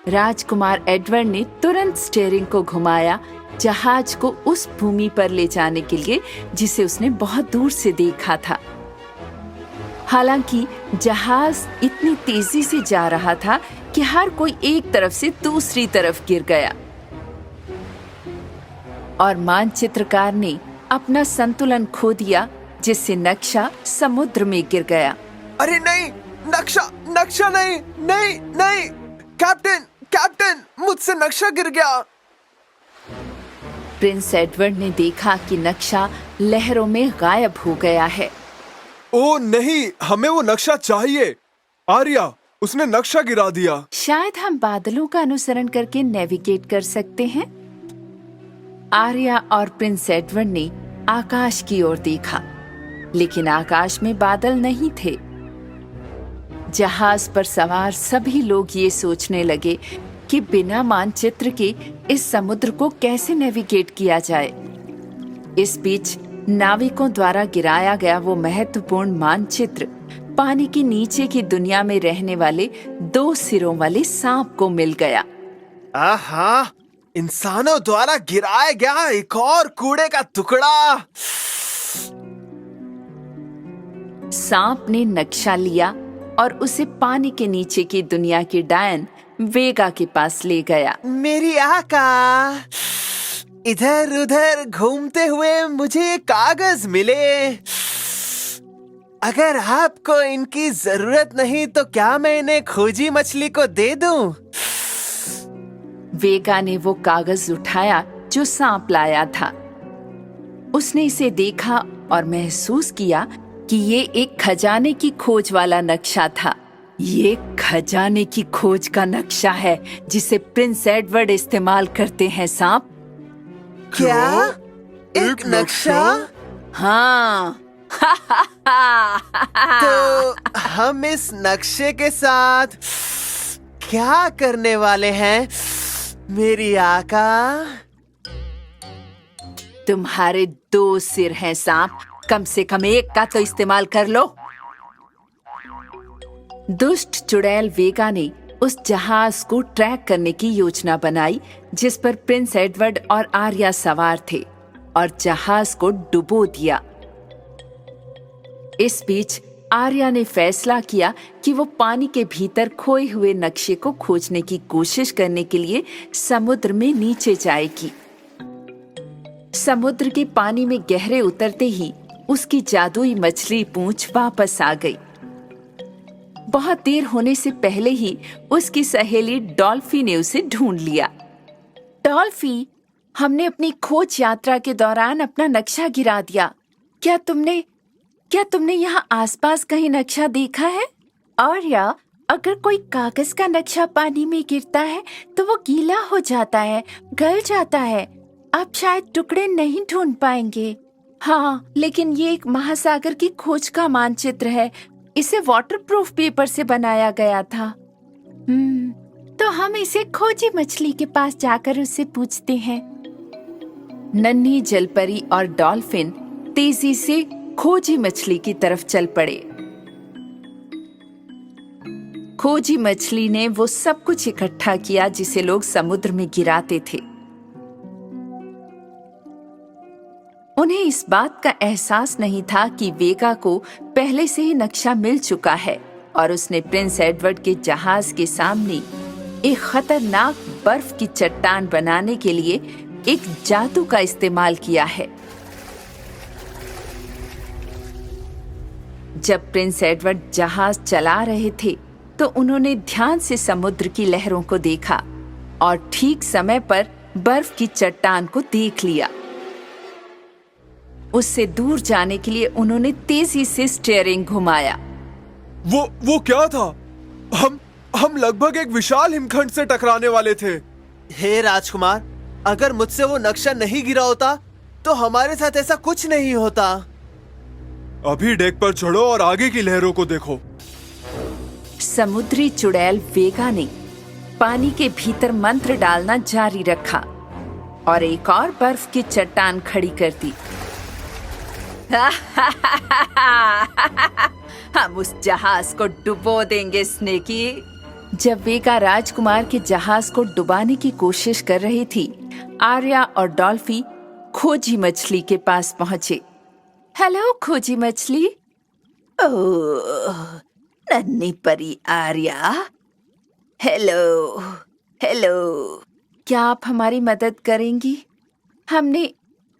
राजकुमार एडवर्ड ने तुरंत स्टीयरिंग को घुमाया जहाज को उस भूमि पर ले जाने के लिए जिसे उसने बहुत दूर से देखा था। हालांकि जहाज इतनी तेजी से जा रहा था कि हर कोई एक तरफ से दूसरी तरफ गिर गया और मानचित्रकार ने अपना संतुलन खो दिया, जिससे नक्शा समुद्र में गिर गया। अरे नहीं, नक्शा नक्शा नहीं, नहीं नहीं, कैप्टन कैप्टन, मुझसे नक्शा गिर गया। प्रिंस एडवर्ड ने देखा कि नक्शा लहरों में गायब हो गया है। ओ नहीं, हमें वो नक्शा चाहिए। आर्या, उसने नक्शा गिरा दिया। शायद हम बादलों का अनुसरण करके नेविगेट कर सकते हैं। आर्या और प्रिंस एडवर्ड ने आकाश की ओर देखा, लेकिन आकाश में बादल नहीं थे। जहाज पर सवार सभी लोग ये सोचने लगे कि बिना मानचित्र के इस समुद्र को कैसे नेविगेट किया जाए। इस बीच नाविकों द्वारा गिराया गया वो महत्वपूर्ण मानचित्र पानी के नीचे की दुनिया में रहने वाले 2 सिरों वाले सांप को मिल गया। आहा, इंसानों द्वारा गिराया गया एक और कूड़े का टुकड़ा। सांप ने नक्शा लिया और उसे पानी के नीचे की दुनिया की डायन वेगा के पास ले गया। मेरी आका, इधर उधर घूमते हुए मुझे ये कागज मिले। अगर आपको इनकी जरूरत नहीं तो क्या मैं इन्हें खोजी मछली को दे दूं? वेगा ने वो कागज उठाया जो सांप लाया था। उसने इसे देखा और महसूस किया कि ये एक खजाने की खोज वाला नक्शा था। ये खजाने की खोज का नक्शा है जिसे प्रिंस एडवर्ड इस्तेमाल करते हैं। सांप, क्या एक नक्शा? हाँ। तो हम इस नक्शे के साथ क्या करने वाले हैं मेरी आका? तुम्हारे 2 सिर हैं सांप, कम से कम एक का तो इस्तेमाल कर लो। दुष्ट चुड़ैल वेगा ने उस जहाज को ट्रैक करने की योजना बनाई जिस पर प्रिंस एडवर्ड और आर्या सवार थे, और जहाज को डुबो दिया। इस बीच आर्या ने फैसला किया कि वो पानी के भीतर खोए हुए नक्शे को खोजने की कोशिश करने के लिए समुद्र में नीचे जाएगी। समुद्र के पानी में गहरे उतरते ही उसकी जादुई मछली पूंछ वापस आ गई। बहुत देर होने से पहले ही उसकी सहेली डॉल्फी ने उसे ढूंढ लिया। डॉल्फी, हमने अपनी खोज यात्रा के दौरान अपना नक्शा गिरा दिया। क्या तुमने यहाँ आसपास कहीं नक्शा देखा है? आर्या, अगर कोई कागज का नक्शा पानी में गिरता है तो वो गीला हो जाता है, गल जाता है। आप शायद टुकड़े नहीं ढूंढ पाएंगे। हाँ, लेकिन ये एक महासागर की खोज का मानचित्र है। इसे वाटरप्रूफ पेपर से बनाया गया था। तो हम इसे खोजी मछली के पास जाकर उससे पूछते हैं। नन्ही जलपरी और डॉल्फिन तेजी से खोजी मछली की तरफ चल पड़े। खोजी मछली ने वो सब कुछ इकट्ठा किया जिसे लोग समुद्र में गिराते थे। उन्हें इस बात का एहसास नहीं था कि वेगा को पहले से ही नक्शा मिल चुका है और उसने प्रिंस एडवर्ड के जहाज के सामने एक खतरनाक बर्फ की चट्टान बनाने के लिए एक जादू का इस्तेमाल किया है। जब प्रिंस एडवर्ड जहाज चला रहे थे तो उन्होंने ध्यान से समुद्र की लहरों को देखा और ठीक समय पर बर्फ की चट्टान को देख लिया। उससे दूर जाने के लिए उन्होंने तेजी से स्टीयरिंग घुमाया। वो क्या था? हम लगभग एक विशाल हिमखंड से टकराने वाले थे। हे राजकुमार, अगर मुझसे वो नक्शा नहीं गिरा होता तो हमारे साथ ऐसा कुछ नहीं होता। अभी डेक पर चढ़ो और आगे की लहरों को देखो। समुद्री चुड़ैल वेगा ने पानी के भीतर मंत्र डालना जारी रखा और एक और बर्फ की चट्टान खड़ी कर दी। हम उस जहाज को डुबो देंगे स्नेकी। जब वेगा राजकुमार के जहाज को डुबाने की कोशिश कर रही थी, आर्या और डॉल्फी खोजी मछली के पास पहुंचे। हेलो खोजी मछली। ओह, नन्ही परी आर्या। Hello hello. क्या आप हमारी मदद करेंगी? हमने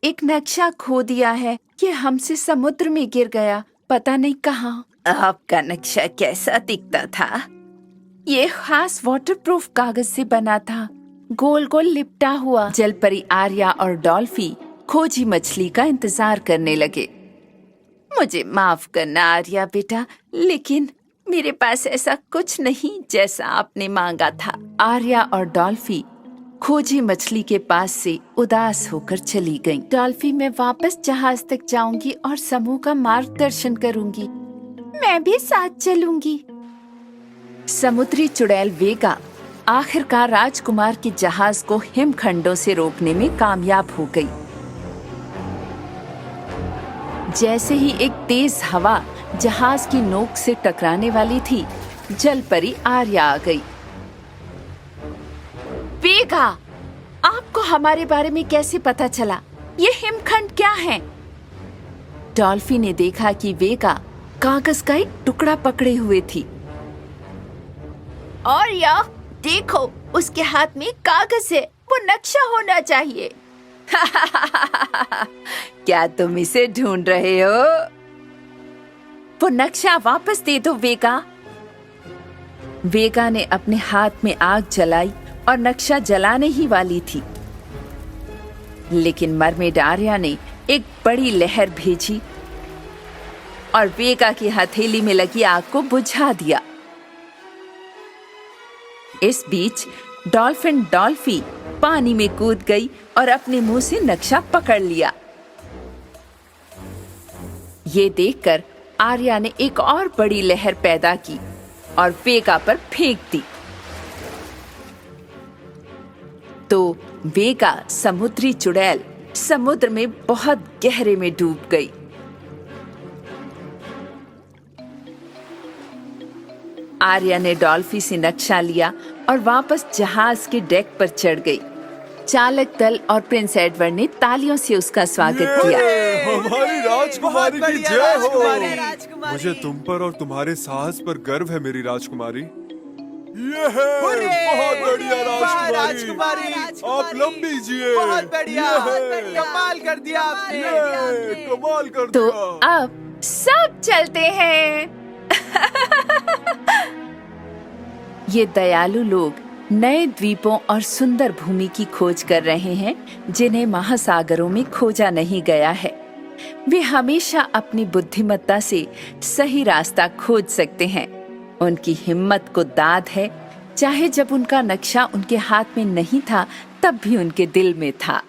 एक नक्शा खो दिया है। ये हमसे समुद्र में गिर गया, पता नहीं कहाँ। आपका नक्शा कैसा दिखता था? ये खास वाटरप्रूफ कागज से बना था, गोल गोल लिपटा हुआ। जलपरी आर्या और डॉल्फी खोजी मछली का इंतजार करने लगे। मुझे माफ करना आर्या बेटा, लेकिन मेरे पास ऐसा कुछ नहीं जैसा आपने मांगा था। आर्या और डॉल्फी खोजी मछली के पास से उदास होकर चली गईं। डॉल्फी, मैं वापस जहाज तक जाऊंगी और समूह का मार्गदर्शन करूंगी। मैं भी साथ चलूंगी। समुद्री चुड़ैल वेगा आखिरकार राजकुमार के जहाज को हिमखंडों से रोकने में कामयाब हो गई। जैसे ही एक तेज हवा जहाज की नोक से टकराने वाली थी, जलपरी आर्या आ गई। वेगा, आपको हमारे बारे में कैसे पता चला? ये हिमखंड क्या है? डॉल्फी ने देखा कि वेगा कागज का एक टुकड़ा पकड़े हुए थी। और यह देखो, उसके हाथ में कागज है। वो नक्शा होना चाहिए। क्या तुम इसे ढूंढ रहे हो? वो नक्शा वापस दे दो वेगा। वेगा ने अपने हाथ में आग जलाई और नक्शा जलाने ही वाली थी, लेकिन मरमेड आर्या ने एक बड़ी लहर भेजी और वेगा की हथेली में लगी आग को बुझा दिया। इस बीच डॉल्फिन डॉल्फी पानी में कूद गई और अपने मुंह से नक्शा पकड़ लिया। ये देखकर आर्या ने एक और बड़ी लहर पैदा की और वेगा पर फेंक दी। तो वेगा समुद्री चुड़ैल समुद्र में बहुत गहरे में डूब गई। आर्या ने डॉल्फी से नक्शा लिया और वापस जहाज के डेक पर चढ़ गई। चालक दल और प्रिंस एडवर्ड ने तालियों से उसका स्वागत किया। हमारी राजकुमारी की जय हो। मुझे तुम पर और तुम्हारे साहस पर गर्व है मेरी राजकुमारी। ये है बहुत बढ़िया राजकुमारी। आप लंबी जिए। बहुत बढ़िया, कमाल कर दिया आपने। कमाल कर तो दिया। अब सब चलते हैं। ये दयालु लोग नए द्वीपों और सुंदर भूमि की खोज कर रहे हैं जिन्हें महासागरों में खोजा नहीं गया है। वे हमेशा अपनी बुद्धिमत्ता से सही रास्ता खोज सकते हैं। उनकी हिम्मत को दाद है, चाहे जब उनका नक्शा उनके हाथ में नहीं था तब भी उनके दिल में था।